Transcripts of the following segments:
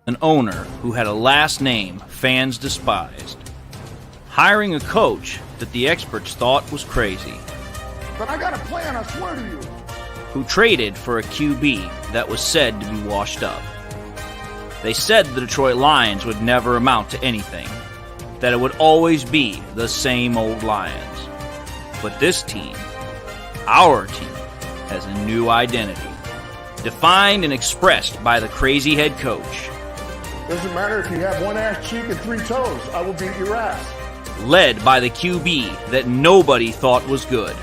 an owner who had a last name fans despised, hiring a coach that the experts thought was crazy, But I got a plan, I swear to you. who traded for a QB that was said to be washed up. They said the Detroit Lions would never amount to anything, that it would always be the same old Lions. But this team, our team, has a new identity, defined and expressed by the crazy head coach, Doesn't matter if you have one ass cheek and three toes, I will beat your ass. led by the QB that nobody thought was good.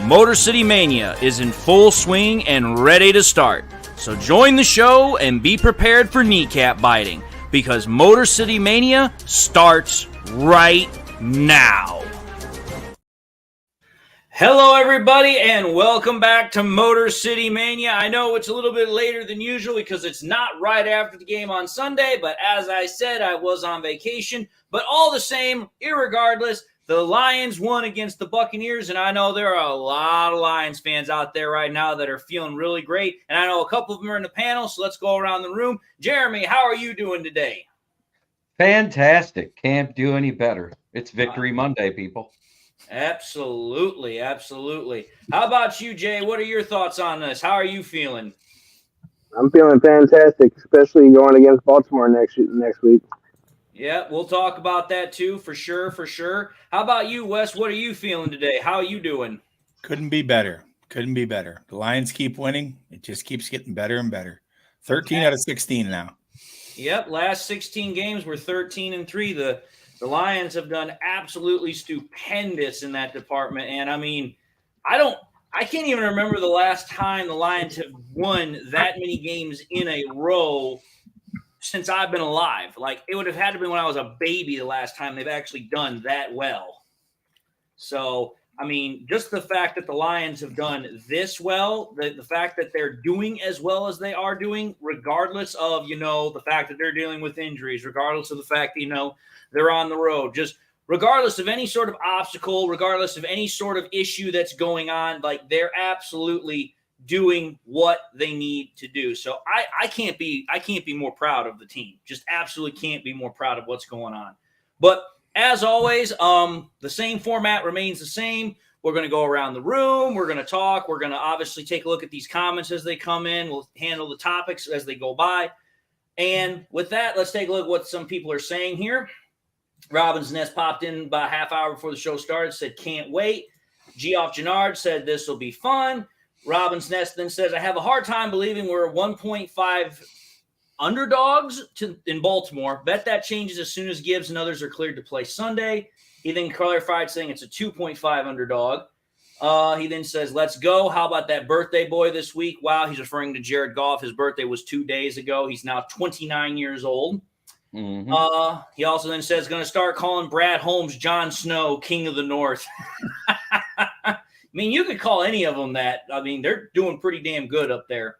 Motor City Mania is in full swing and ready to start. So join the show and be prepared for kneecap biting, because Motor City Mania starts right now. Hello, everybody, and welcome back to Motor City Mania. I know it's a little bit later than usual because it's not right after the game on Sunday, but as I said, I was on vacation. But all the same, irregardless, the Lions won against the Buccaneers, and I know there are a lot of Lions fans out there right now that are feeling really great, and I know a couple of them are in the panel, so let's go around the room. Jeremy, how are you doing today? Fantastic. Can't do any better. It's Victory Monday, people. Absolutely, absolutely. How about you, Jay? What are your thoughts on this? How are you feeling? I'm feeling fantastic, especially going against Baltimore next week. Yeah, we'll talk about that too, for sure, for sure. How about you, Wes? What are you feeling today? How are you doing? Couldn't be better. Couldn't be better. The Lions keep winning. It just keeps getting better and better. 13 out of 16 now. Yep, last 16 games we're 13-3. The Lions have done absolutely stupendous in that department. And I mean, I can't even remember the last time the Lions have won that many games in a row since I've been alive. Like, it would have had to be when I was a baby the last time they've actually done that well. So, I mean, just the fact that the Lions have done this well, the fact that they're doing as well as they are doing, regardless of, the fact that they're dealing with injuries, regardless of the fact that, they're on the road, just regardless of any sort of obstacle, regardless of any sort of issue that's going on, like, they're absolutely doing what they need to do. So I can't be more proud of the team. Just absolutely can't be more proud of what's going on. But as always, the same format remains the same. We're going to go around the room. We're going to talk. We're going to obviously take a look at these comments as they come in. We'll handle the topics as they go by. And with that, let's take a look at what some people are saying here. Robin's Nest popped in about a half hour before the show started, said, can't wait. Geoff Gennard said, this will be fun. Robin's Nest then says, I have a hard time believing we're 1.5 underdogs in Baltimore. Bet that changes as soon as Gibbs and others are cleared to play Sunday. He then clarified saying it's a 2.5 underdog. He then says, let's go. How about that birthday boy this week? Wow, he's referring to Jared Goff. His birthday was 2 days ago. He's now 29 years old. Mm-hmm. He also then says, going to start calling Brad Holmes Jon Snow, King of the North. I mean, you could call any of them that. I mean, they're doing pretty damn good up there.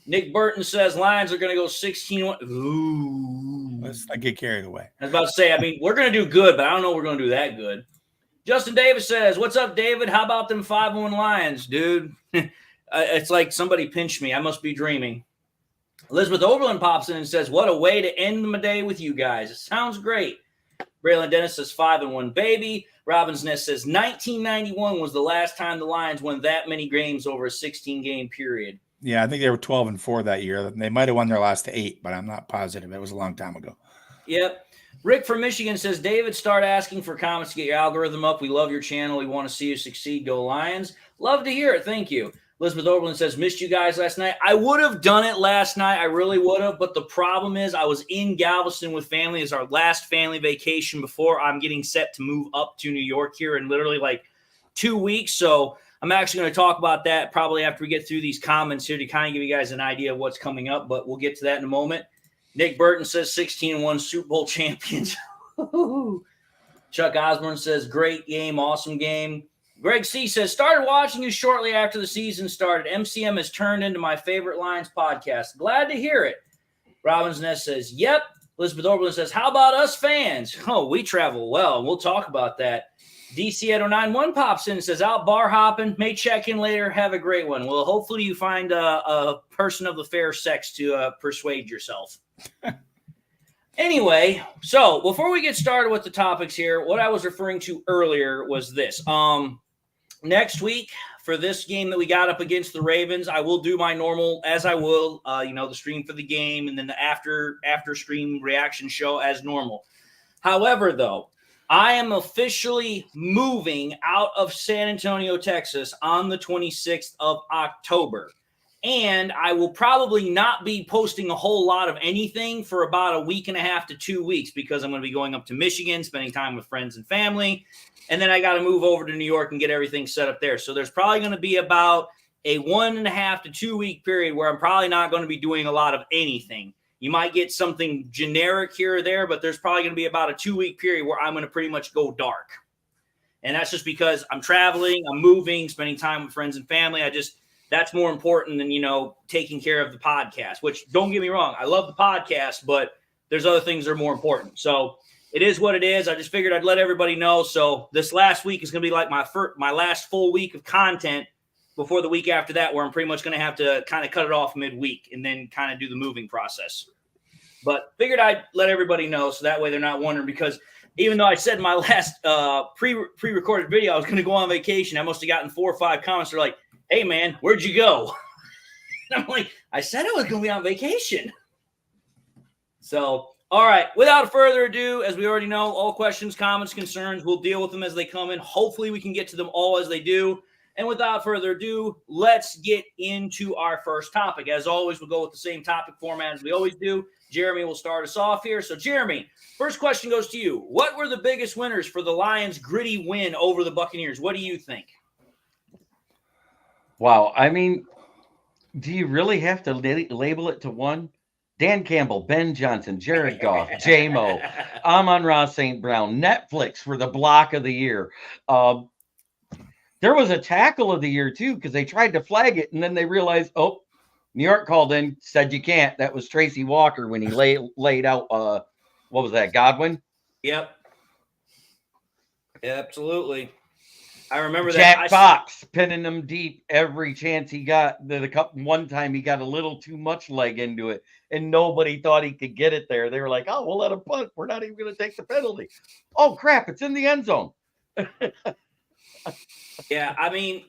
Nick Burton says Lions are going to go 16-1. Ooh. Let's not get carried away. I was about to say, I mean, we're going to do good, but I don't know we're going to do that good. Justin Davis says, what's up, David? How about them 5-1 Lions, dude? It's like somebody pinched me. I must be dreaming. Elizabeth Overland pops in and says, what a way to end my day with you guys. It sounds great. Braylon Dennis says 5-1 baby. Robin's Nest says 1991 was the last time the Lions won that many games over a 16-game period. Yeah, I think they were 12-4 that year. They might have won their last 8, but I'm not positive. It was a long time ago. Yep. Rick from Michigan says, David, start asking for comments to get your algorithm up. We love your channel. We want to see you succeed. Go Lions. Love to hear it. Thank you. Elizabeth Overland says, missed you guys last night. I would have done it last night. I really would have. But the problem is I was in Galveston with family. It's our last family vacation before I'm getting set to move up to New York here in literally like 2 weeks. So I'm actually going to talk about that probably after we get through these comments here to kind of give you guys an idea of what's coming up. But we'll get to that in a moment. Nick Burton says 16-1 Super Bowl champions. Chuck Osborne says, great game, awesome game. Greg C. says, started watching you shortly after the season started. MCM has turned into my favorite Lions podcast. Glad to hear it. Robin's Nest says, yep. Elizabeth Oberlin says, how about us fans? Oh, we travel well, and we'll talk about that. DC at 091 pops in and says, out bar hopping, may check in later. Have a great one. Well, hopefully you find a person of the fair sex to persuade yourself. Anyway, so before we get started with the topics here, what I was referring to earlier was this. Next week, for this game that we got up against the Ravens, I will do my normal, as I will, the stream for the game and then the after stream reaction show as normal. However, though, I am officially moving out of San Antonio, Texas on the 26th of October. And I will probably not be posting a whole lot of anything for about a week and a half to 2 weeks because I'm going to be going up to Michigan, spending time with friends and family. And then I got to move over to New York and get everything set up there. So there's probably going to be about a 1.5 to 2 week period where I'm probably not going to be doing a lot of anything. You might get something generic here or there, but there's probably going to be about a 2 week period where I'm going to pretty much go dark. And that's just because I'm traveling, I'm moving, spending time with friends and family. That's more important than, taking care of the podcast, which don't get me wrong. I love the podcast, but there's other things that are more important. So it is what it is. I just figured I'd let everybody know. So this last week is going to be like my last full week of content before the week after that, where I'm pretty much going to have to kind of cut it off midweek and then kind of do the moving process. But figured I'd let everybody know so that way they're not wondering, because even though I said in my last pre-recorded video I was going to go on vacation, I must have gotten 4 or 5 comments. They're like, hey, man, where'd you go? And I'm like, I said I was going to be on vacation. So, all right, without further ado, as we already know, all questions, comments, concerns, we'll deal with them as they come in. Hopefully we can get to them all as they do. And without further ado, let's get into our first topic. As always, we'll go with the same topic format as we always do. Jeremy will start us off here. So, Jeremy, first question goes to you. What were the biggest winners for the Lions' gritty win over the Buccaneers? What do you think? Wow. I mean, do you really have to label it to one? Dan Campbell, Ben Johnson, Jared Goff, J-Mo, Amon-Ra St. Brown, Netflix for the block of the year. There was a tackle of the year, too, because they tried to flag it, and then they realized, oh, New York called in, said you can't. That was Tracy Walker when he laid out, what was that, Godwin? Yep. Absolutely. I remember Jack that. Fox pinning him deep every chance he got. One time he got a little too much leg into it, and nobody thought he could get it there. They were like, oh, we'll let him punt. We're not even going to take the penalty. Oh, crap, it's in the end zone. Yeah, I mean,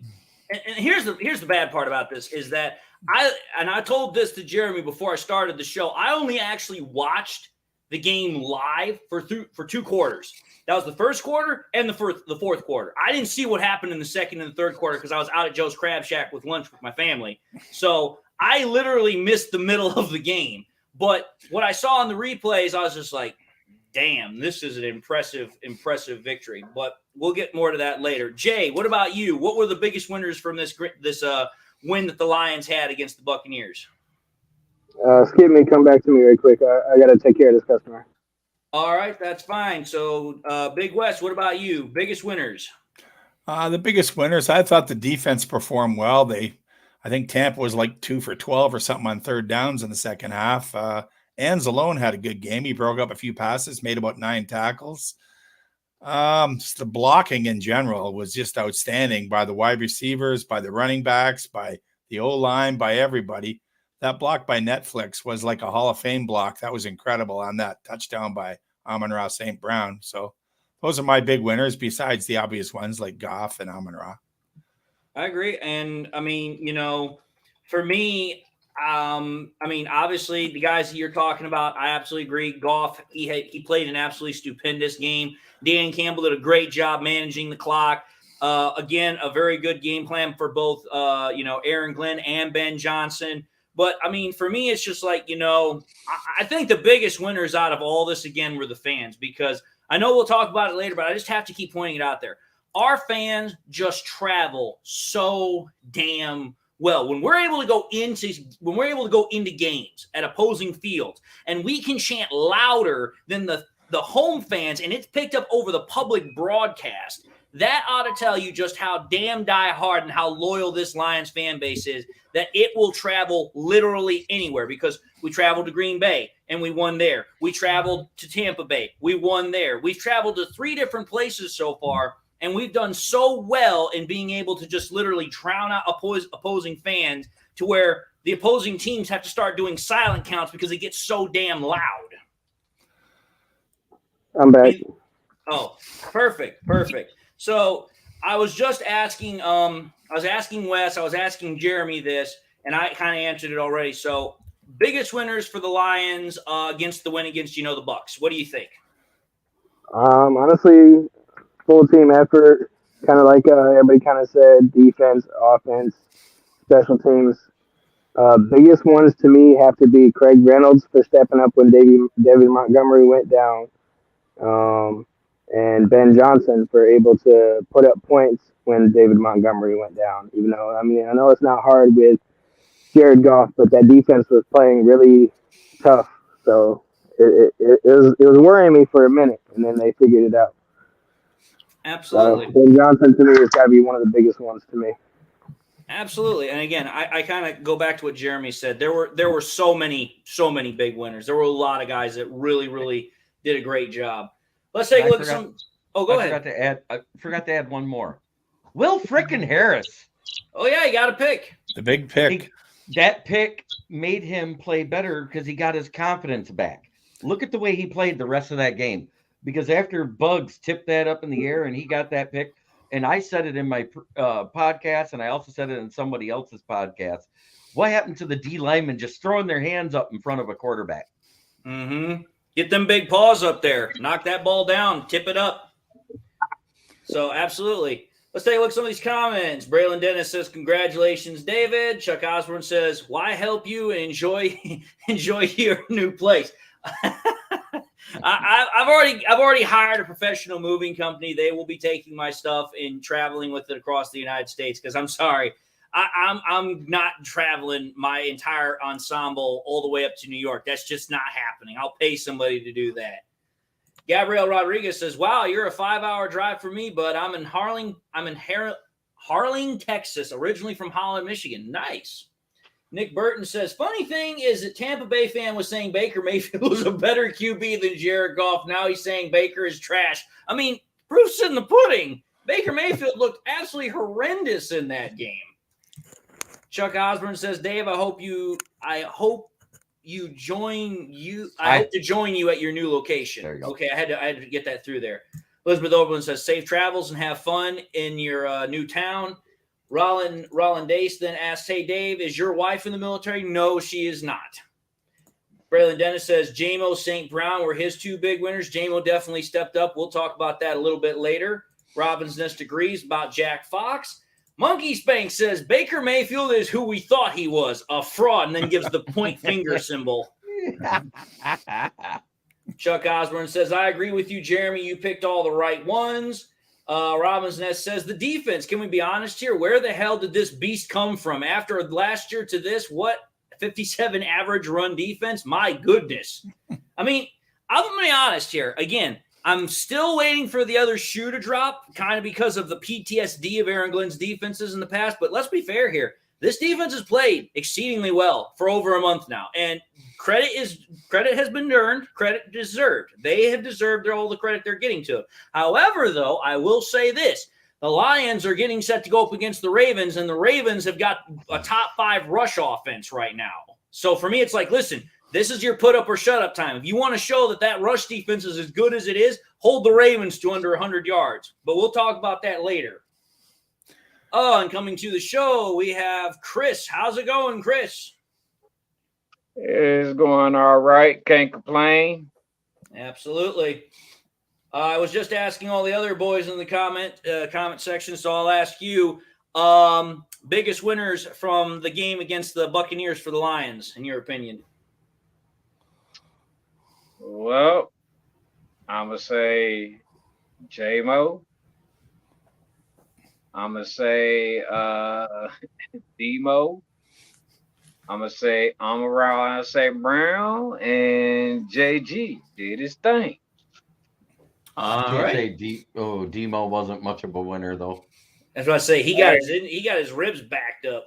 and here's the bad part about this is that I told this to Jeremy before I started the show. I only actually watched the game live for 2 quarters. That was the first quarter and the fourth quarter. I didn't see what happened in the second and the third quarter because I was out at Joe's Crab Shack with lunch with my family. So I literally missed the middle of the game. But what I saw in the replays, I was just like, damn, this is an impressive victory. But we'll get more to that later. Jay, what about you? What were the biggest winners from this win that the Lions had against the Buccaneers? Skip me, come back to me right quick. I got to take care of this customer. All right, that's fine. So, Big West, what about you? Biggest winners? The biggest winners, I thought the defense performed well. I think Tampa was like 2 for 12 or something on third downs in the second half. Anzalone had a good game. He broke up a few passes, made about 9 tackles. Just the blocking in general was just outstanding by the wide receivers, by the running backs, by the O-line, by everybody. That block by Netflix was like a Hall of Fame block. That was incredible on that touchdown by Amon-Ra St. Brown. So those are my big winners besides the obvious ones like Goff and Amon-Ra. I agree. And, I mean, for me, obviously the guys that you're talking about, I absolutely agree. Goff, he played an absolutely stupendous game. Dan Campbell did a great job managing the clock. Again, a very good game plan for both, Aaron Glenn and Ben Johnson. But, I mean, for me, it's just like, I think the biggest winners out of all this, again, were the fans. Because I know we'll talk about it later, but I just have to keep pointing it out there. Our fans just travel so damn well. When we're able to go into games at opposing fields, and we can chant louder than the home fans, and it's picked up over the public broadcast, that ought to tell you just how damn diehard and how loyal this Lions fan base is, that it will travel literally anywhere, because we traveled to Green Bay and we won there. We traveled to Tampa Bay. We won there. We've traveled to 3 different places so far And we've done so well in being able to just literally drown out opposing fans to where the opposing teams have to start doing silent counts because it gets so damn loud. I'm back. Oh, perfect. So I was just asking, I was asking Wes, I was asking Jeremy this, and I kind of answered it already. So biggest winners for the Lions against the win against, the Bucks. What do you think? Honestly, full team effort, kind of like everybody kind of said, defense, offense, special teams. Biggest ones to me have to be Craig Reynolds for stepping up when David Montgomery went down, and Ben Johnson for able to put up points when David Montgomery went down. Even though, I mean, I know it's not hard with Jared Goff, but that defense was playing really tough. So it was worrying me for a minute, and then they figured it out. Absolutely. So Ben Johnson to me has got to be one of the biggest ones to me. Absolutely. And again, I kind of go back to what Jeremy said. There were so many big winners. There were a lot of guys that really, really did a great job. Let's take a look at some. Oh, go ahead. I forgot to add one more. Will frickin' Harris. Oh, yeah, he got a pick. The big pick. That pick made him play better because he got his confidence back. Look at the way he played the rest of that game. Because after Bugs tipped that up in the air and he got that pick, and I said it in my podcast, and I also said it in somebody else's podcast. What happened to the D linemen just throwing their hands up in front of a quarterback? Mm-hmm. Get them big paws up there. Knock that ball down. Tip it up. So, absolutely. Let's take a look at some of these comments. Braylon Dennis says, congratulations, David. Chuck Osborne says, why help you and enjoy your new place? I've already hired a professional moving company. They will be taking my stuff and traveling with it across the United States. Because I'm sorry, I'm not traveling my entire ensemble all the way up to New York. That's just not happening. I'll pay somebody to do that. Gabriel Rodriguez says, wow, you're a 5-hour drive for me, but I'm in Harling, Texas, originally from Holland, Michigan. Nice. Nick Burton says, funny thing is that Tampa Bay fan was saying Baker Mayfield was a better QB than Jared Goff. Now he's saying Baker is trash. I mean, proof's in the pudding. Baker Mayfield looked absolutely horrendous in that game. Chuck Osborne says, Dave, I hope to join you at your new location. There you go. Okay, I had to get that through there. Elizabeth Oberlin says, safe travels and have fun in your new town. Roland Dace then asks, hey, Dave, is your wife in the military? No, she is not. Braylon Dennis says, JMO St. Brown were his two big winners. JMO definitely stepped up. We'll talk about that a little bit later. Robbins Nest agrees about Jack Fox. Monkey Spank says, Baker Mayfield is who we thought he was, a fraud, and then gives the point finger symbol. Chuck Osborne says, I agree with you, Jeremy. You picked all the right ones. Robbins Nest says, the defense, can we be honest here? Where the hell did this beast come from? After last year to this, what? 57 average run defense? My goodness. I mean, I'm going to be honest here. Again, I'm still waiting for the other shoe to drop, kind of because of the PTSD of Aaron Glenn's defenses in the past. But let's be fair here. This defense has played exceedingly well for over a month now. And credit has been earned, credit deserved. They have deserved all the credit they're getting to. However, though, I will say this. The Lions are getting set to go up against the Ravens, and the Ravens have got a top 5 rush offense right now. So for me, it's like, listen, this is your put up or shut up time. If you want to show that rush defense is as good as it is, hold the Ravens to under 100 yards. But we'll talk about that later. Oh, and coming to the show, we have Chris. How's it going, Chris? It's going all right. Can't complain. Absolutely. I was just asking all the other boys in the comment section, so I'll ask you, biggest winners from the game against the Buccaneers for the Lions, in your opinion? Well, I'm going to say J-Mo. I'm going to say D-Mo. I'm going to say Amara St. Brown, and JG did his thing. All right. Demo wasn't much of a winner, though. That's what I say. He got his ribs backed up.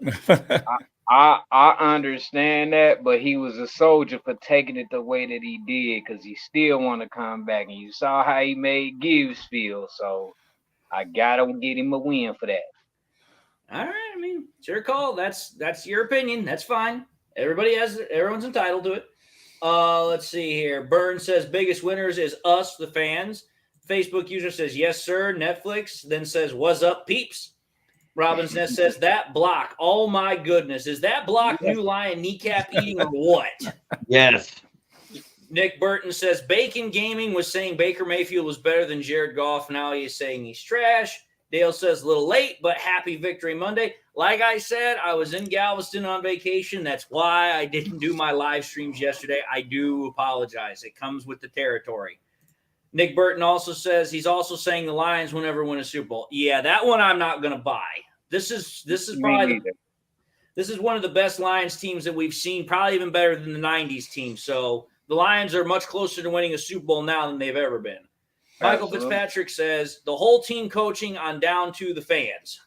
I understand that, but he was a soldier for taking it the way that he did because he still want to come back. And you saw how he made Gibbs feel. So I gotta get him a win for that. All right, I mean, it's your call. That's your opinion. That's fine. Everyone's entitled to it. Let's see here. Burns says biggest winners is us, the fans. Facebook user says yes, sir. Netflix then says what's up, peeps. Robin's Nest says that block. Oh my goodness, is that block new lion kneecap eating or what? Yes. Nick Burton says Bacon Gaming was saying Baker Mayfield was better than Jared Goff. Now he's saying he's trash. Dale says a little late, but happy Victory Monday. Like I said, I was in Galveston on vacation. That's why I didn't do my live streams yesterday. I do apologize. It comes with the territory. Nick Burton also says he's also saying the Lions will never win a Super Bowl. Yeah, that one I'm not going to buy. This is probably this is one of the best Lions teams that we've seen, probably even better than the 90s team. So the Lions are much closer to winning a Super Bowl now than they've ever been. Michael Fitzpatrick says the whole team coaching on down to the fans.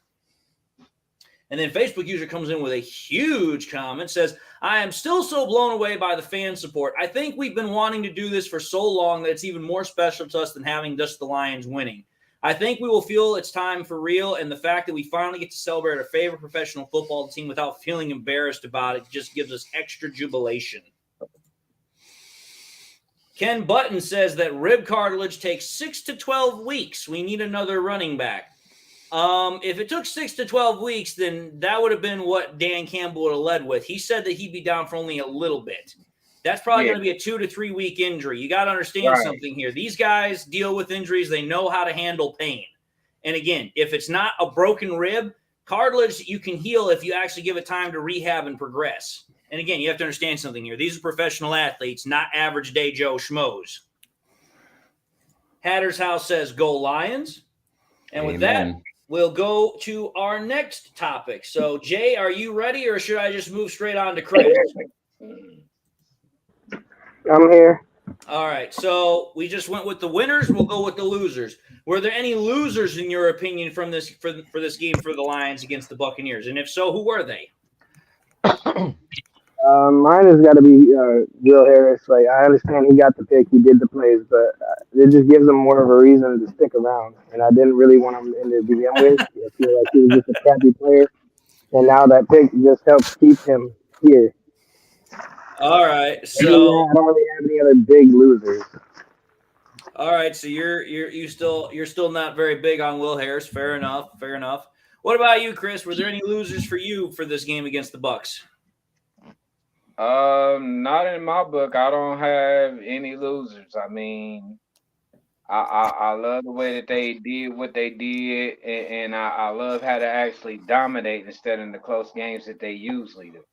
And then Facebook user comes in with a huge comment, says, I am still so blown away by the fan support. I think we've been wanting to do this for so long that it's even more special to us than having just the Lions winning. I think we will feel it's time for real, and the fact that we finally get to celebrate our favorite professional football team without feeling embarrassed about it just gives us extra jubilation. Ken Button says that rib cartilage takes 6 to 12 weeks. We need another running back. If it took 6 to 12 weeks, then that would have been what Dan Campbell would have led with. He said that he'd be down for only a little bit. That's probably going to be a 2 to 3 week injury. You got to understand something here. These guys deal with injuries. They know how to handle pain. And again, if it's not a broken rib, cartilage you can heal if you actually give it time to rehab and progress. And again, you have to understand something here. These are professional athletes, not average day Joe schmoes. Hatter's House says go Lions. And with that, we'll go to our next topic. So, Jay, are you ready, or should I just move straight on to Chris? I'm here. All right. So we just went with the winners. We'll go with the losers. Were there any losers, in your opinion, from this for this game for the Lions against the Buccaneers? And if so, who were they? Mine has got to be Will Harris. Like, I understand he got the pick, he did the plays, but it just gives him more of a reason to stick around. And I didn't really want him in to begin with. I feel like he was just a crappy player, and now that pick just helps keep him here. All right, so I don't really have any other big losers. All right, so you're still not very big on Will Harris. Fair enough. What about you, Chris? Were there any losers for you for this game against the Bucs? Not in my book. I don't have any losers. I mean, I love the way that they did what they did, and I love how they actually dominate instead of the close games that they usually do.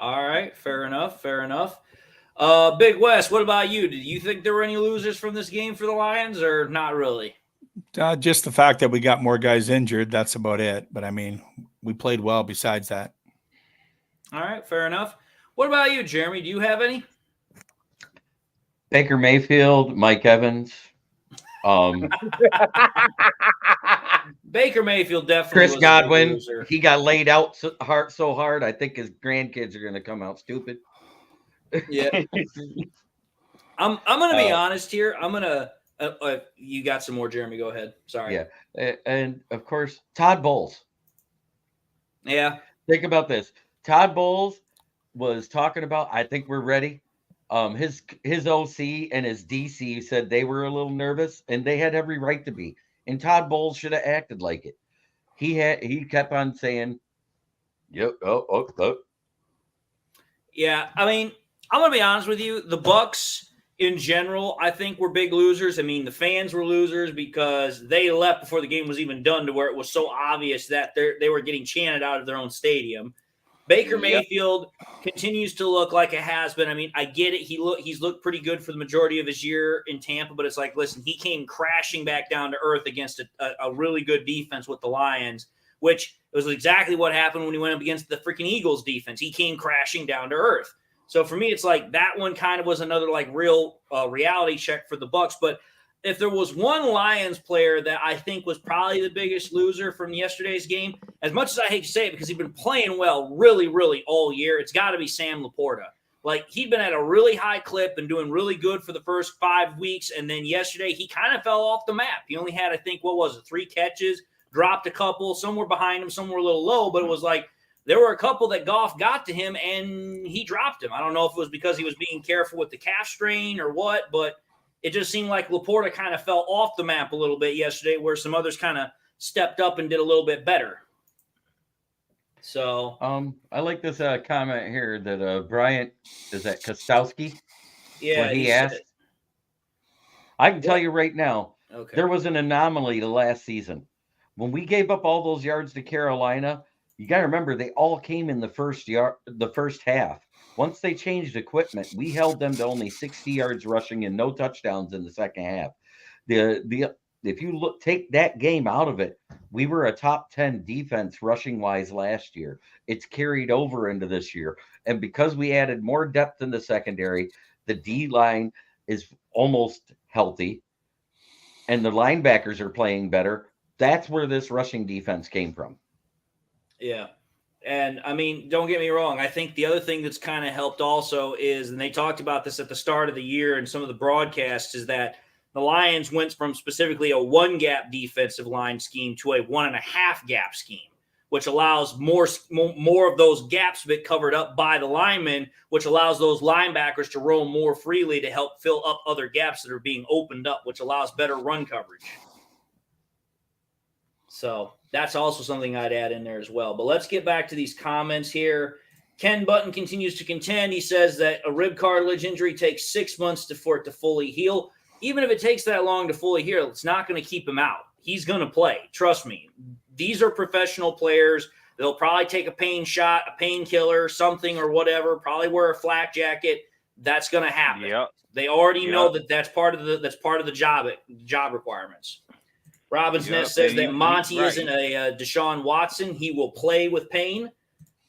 All right, fair enough. Big West, what about you? Did you think there were any losers from this game for the Lions, or not really? Just the fact that we got more guys injured, that's about it. But, I mean, we played well besides that. All right, fair enough. What about you, Jeremy? Do you have any? Baker Mayfield, Mike Evans. Baker Mayfield definitely. Chris was Godwin, he got laid out so hard. I think his grandkids are going to come out stupid. Yeah. I'm going to be honest here. I'm going to you got some more, Jeremy. Go ahead. Sorry. Yeah. And, of course, Todd Bowles. Yeah. Think about this. Todd Bowles was talking about, I think we're ready. His OC and his DC said they were a little nervous, and they had every right to be. And Todd Bowles should have acted like it. He kept on saying, "Yep, oh." Yeah, I mean, I'm gonna be honest with you. The Bucs in general, I think, were big losers. I mean, the fans were losers because they left before the game was even done, to where it was so obvious that they were getting chanted out of their own stadium. Baker Mayfield continues to look like a has-been. I mean, I get it. He's looked pretty good for the majority of his year in Tampa, but it's like, listen, he came crashing back down to earth against a really good defense with the Lions, which was exactly what happened when he went up against the freaking Eagles defense. He came crashing down to earth. So for me, it's like that one kind of was another like real reality check for the Bucs. But if there was one Lions player that I think was probably the biggest loser from yesterday's game, as much as I hate to say it because he's been playing well really, really all year, it's got to be Sam Laporta. Like, he'd been at a really high clip and doing really good for the first 5 weeks, and then yesterday he kind of fell off the map. He only had, I think, 3 catches, dropped a couple. Some were behind him, some were a little low, but it was like there were a couple that Goff got to him, and he dropped him. I don't know if it was because he was being careful with the calf strain or what, but it just seemed like Laporta kind of fell off the map a little bit yesterday, where some others kind of stepped up and did a little bit better. So I like this comment here that Bryant, is that Kostowski? yeah, What he asked. I can tell you right now, there was an anomaly the last season. When we gave up all those yards to Carolina, you got to remember they all came in the first half. Once they changed equipment, we held them to only 60 yards rushing and no touchdowns in the second half. If you take that game out of it, we were a top 10 defense rushing wise last year. It's carried over into this year. And because we added more depth in the secondary, the D line is almost healthy and the linebackers are playing better. That's where this rushing defense came from. Yeah. And I mean, don't get me wrong. I think the other thing that's kind of helped also is, and they talked about this at the start of the year and some of the broadcasts, is that the Lions went from specifically a 1-gap defensive line scheme to a 1.5-gap scheme, which allows more of those gaps to be covered up by the linemen, which allows those linebackers to roam more freely to help fill up other gaps that are being opened up, which allows better run coverage. So that's also something I'd add in there as well. But let's get back to these comments here. Ken Button continues to contend. He says that a rib cartilage injury takes 6 months for it to fully heal. Even if it takes that long to fully heal, it's not going to keep him out. He's going to play. Trust me. These are professional players. They'll probably take a pain shot, a painkiller, something or whatever, probably wear a flak jacket. That's going to happen. Yep. They already know that that's part of the job requirements. Robbins Ness says that Monty isn't a Deshaun Watson. He will play with pain.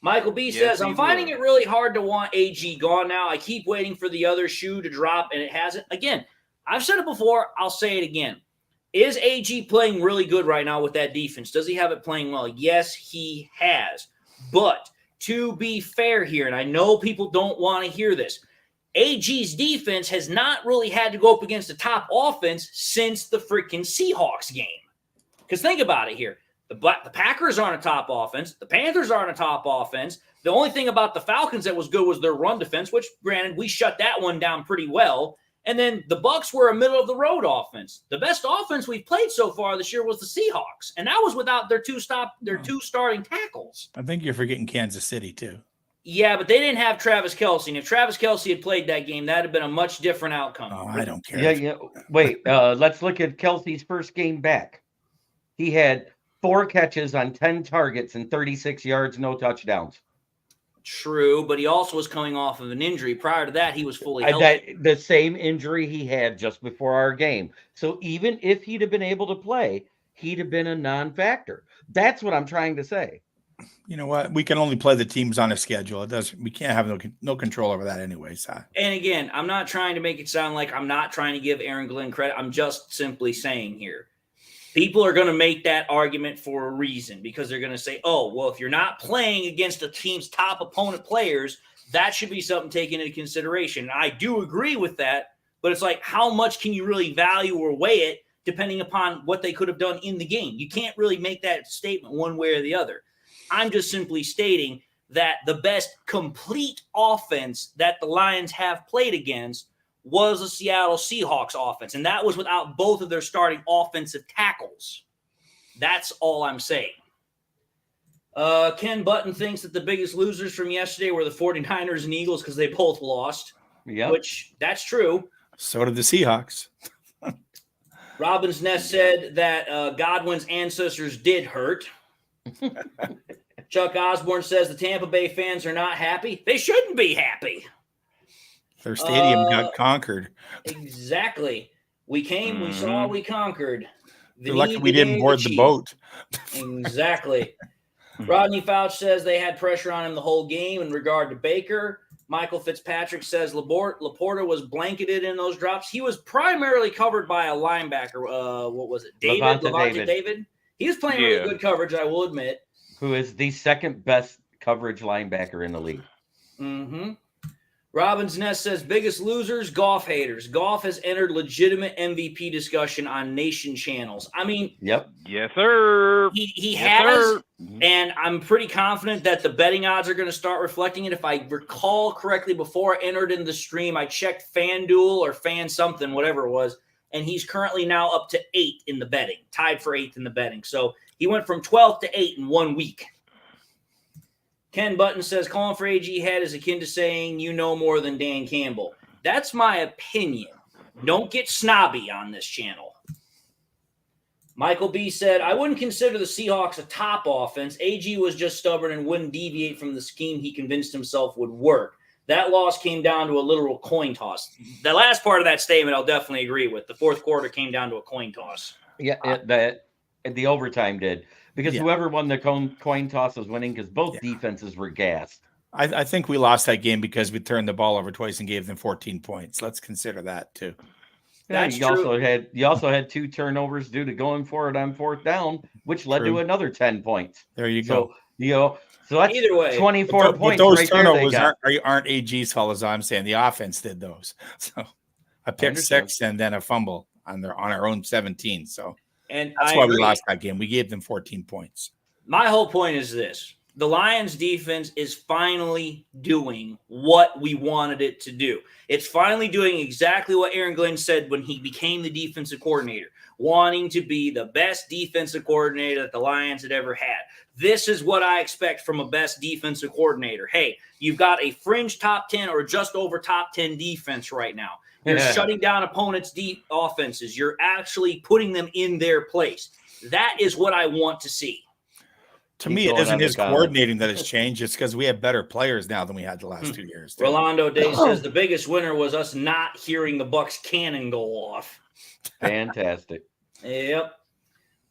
Michael B says, I'm finding it really hard to want AG gone now. I keep waiting for the other shoe to drop, and it hasn't. Again, I've said it before. I'll say it again. Is AG playing really good right now with that defense? Does he have it playing well? Yes, he has. But to be fair here, and I know people don't want to hear this, AG's defense has not really had to go up against the top offense since the freaking Seahawks game. Because think about it here. The Packers aren't a top offense. The Panthers aren't a top offense. The only thing about the Falcons that was good was their run defense, which, granted, we shut that one down pretty well. And then the Bucs were a middle-of-the-road offense. The best offense we've played so far this year was the Seahawks, and that was without their two starting tackles. I think you're forgetting Kansas City, too. Yeah, but they didn't have Travis Kelce. And if Travis Kelce had played that game, that would have been a much different outcome. Oh, I don't care. Yeah. Wait, let's look at Kelce's first game back. He had 4 catches on 10 targets and 36 yards, no touchdowns. True, but he also was coming off of an injury. Prior to that, he was fully healthy. The same injury he had just before our game. So even if he'd have been able to play, he'd have been a non-factor. That's what I'm trying to say. You know what? We can only play the teams on a schedule. We can't have no control over that anyway. So. And again, I'm not trying to make it sound like I'm not trying to give Aaron Glenn credit. I'm just simply saying here, people are going to make that argument for a reason, because they're going to say, oh, well, if you're not playing against a team's top opponent players, that should be something taken into consideration. And I do agree with that, but it's like, how much can you really value or weigh it depending upon what they could have done in the game? You can't really make that statement one way or the other. I'm just simply stating that the best complete offense that the Lions have played against was a Seattle Seahawks offense, and that was without both of their starting offensive tackles. That's all I'm saying. Ken Button thinks that the biggest losers from yesterday were the 49ers and Eagles because they both lost, which that's true. So did the Seahawks. Robbins Ness said that Godwin's ancestors did hurt. Chuck Osborne says the Tampa Bay fans are not happy. They shouldn't be happy. Their stadium got conquered. Exactly. We came, we saw, we conquered. They're lucky we didn't board the boat. Exactly. Rodney Fouch says they had pressure on him the whole game in regard to Baker. Michael Fitzpatrick says Laporta was blanketed in those drops. He was primarily covered by a linebacker. What was it? Levante David. He was playing really good coverage, I will admit. Who is the second best coverage linebacker in the league. Mm-hmm. Robin's Nest says, biggest losers, Goff haters. Goff has entered legitimate MVP discussion on nation channels. I mean, Yep. Yes, sir. he Yes, has, sir. and I'm pretty confident that the betting odds are going to start reflecting it. If I recall correctly, before I entered in the stream, I checked FanDuel or Fan something, whatever it was, and he's currently now up to 8 in the betting, tied for 8th in the betting. So he went from 12th to 8 in 1 week. Ken Button says, calling for AG head is akin to saying you know more than Dan Campbell. That's my opinion. Don't get snobby on this channel. Michael B said, I wouldn't consider the Seahawks a top offense. AG was just stubborn and wouldn't deviate from the scheme he convinced himself would work. That loss came down to a literal coin toss. The last part of that statement I'll definitely agree with. The fourth quarter came down to a coin toss. Yeah, the overtime did. Because whoever won the coin toss was winning because both defenses were gassed. I think we lost that game because we turned the ball over twice and gave them 14 points. Let's consider that too. Yeah, That's you also had 2 turnovers due to going for it on 4th down, which led to another 10 points. There you go. So that's Either way, 24 points. But those right turnovers there aren't AG's fault, as I'm saying. The offense did those. So a pick 6 and then a fumble on our own 17. So and that's why we lost that game. We gave them 14 points. My whole point is this. The Lions defense is finally doing what we wanted it to do. It's finally doing exactly what Aaron Glenn said when he became the defensive coordinator, wanting to be the best defensive coordinator that the Lions had ever had. This is what I expect from a best defensive coordinator. Hey, you've got a fringe top 10 or just over top 10 defense right now. You're shutting down opponents' deep offenses. You're actually putting them in their place. That is what I want to see. To me, it isn't his coordinating that has changed. It's because we have better players now than we had the last 2 years. Rolando Day says the biggest winner was us not hearing the Bucks cannon go off. Fantastic. Yep.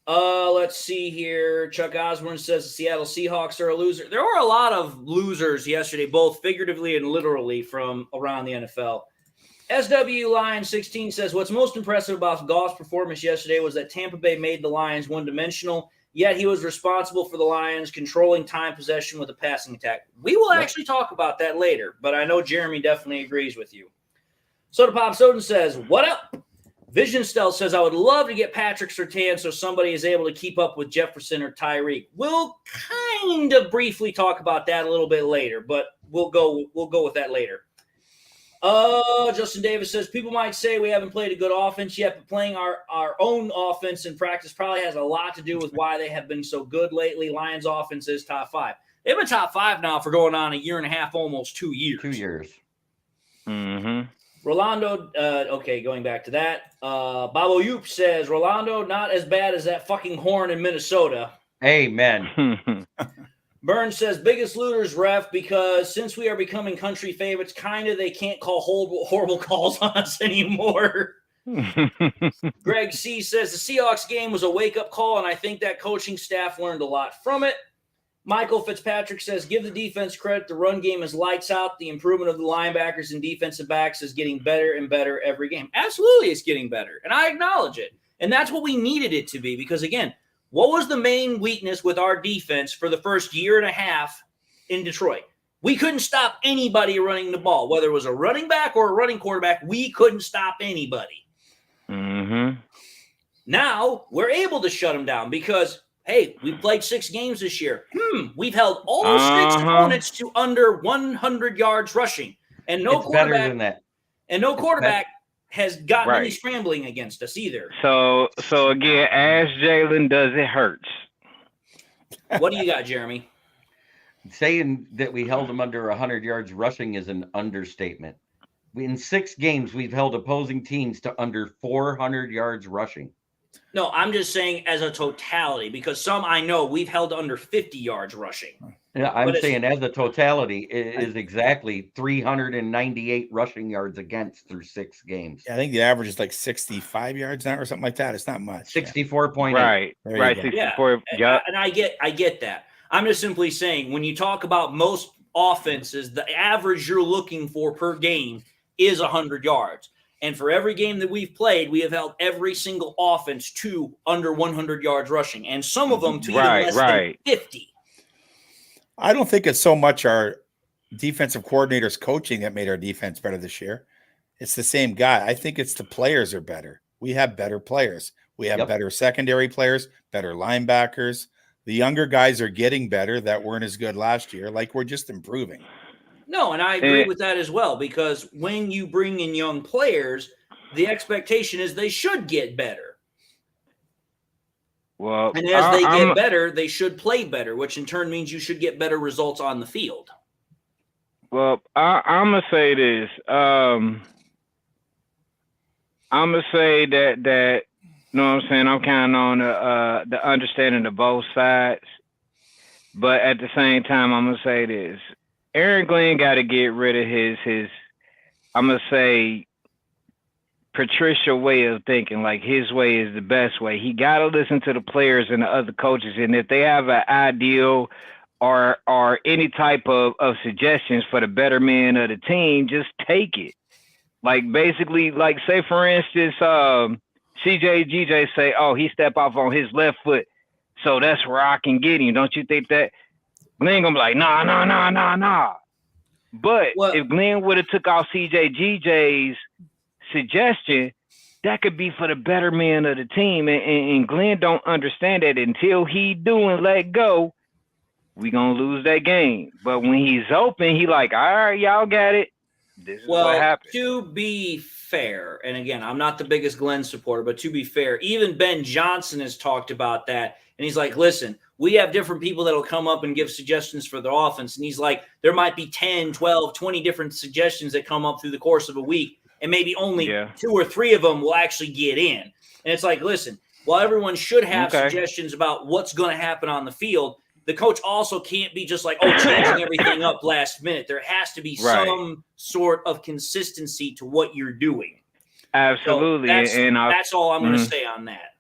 Let's see here. Chuck Osborne says the Seattle Seahawks are a loser. There were a lot of losers yesterday, both figuratively and literally from around the NFL. SW Lion 16 says, what's most impressive about Goff's performance yesterday was that Tampa Bay made the Lions one-dimensional, yet he was responsible for the Lions controlling time possession with a passing attack. We will actually talk about that later, but I know Jeremy definitely agrees with you. Soda Pop Soden says, what up? Vision Stealth says, I would love to get Patrick Surtain so somebody is able to keep up with Jefferson or Tyreek. We'll kind of briefly talk about that a little bit later, but we'll go with that later. Justin Davis says, people might say we haven't played a good offense yet, but playing our own offense in practice probably has a lot to do with why they have been so good lately. Lions offense is top 5. They've been top 5 now for going on a year and a half, almost 2 years. 2 years. Mm-hmm. Rolando, okay, going back to that. Babo Yoop says, Rolando, not as bad as that fucking horn in Minnesota. Amen. Burns says, biggest looters, ref, because since we are becoming country favorites, kind of they can't call horrible calls on us anymore. Greg C. says, the Seahawks game was a wake-up call, and I think that coaching staff learned a lot from it. Michael Fitzpatrick says, give the defense credit. The run game is lights out. The improvement of the linebackers and defensive backs is getting better and better every game. Absolutely, it's getting better, and I acknowledge it. And that's what we needed it to be because, again, what was the main weakness with our defense for the first year and a half in Detroit? We couldn't stop anybody running the ball, whether it was a running back or a running quarterback. We couldn't stop anybody. Mm-hmm. Now we're able to shut them down because, hey, we played 6 games this year. We've held all 6 opponents to under 100 yards rushing, and no quarterback. Better than that. And no quarterback has gotten any scrambling against us either. So again, ask Jalen, does it hurt? What do you got, Jeremy? Saying that we held them under 100 yards rushing is an understatement. In 6 games, we've held opposing teams to under 400 yards rushing. No, I'm just saying as a totality because some I know we've held under 50 yards rushing. Yeah, I'm saying as a totality, it is exactly 398 rushing yards against through 6 games. Yeah, I think the average is like 65 yards now or something like that. It's not much. 64.8. Right. 64. Yeah, and I get that. I'm just simply saying when you talk about most offenses, the average you're looking for per game is 100 yards. And for every game that we've played, we have held every single offense to under 100 yards rushing, and some of them to even less than 50. I don't think it's so much our defensive coordinators coaching that made our defense better this year. It's the same guy. I think it's the players are better. We have better players. We have better secondary players, better linebackers. The younger guys are getting better that weren't as good last year. Like, we're just improving. No, and I agree with that as well, because when you bring in young players, the expectation is they should get better. Well, and as they get better, they should play better, which in turn means you should get better results on the field. Well, I'm gonna say this. I'm gonna say that you know what I'm saying. I'm kind of on the understanding of both sides, but at the same time, I'm gonna say this. Aaron Glenn got to get rid of his. I'm gonna say Patricia way of thinking, like his way is the best way. He got to listen to the players and the other coaches, and if they have an ideal or any type of suggestions for the betterment of the team, just take it. Like, basically, like, say for instance, CJ say, oh, he stepped off on his left foot, so that's where I can get him. Don't you think that? Glenn gonna be like, nah. But if Glenn would have took off CJ's suggestion, that could be for the betterment of the team. And Glenn don't understand that until he do and let go, we gonna lose that game. But when he's open, he like, all right, y'all got it. This is what happened. To be fair, and again, I'm not the biggest Glenn supporter, but to be fair, even Ben Johnson has talked about that. And he's like, listen, we have different people that'll come up and give suggestions for the offense. And he's like, there might be 10, 12, 20 different suggestions that come up through the course of a week. And maybe only 2 or 3 of them will actually get in. And it's like, listen, while everyone should have suggestions about what's going to happen on the field, the coach also can't be just like, changing everything up last minute. There has to be some sort of consistency to what you're doing. Absolutely. So that's all I'm going to say on that.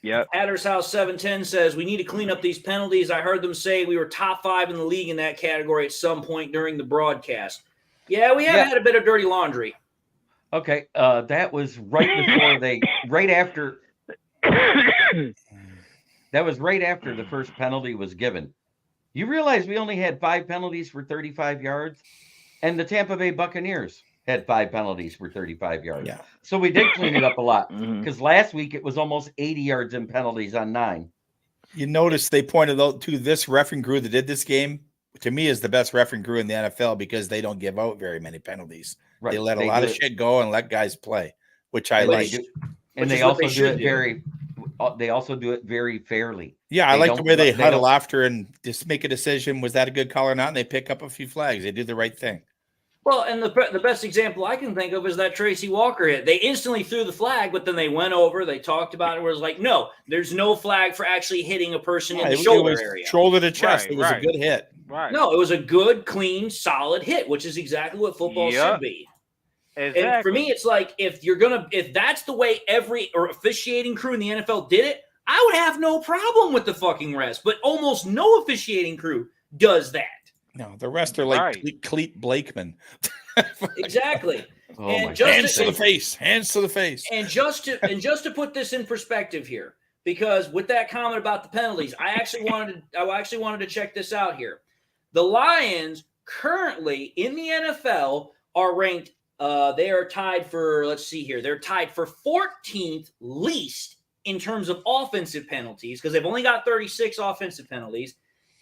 Yep. Hatter's House 710 says, we need to clean up these penalties. I heard them say we were top 5 in the league in that category at some point during the broadcast. Yeah, we have had a bit of dirty laundry. Okay, that was right before that was right after the first penalty was given. You realize we only had 5 penalties for 35 yards, and the Tampa Bay Buccaneers had 5 penalties for 35 yards. Yeah. So we did clean it up a lot, because last week it was almost 80 yards in penalties on 9. You notice they pointed out to this refereeing crew that did this game, to me, is the best refereeing crew in the NFL, because they don't give out very many penalties. Right. They let a lot of shit go and let guys play, which I like. And they also do it very fairly. Yeah, I like the way they huddle after and just make a decision. Was that a good call or not? And they pick up a few flags. They do the right thing. Well, and the best example I can think of is that Tracy Walker hit. They instantly threw the flag, but then they went over. They talked about it. Where it was like, no, there's no flag for actually hitting a person in the shoulder area. Shoulder to chest. It was a good hit. Right. No, it was a good, clean, solid hit, which is exactly what football should be. Exactly. And for me, it's like, if that's the way every officiating crew in the NFL did it, I would have no problem with the fucking refs. But almost no officiating crew does that. No, the rest are like Cleet Blakeman. Exactly. Hands to the face. Hands to the face. And just to put this in perspective here, because with that comment about the penalties, I actually wanted to check this out here. The Lions currently in the NFL are ranked. They are tied for. Let's see here. They're tied for 14th least in terms of offensive penalties, because they've only got 36 offensive penalties.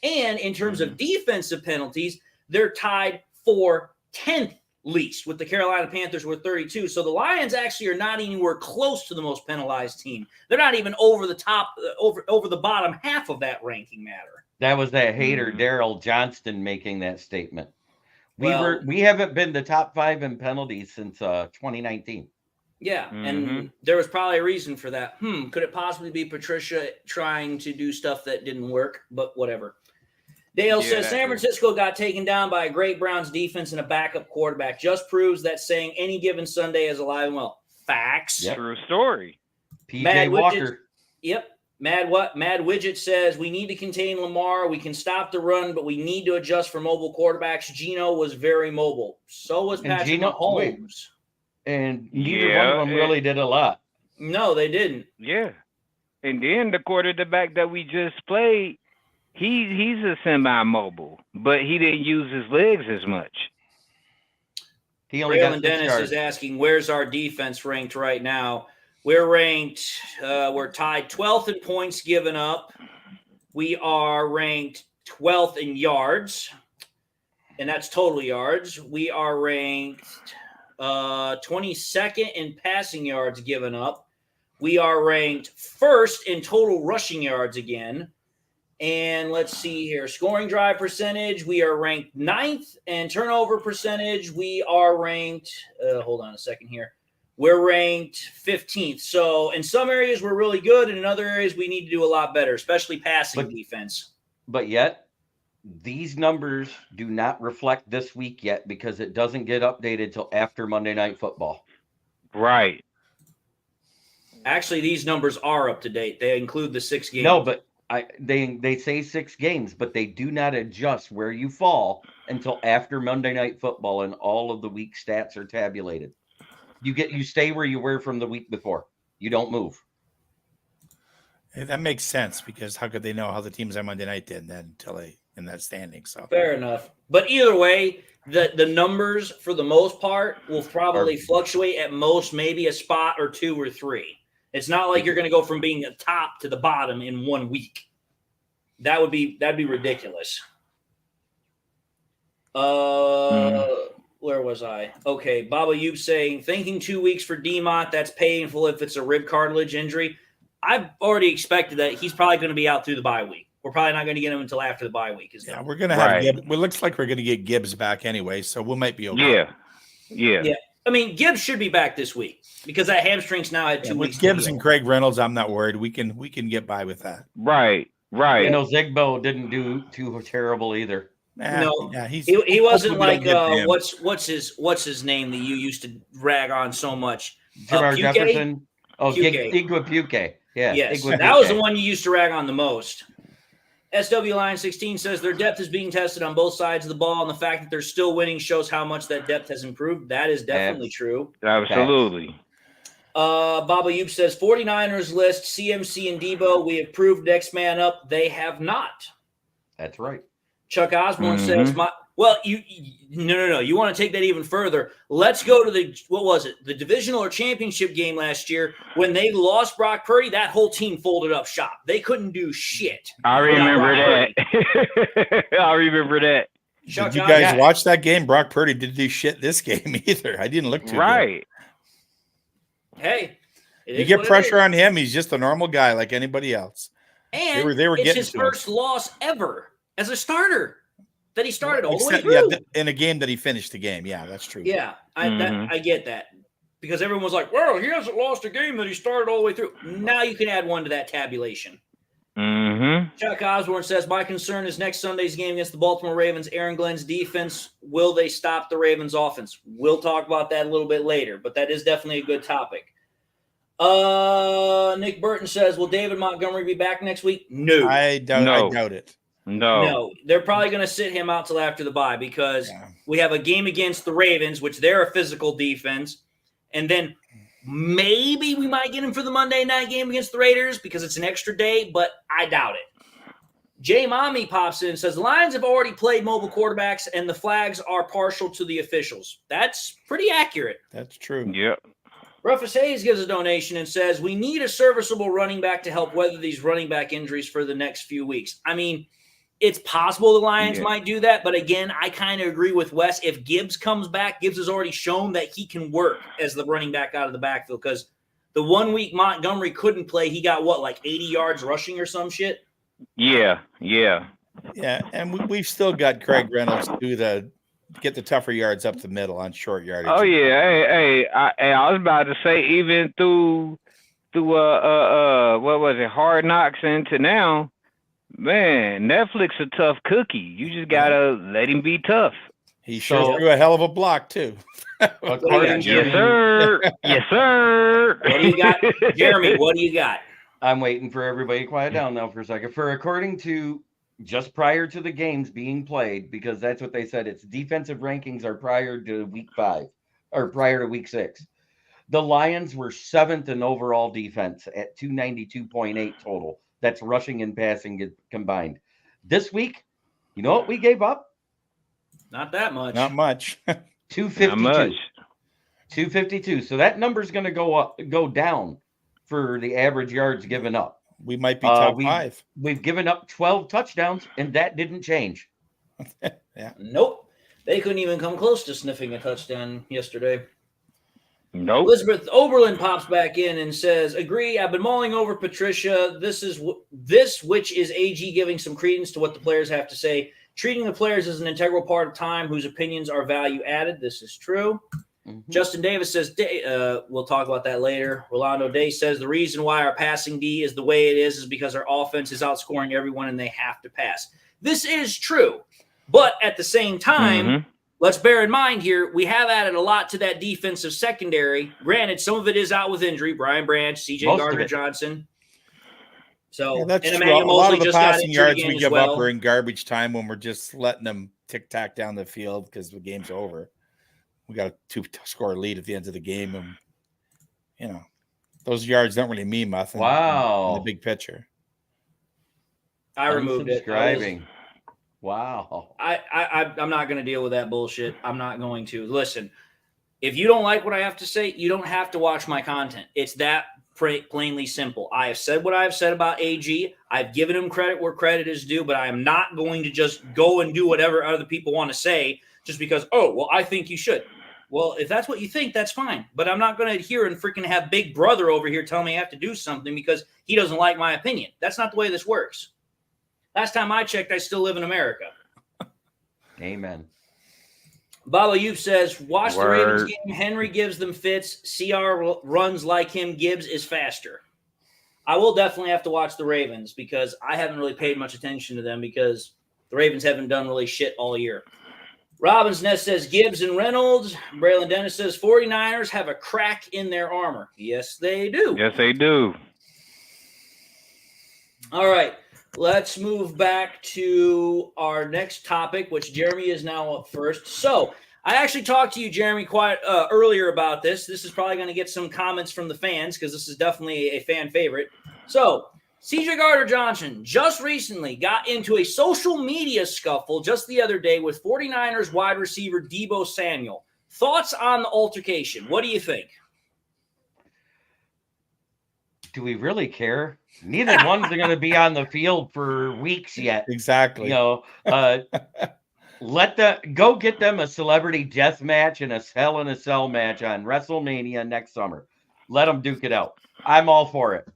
And in terms of defensive penalties, they're tied for 10th least, with the Carolina Panthers with 32. So the Lions actually are not anywhere close to the most penalized team. They're not even over the top, over the bottom half of that ranking matter. That was that hater Daryl Johnston making that statement. We haven't been the top 5 in penalties since 2019. Yeah, and there was probably a reason for that. Could it possibly be Patricia trying to do stuff that didn't work? But whatever. Dale says San Francisco got taken down by a great Browns defense and a backup quarterback. Just proves that saying any given Sunday is alive and well. Facts. Yep. True story. PJ Walker. Mad Widget says we need to contain Lamar. We can stop the run, but we need to adjust for mobile quarterbacks. Geno was very mobile. So was Patrick Mahomes. And neither one of them really did a lot. No, they didn't. Yeah. And then the quarterback that we just played, he's a semi-mobile, but he didn't use his legs as much. He only got Braylon 6 Dennis yards. is asking, where's our defense ranked right now? We're ranked, we're tied 12th in points given up. We are ranked 12th in yards, and that's total yards. We are ranked 22nd in passing yards given up. We are ranked first in total rushing yards again. And let's see here. Scoring drive percentage, we are ranked 9th. And turnover percentage, we are ranked, hold on a second here. We're ranked 15th. So in some areas, we're really good. And in other areas, we need to do a lot better, especially passing defense. But yet, these numbers do not reflect this week yet because it doesn't get updated till after Monday Night Football. Right. Actually, these numbers are up to date. They include the 6 games. No, but they say 6 games, but they do not adjust where you fall until after Monday Night Football, and all of the week stats are tabulated. You stay where you were from the week before. You don't move. That makes sense, because how could they know how the teams on Monday night did then until they in that standing? So fair enough. But either way, the numbers for the most part will probably fluctuate at most, maybe a spot or 2 or 3. It's not like you're going to go from being the top to the bottom in 1 week. That'd be ridiculous. Where was I? Okay, Baba Youb saying, thinking 2 weeks for DeMont, that's painful if it's a rib cartilage injury. I've already expected that he's probably going to be out through the bye week. We're probably not going to get him until after the bye week. Yeah, we're going to have Gibbs. Well, it looks like we're going to get Gibbs back anyway, so we might be okay. Yeah. I mean, Gibbs should be back this week because that hamstring's now had 2 weeks. With Gibbs and Craig Reynolds, I'm not worried. We can get by with that. Right. You know, Zigbo didn't do too terrible either. He wasn't like what's his name that you used to rag on so much? Jamar Jefferson. Oh, Igwe. Yeah. Yes, Igwe that was the one you used to rag on the most. SW Line 16 says their depth is being tested on both sides of the ball, and the fact that they're still winning shows how much that depth has improved. That is definitely true. Absolutely. Baba Youb says 49ers list CMC and Debo. We have proved next man up. They have not. That's right. Chuck Osborne says, no. You want to take that even further. Let's go to the divisional or championship game last year when they lost Brock Purdy. That whole team folded up shop. They couldn't do shit. I remember that. Did you guys watch that game? Brock Purdy didn't do shit this game either. I didn't look too good. Hey, you get pressure on him. He's just a normal guy like anybody else. And they were it's getting his first loss ever as a starter that he started all the way through. Yeah, in a game that he finished the game. Yeah, that's true. Yeah, I get that. Because everyone was like, well, he hasn't lost a game that he started all the way through. Now you can add one to that tabulation. Chuck Osborne says, my concern is next Sunday's game against the Baltimore Ravens, Aaron Glenn's defense. Will they stop the Ravens offense? We'll talk about that a little bit later, but that is definitely a good topic. Nick Burton says, will David Montgomery be back next week? No. I doubt it. No. They're probably going to sit him out till after the bye because we have a game against the Ravens, which they're a physical defense. And then maybe we might get him for the Monday night game against the Raiders because it's an extra day, but I doubt it. Jay Mommy pops in and says, the Lions have already played mobile quarterbacks and the flags are partial to the officials. That's pretty accurate. That's true. Yep. Rufus Hayes gives a donation and says, we need a serviceable running back to help weather these running back injuries for the next few weeks. I mean, it's possible the Lions might do that, but again, I kind of agree with Wes. If Gibbs comes back, Gibbs has already shown that he can work as the running back out of the backfield because the 1 week Montgomery couldn't play, he got like 80 yards rushing or some shit? Yeah, and we've still got Craig Reynolds to get the tougher yards up the middle on short yardage. Oh yeah, I was about to say even through what was it, Hard Knocks into now, man, Netflix a tough cookie. You just gotta let him be tough. He sure threw a hell of a block too. Yes, sir. Yes, sir. What do you got, Jeremy? What do you got? I'm waiting for everybody to quiet down now for a second. According to just prior to the games being played, because that's what they said, its defensive rankings are prior to week 5 or prior to week 6. The Lions were 7th in overall defense at 292.8 total. That's rushing and passing combined. This week, you know what we gave up? Not that much. Not much. 252. Not much. 252. So that number's going to go down for the average yards given up. We might be top five. We've given up 12 touchdowns, and that didn't change. Yeah. Nope. They couldn't even come close to sniffing a touchdown yesterday. Nope. Elizabeth Oberlin pops back in and says, agree, I've been mulling over Patricia. This which is AG giving some credence to what the players have to say. Treating the players as an integral part of time whose opinions are value added. This is true. Mm-hmm. Justin Davis says, we'll talk about that later. Rolando Day says, the reason why our passing D is the way it is because our offense is outscoring everyone and they have to pass. This is true. But at the same time, let's bear in mind here, we have added a lot to that defensive secondary. Granted, some of it is out with injury. Brian Branch, CJ Gardner-Johnson. So, yeah, that's and true. Emmanuel A lot of Mosley the just got passing injured yards again we as give well. up are in garbage time when we're just letting them tic-tac down the field because the game's over. We got a 2-score lead at the end of the game. And, you know, those yards don't really mean nothing in the big picture. I removed it. Wow. I'm not going to deal with that bullshit. I'm not going to. Listen, if you don't like what I have to say, you don't have to watch my content. It's that plainly simple. I have said what I have said about AG. I've given him credit where credit is due, but I am not going to just go and do whatever other people want to say just because, oh, well, I think you should. Well, if that's what you think, that's fine. But I'm not going to adhere and freaking have Big Brother over here tell me I have to do something because he doesn't like my opinion. That's not the way this works. Last time I checked, I still live in America. Amen. Baba Youp says, watch the Ravens game. Henry gives them fits. CR runs like him. Gibbs is faster. I will definitely have to watch the Ravens because I haven't really paid much attention to them because the Ravens haven't done really shit all year. Robbins Nest says, Gibbs and Reynolds. Braylon Dennis says, 49ers have a crack in their armor. Yes, they do. Yes, they do. All right. Let's move back to our next topic, which Jeremy is now up first. So I actually talked to you, Jeremy, quite earlier about this. This is probably going to get some comments from the fans because this is definitely a fan favorite. So CJ Gardner-Johnson just recently got into a social media scuffle just the other day with 49ers wide receiver Deebo Samuel. Thoughts on the altercation? What do you think? Do we really care? Neither one's going to be on the field for weeks yet. Exactly. You know, go get them a celebrity death match and a Hell in a Cell match on WrestleMania next summer. Let them duke it out. I'm all for it.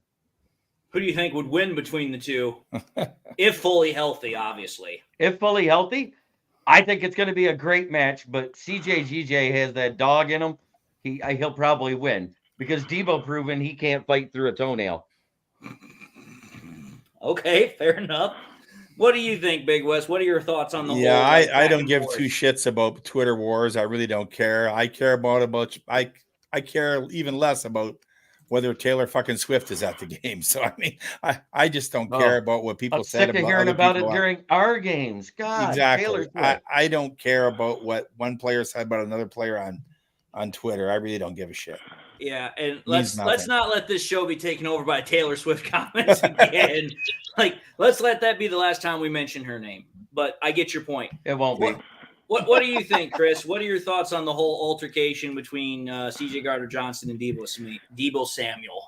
Who do you think would win between the two? If fully healthy, obviously. If fully healthy, I think it's going to be a great match, but CJGJ has that dog in him. He'll probably win because Deebo proven he can't fight through a toenail. Okay, fair enough. What do you think, Big West? What are your thoughts on the whole? Yeah, I don't give two shits about Twitter wars. I really don't care. I care I care even less about whether Taylor fucking Swift is at the game. So I mean, I just don't care about what people said about hearing about it during our games. God, exactly. I don't care about what one player said about another player on Twitter. I really don't give a shit. Yeah, and let's not let this show be taken over by Taylor Swift comments again. Let's let that be the last time we mention her name. But I get your point. It won't be. What do you think, Chris? What are your thoughts on the whole altercation between CJ Gardner-Johnson and Deebo Samuel?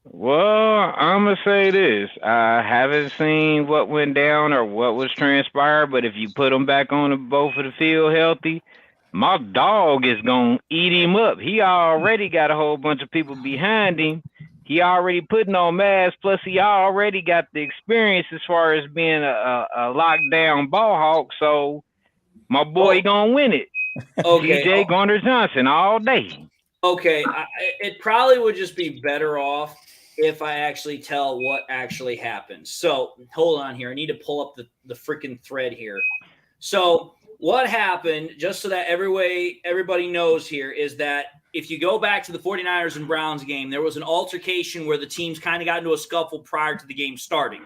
Well, I'm going to say this. I haven't seen what went down or what was transpired, but if you put them back on both of the field healthy, my dog is going to eat him up. He already got a whole bunch of people behind him. He already putting on masks, plus he already got the experience as far as being a lockdown ball hawk, so my boy going to win it. Okay. CJ Gardner-Johnson all day. Okay, it probably would just be better off if I actually tell what actually happened. So hold on here. I need to pull up the freaking thread here. So what happened, just so that everybody knows here, is that if you go back to the 49ers and Browns game, there was an altercation where the teams kind of got into a scuffle prior to the game starting.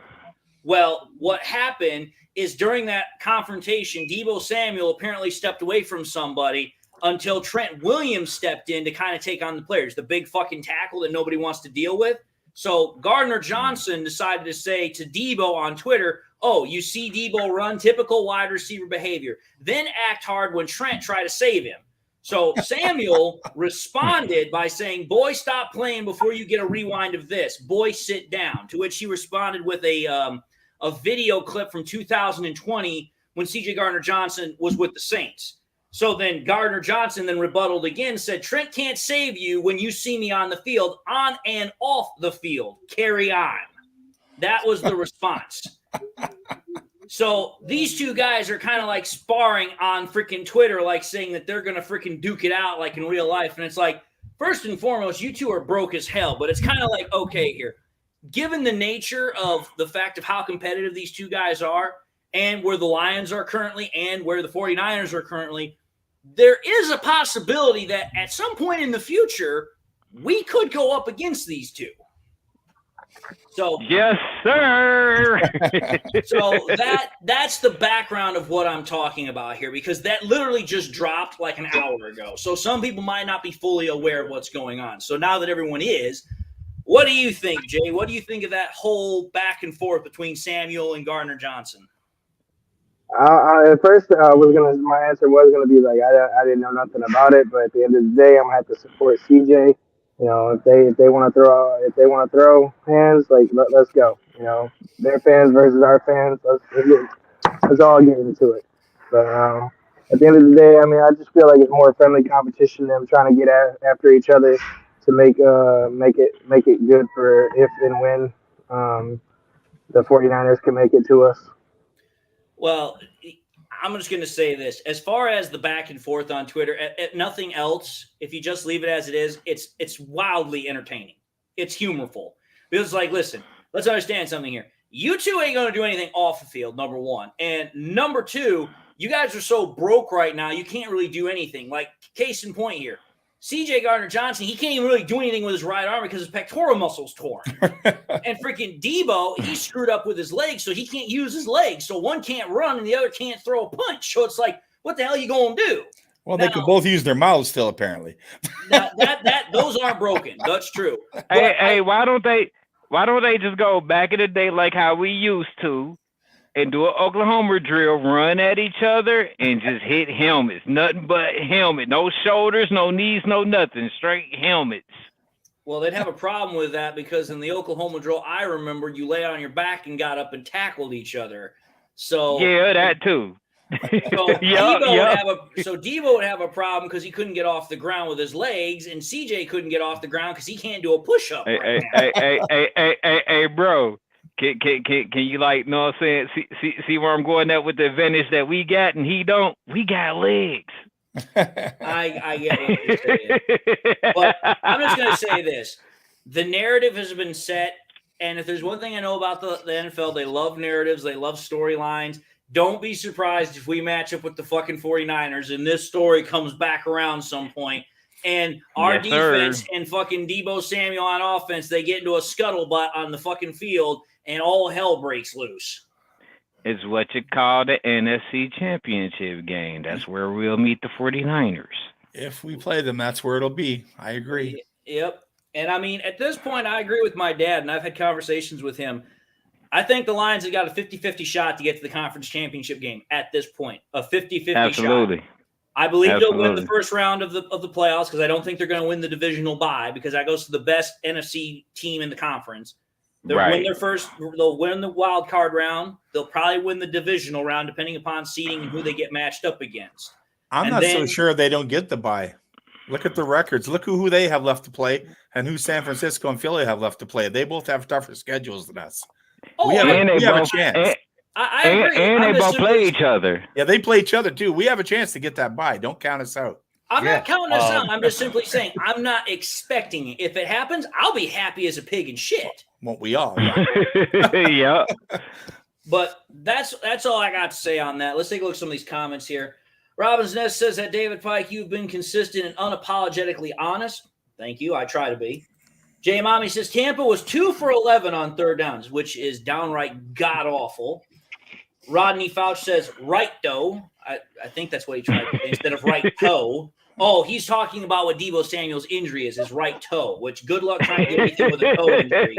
Well, what happened is during that confrontation, Deebo Samuel apparently stepped away from somebody until Trent Williams stepped in to kind of take on the players, the big fucking tackle that nobody wants to deal with. So Gardner-Johnson decided to say to Deebo on Twitter, Oh, you see Debo run, typical wide receiver behavior. Then act hard when Trent tried to save him. So Samuel responded by saying, boy, stop playing before you get a rewind of this. Boy, sit down. To which he responded with a video clip from 2020 when C.J. Gardner-Johnson was with the Saints. So then Gardner-Johnson then rebutted again, said, Trent can't save you when you see me on the field, on and off the field. Carry on. That was the response. So these two guys are kind of like sparring on freaking Twitter, like saying that they're going to freaking duke it out like in real life. And it's like, first and foremost, you two are broke as hell. But it's kind of like, okay, here, given the nature of the fact of how competitive these two guys are and where the Lions are currently and where the 49ers are currently, there is a possibility that at some point in the future, we could go up against these two. So yes, sir. So that's the background of what I'm talking about here, because that literally just dropped like an hour ago. So some people might not be fully aware of what's going on. So now that everyone is, what do you think, Jay? What do you think of that whole back and forth between Samuel and Gardner-Johnson? At first, my answer was gonna be like I didn't know nothing about it, but at the end of the day, I'm gonna have to support CJ. You know, if they want to throw hands, like let's go. You know, their fans versus our fans. Let's all get into it. But at the end of the day, I mean, I just feel like it's more friendly competition. Them trying to get after each other to make it good for if and when the 49ers can make it to us. Well, I'm just going to say this. As far as the back and forth on Twitter, at nothing else, if you just leave it as it is, it's wildly entertaining. It's humorful. Because it's like, listen, let's understand something here. You two ain't going to do anything off the field, number one. And number two, you guys are so broke right now, you can't really do anything. Like, case in point here. C.J. Gardner-Johnson, he can't even really do anything with his right arm because his pectoral muscle's torn. And freaking Debo, he's screwed up with his legs, so he can't use his legs. So one can't run and the other can't throw a punch. So it's like, what the hell are you going to do? Well, they could both use their mouths still, apparently. Those aren't broken. That's true. Hey, why don't they just go back in the day like how we used to and do an Oklahoma drill, run at each other, and just hit helmets. Nothing but helmet. No shoulders, no knees, no nothing. Straight helmets. Well, they'd have a problem with that because in the Oklahoma drill, I remember you lay on your back and got up and tackled each other. So yeah, that too. So Debo would have a problem because he couldn't get off the ground with his legs, and CJ couldn't get off the ground because he can't do a push-up. Hey, bro. Can you, like, know what I'm saying? See where I'm going at with the advantage that we got and he don't? We got legs. I get what you're saying. But I'm just going to say this. The narrative has been set, and if there's one thing I know about the NFL, they love narratives, they love storylines. Don't be surprised if we match up with the fucking 49ers and this story comes back around some point. And our defense and fucking Debo Samuel on offense, they get into a scuttlebutt on the fucking field and all hell breaks loose. It's what you call the NFC Championship game. That's where we'll meet the 49ers. If we play them, that's where it'll be. I agree. Yep. And I mean, at this point, I agree with my dad, and I've had conversations with him. I think the Lions have got a 50-50 shot to get to the conference championship game at this point. A 50-50 Absolutely. shot. I believe they'll win the first round of the playoffs because I don't think they're going to win the divisional bye because that goes to the best NFC team in the conference. They'll win they'll win the wild card round. They'll probably win the divisional round depending upon seeding and who they get matched up against. I'm not so sure they don't get the bye. Look at the records. Look who they have left to play and who San Francisco and Philly have left to play. They both have tougher schedules than us. We have a chance. I agree. And they both play each other. Yeah, they play each other too. We have a chance to get that bye. Don't count us out. I'm not counting us out. I'm just simply saying I'm not expecting it. If it happens, I'll be happy as a pig in shit. Won't we all? Yeah. But that's all I got to say on that. Let's take a look at some of these comments here. Robbins Nest says that David Pike, you've been consistent and unapologetically honest. Thank you. I try to be. Jay Mommy says Tampa was 2 for 11 on third downs, which is downright god awful. Rodney Fouch says right toe. I think that's what he tried to say instead of right toe. Oh, he's talking about what Deebo Samuel's injury is, his right toe, which good luck trying to do anything with a toe injury.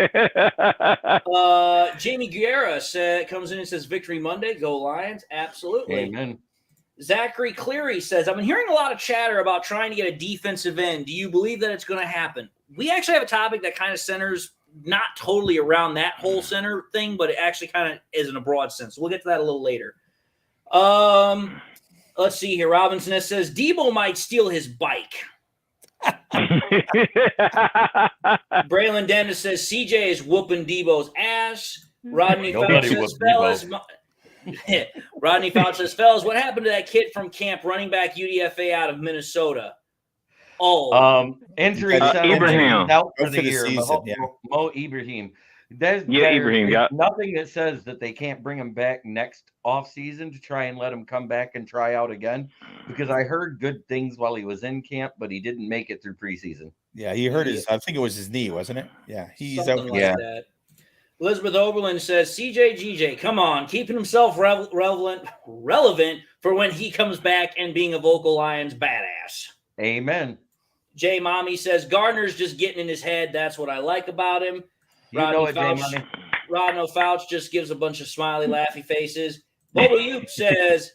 Jamie Guerra comes in and says, Victory Monday, go Lions. Absolutely. Amen. Zachary Cleary says, I've been hearing a lot of chatter about trying to get a defensive end. Do you believe that it's going to happen? We actually have a topic that kind of centers not totally around that whole center thing, but it actually kind of is in a broad sense. So we'll get to that a little later. Let's see here. Robinson says Deebo might steal his bike. Braylon Dennis says CJ is whooping Deebo's ass. Rodney Fouch says, fellas, what happened to that kid from camp, running back UDFA out of Minnesota? Injury. Ibrahim out for the year. Season, Mo Ibrahim. There's Ibrahim. Nothing that says that they can't bring him back next off season to try and let him come back and try out again, because I heard good things while he was in camp, but he didn't make it through preseason. Yeah, he hurt I think it was his knee, wasn't it? Yeah, he's Something out. like that. Elizabeth Oberlin says, CJ GJ, come on, keeping himself relevant for when he comes back and being a vocal Lions badass. Amen. Jay Mommy says, Gardner's just getting in his head. That's what I like about him. Rodney Fouch just gives a bunch of smiley, laughy faces. Bobo Yoop says,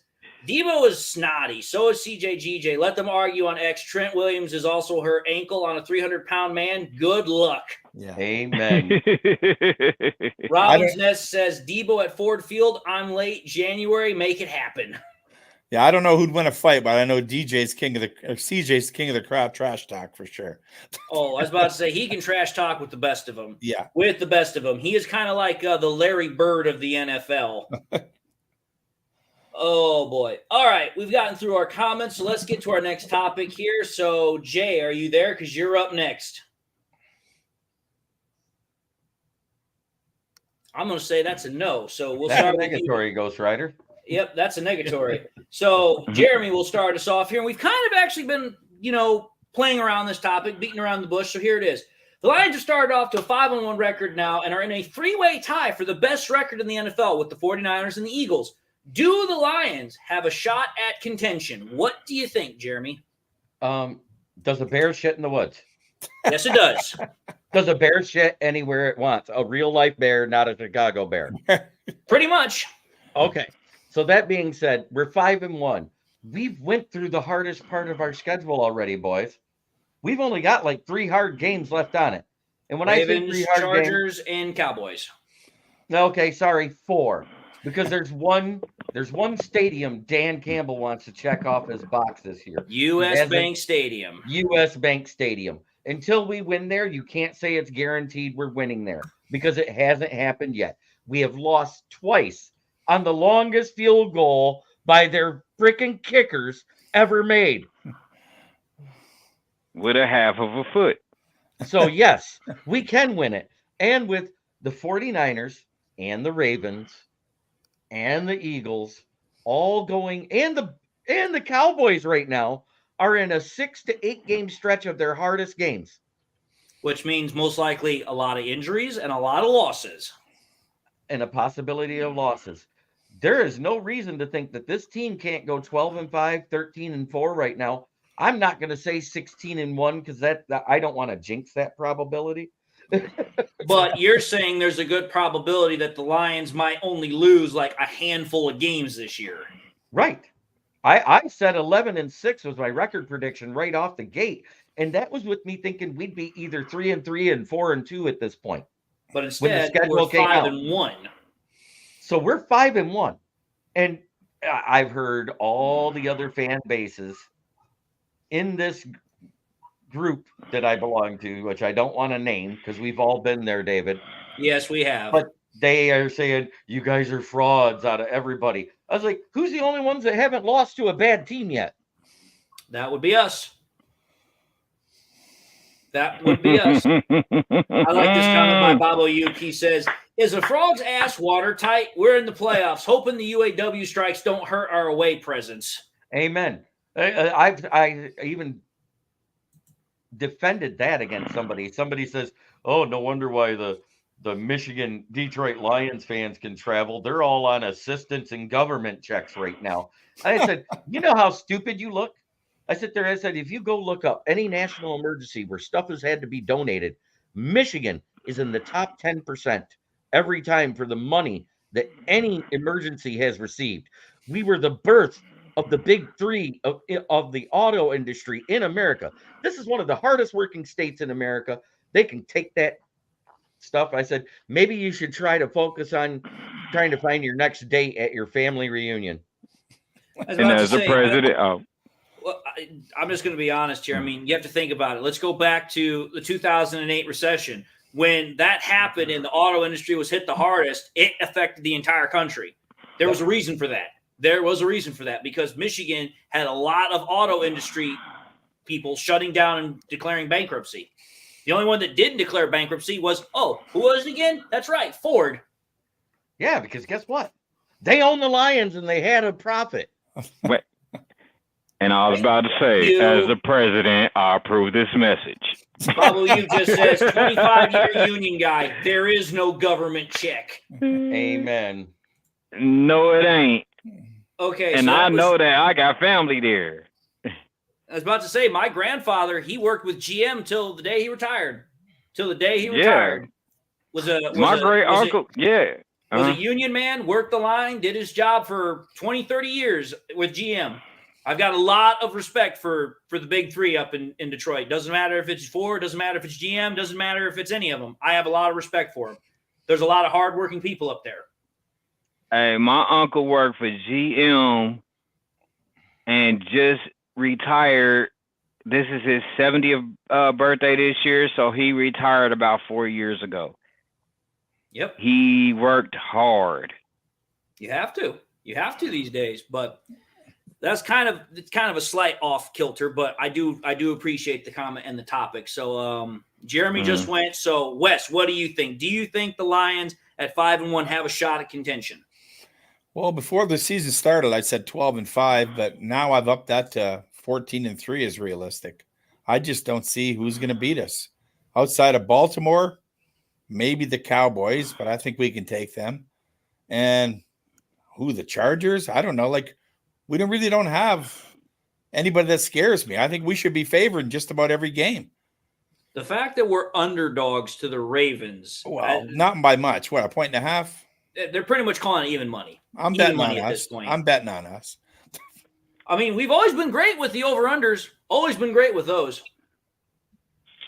Deebo is snotty. So is CJ GJ. Let them argue on X. Trent Williams is also hurt ankle on a 300-pound man. Good luck. Yeah. Amen. Robin's Nest says, Deebo at Ford Field on late January. Make it happen. Yeah, I don't know who'd win a fight, but I know CJ's king of the crowd trash talk for sure. Oh, I was about to say he can trash talk with the best of them. Yeah. With the best of them. He is kind of like the Larry Bird of the NFL. Oh, boy. All right. We've gotten through our comments, so let's get to our next topic here. So, Jay, are you there? Because you're up next. I'm going to say that's a no. So we'll That's start a negatory, Ghost Rider. Yep, that's a negatory. So Jeremy will start us off here. And we've kind of actually been, playing around this topic, beating around the bush. So here it is. The Lions have started off to a 5-1 record now and are in a three-way tie for the best record in the NFL with the 49ers and the Eagles. Do the Lions have a shot at contention? What do you think, Jeremy? Does a bear shit in the woods? Yes, it does. Does a bear shit anywhere it wants? A real-life bear, not a Chicago bear. Pretty much. Okay. So that being said, we're 5-1. We've went through the hardest part of our schedule already, boys. We've only got like 3 hard games left on it. And when Ravens, I say 3 hard Chargers, and Cowboys. Okay, sorry, 4. Because there's one stadium Dan Campbell wants to check off his box this year. U.S. Bank Stadium. U.S. Bank Stadium. Until we win there, you can't say it's guaranteed we're winning there because it hasn't happened yet. We have lost twice on the longest field goal by their freaking kickers ever made. With a half of a foot. So, yes, we can win it. And with the 49ers and the Ravens and the Eagles all going, and the Cowboys right now are in a 6 to 8 game stretch of their hardest games. Which means most likely a lot of injuries and a lot of losses. And a possibility of losses. There is no reason to think that this team can't go 12-5, 13-4 right now. I'm not going to say 16-1 because that I don't want to jinx that probability. But you're saying there's a good probability that the Lions might only lose like a handful of games this year. Right. I said 11-6 was my record prediction right off the gate. And that was with me thinking we'd be either 3-3 and 4-2 at this point. But instead, we're 5-1. So we're 5-1. And I've heard all the other fan bases in this group that I belong to, which I don't want to name because we've all been there, David. Yes, we have. But they are saying, you guys are frauds out of everybody. I was like, who's the only ones that haven't lost to a bad team yet? That would be us. That would be us. I like this comment by Bobo Yuke. He says, is the Frogs' ass watertight? We're in the playoffs, hoping the UAW strikes don't hurt our away presence. Amen. I even defended that against somebody. Somebody says, oh, no wonder why the Michigan Detroit Lions fans can travel. They're all on assistance and government checks right now. I said, you know how stupid you look? I sit there and I said, if you go look up any national emergency where stuff has had to be donated, Michigan is in the top 10% every time for the money that any emergency has received. We were the birth of the big three of the auto industry in America. This is one of the hardest working states in America. They can take that stuff. I said, maybe you should try to focus on trying to find your next date at your family reunion. I was And about to as the say, president, well, I'm just going to be honest here. I mean, you have to think about it. Let's go back to the 2008 recession. When that happened and the auto industry was hit the hardest, it affected the entire country. There was a reason for that. There was a reason for that because Michigan had a lot of auto industry people shutting down and declaring bankruptcy. The only one that didn't declare bankruptcy was, who was it again? That's right, Ford. Yeah, because guess what? They own the Lions and they had a profit. and I was about to say, as the president, I approve this message. W just says 25-year union guy. There is no government check. Amen. No, it ain't. Okay, and so I know that I got family there. I was about to say, my grandfather, he worked with GM till the day he retired. Till the day he retired. My great uncle, was a union man, worked the line, did his job for 20, 30 years with GM. I've got a lot of respect for the big three up in Detroit. Doesn't matter if it's Ford, doesn't matter if it's GM, doesn't matter if it's any of them. I have a lot of respect for them. There's a lot of hardworking people up there. Hey, my uncle worked for GM and just retired. This is his 70th birthday this year, so he retired about 4 years ago. Yep. He worked hard. You have to. You have to these days, but that's kind of a slight off kilter, but I do appreciate the comment and the topic. So Jeremy just went. So Wes, what do you think? Do you think the Lions at 5-1 have a shot at contention? Well, before the season started, I said 12-5, but now I've upped that to 14-3 is realistic. I just don't see who's going to beat us. Outside of Baltimore, maybe the Cowboys, but I think we can take them. And the Chargers? I don't know. Like, we really don't have anybody that scares me. I think we should be favored in just about every game. The fact that we're underdogs to the Ravens. Well, not by much. What, 1.5? They're pretty much calling it even money. I'm betting on us. I'm betting on us. I mean, we've always been great with the over-unders. Always been great with those.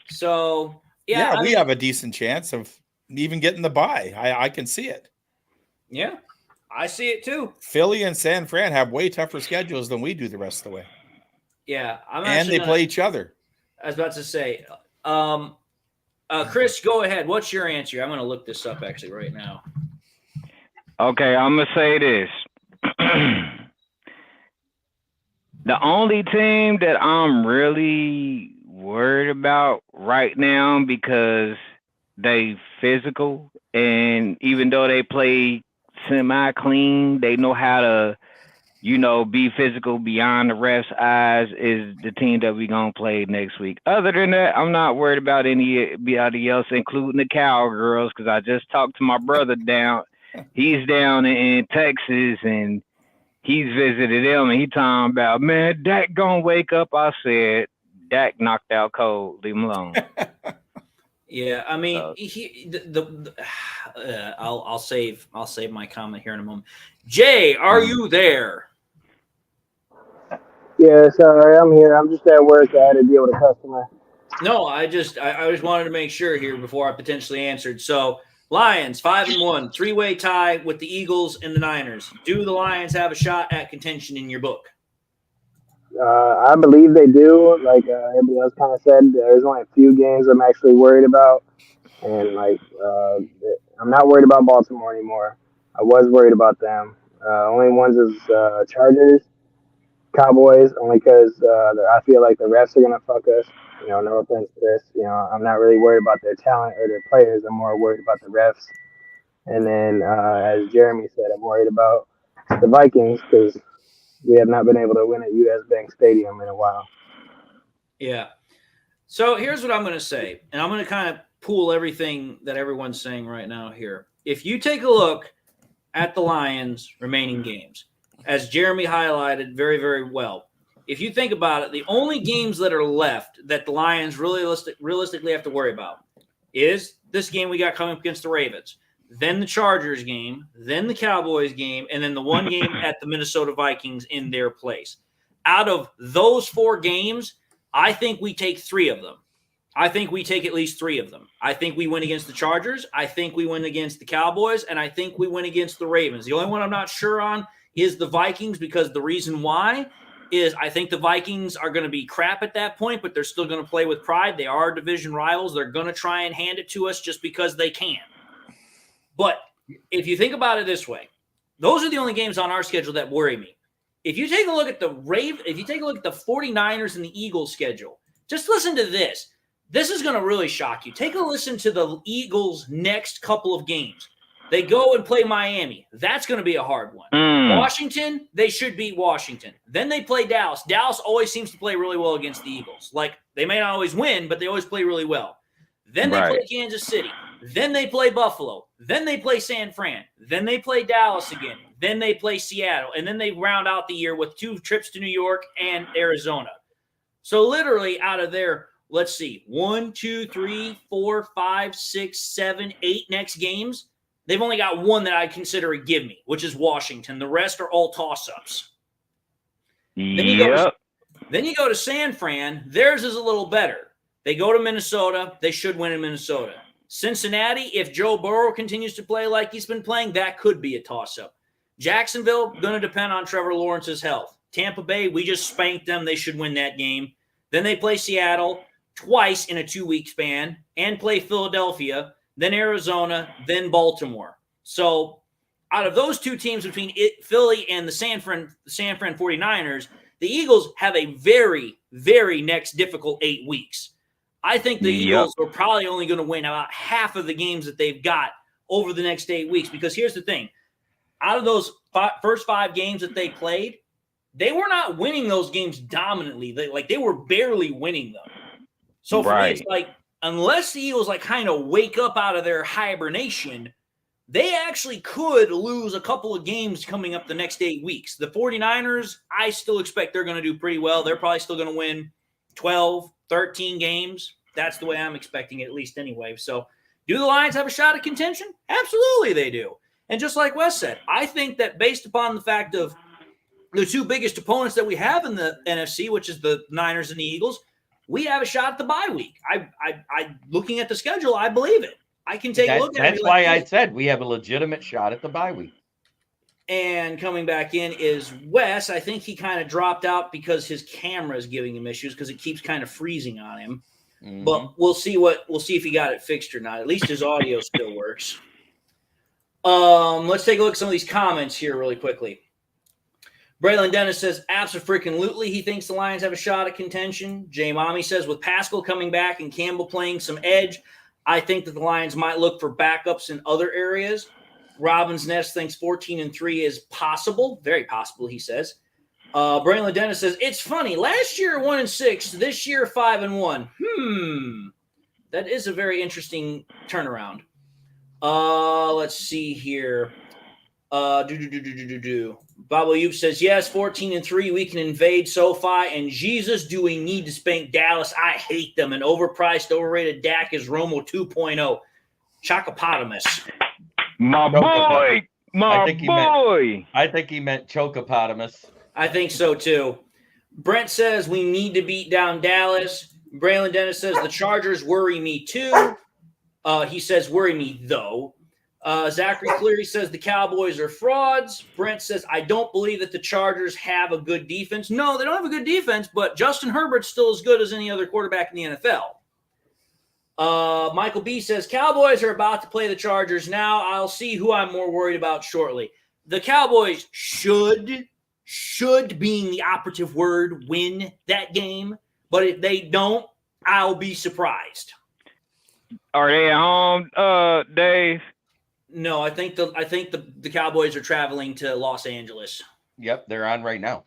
So, yeah. We have a decent chance of even getting the bye. I can see it. Yeah, I see it too. Philly and San Fran have way tougher schedules than we do the rest of the way. Yeah. And they play each other. I was about to say, Chris, go ahead. What's your answer? I'm going to look this up actually right now. Okay, I'm going to say this. The only team that I'm really worried about right now because they physical and even though they play semi-clean, they know how to, be physical beyond the ref's eyes is the team that we're going to play next week. Other than that, I'm not worried about anybody else, including the Cowgirls, because I just talked to my brother down. He's down in Texas, and he's visited them, and he talking about, man, Dak gonna wake up. I said, Dak knocked out cold. Leave him alone. Yeah, I mean, I'll save my comment here in a moment. Jay, are you there? Yeah, sorry, I'm here. I'm just at work. I had to deal with a customer. No, I just wanted to make sure here before I potentially answered. So, Lions 5-1, 3-way tie with the Eagles and the Niners. Do the Lions have a shot at contention in your book? I believe they do. Like everybody else kind of said, there's only a few games I'm actually worried about, and I'm not worried about Baltimore anymore. I was worried about them. Only ones is Chargers, Cowboys, only because I feel like the refs are gonna fuck us. No offense to this. I'm not really worried about their talent or their players. I'm more worried about the refs. And then, as Jeremy said, I'm worried about the Vikings because we have not been able to win at US Bank Stadium in a while. Yeah. So here's what I'm going to say, and I'm going to kind of pool everything that everyone's saying right now here. If you take a look at the Lions' remaining games, as Jeremy highlighted very, very well, if you think about it, the only games that are left that the Lions realistically have to worry about is this game we got coming up against the Ravens, then the Chargers game, then the Cowboys game, and then the one game at the Minnesota Vikings in their place. Out of those 4 games, I think we take 3 of them. I think we take at least 3 of them. I think we win against the Chargers. I think we win against the Cowboys. And I think we win against the Ravens. The only one I'm not sure on is the Vikings, because the reason why is I think the Vikings are going to be crap at that point, but they're still going to play with pride. They are division rivals. They're going to try and hand it to us just because they can. But if you think about it this way, those are the only games on our schedule that worry me. If you take a look at the 49ers and the Eagles schedule, just listen to this. This is going to really shock you. Take a listen to the Eagles' next couple of games. They go and play Miami. That's going to be a hard one. Washington, they should beat Washington. Then they play Dallas. Dallas always seems to play really well against the Eagles. Like, they may not always win, but they always play really well. Then they play Kansas City. Then they play Buffalo. Then they play San Fran. Then they play Dallas again. Then they play Seattle. And then they round out the year with 2 trips to New York and Arizona. So literally out of their, let's see, 1, 2, 3, 4, 5, 6, 7, 8 next games, they've only got 1 that I consider a give me, which is Washington. The rest are all toss-ups. Then you go to San Fran. Theirs is a little better. They go to Minnesota. They should win in Minnesota. Cincinnati, if Joe Burrow continues to play like he's been playing, that could be a toss-up. Jacksonville, going to depend on Trevor Lawrence's health. Tampa Bay, we just spanked them. They should win that game. Then they play Seattle twice in a 2-week span and play Philadelphia, then Arizona, then Baltimore. So out of those 2 teams between Philly and the San Fran 49ers, the Eagles have a very, very next difficult 8 weeks. I think the Eagles are probably only going to win about half of the games that they've got over the next 8 weeks, because here's the thing. Out of those first 5 games that they played, they were not winning those games dominantly. They were barely winning them. So for me, it's like, unless the Eagles kind of wake up out of their hibernation, they actually could lose a couple of games coming up the next 8 weeks. The 49ers, I still expect they're going to do pretty well. They're probably still going to win 12, 13 games. That's the way I'm expecting it, at least anyway. So do the Lions have a shot at contention? Absolutely they do. And just like Wes said, I think that based upon the fact of the 2 biggest opponents that we have in the NFC, which is the Niners and the Eagles, we have a shot at the bye week. I looking at the schedule, I believe it. I can take a look at it. That's why I said we have a legitimate shot at the bye week. And coming back in is Wes. I think he kind of dropped out because his camera is giving him issues because it keeps kind of freezing on him. Mm-hmm. But we'll see if he got it fixed or not. At least his audio still works. Let's take a look at some of these comments here really quickly. Braylon Dennis says, abso-freaking-lutely, he thinks the Lions have a shot at contention. Jay Mommy says, with Pascal coming back and Campbell playing some edge, I think that the Lions might look for backups in other areas. Robin's Nest thinks 14-3 is possible. Very possible, he says. Braylon Dennis says, it's funny. Last year, 1-6. This year, 5-1. That is a very interesting turnaround. Let's see here. Bobo Yoop says, yes, 14-3. We can invade SoFi. And Jesus, do we need to spank Dallas? I hate them. An overpriced, overrated Dak is Romo 2.0. Chocopotamus. My boy. I think he meant chocopotamus. I think so, too. Brent says, we need to beat down Dallas. Braylon Dennis says, the Chargers worry me, too. He says, worry me, though. Zachary Cleary says the Cowboys are frauds. Brent says, I don't believe that the Chargers have a good defense. No, they don't have a good defense, but Justin Herbert's still as good as any other quarterback in the NFL. Michael B says, Cowboys are about to play the Chargers now. I'll see who I'm more worried about shortly. The Cowboys should being the operative word, win that game. But if they don't, I'll be surprised. Are they at home, Dave? No, I think the Cowboys are traveling to Los Angeles. Yep, they're on right now.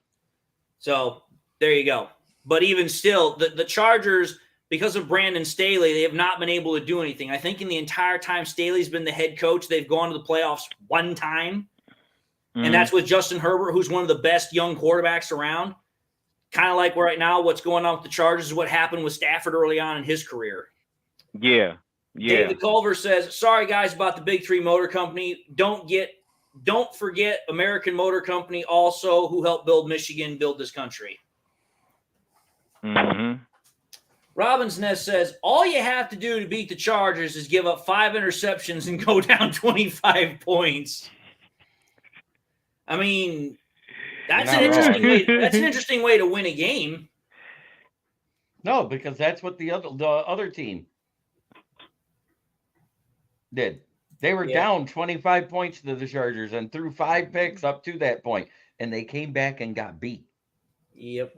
So there you go. But even still, the Chargers, because of Brandon Staley, they have not been able to do anything. I think in the entire time Staley's been the head coach, they've gone to the playoffs one time. And that's with Justin Herbert, who's one of the best young quarterbacks around. kind of like right now, what's going on with the Chargers is what happened with Stafford early on in his career. Yeah. David Culver says, sorry, guys, about the Big Three Motor Company. Don't forget American Motor Company also, who helped build Michigan, build this country. Mm-hmm. Robbins Ness says, all you have to do to beat the Chargers is give up 5 interceptions and go down 25 points. I mean, that's an interesting way to win a game. No, because that's what the other team did. They were down 25 points to the Chargers and threw 5 picks up to that point, and they came back and got beat. Yep.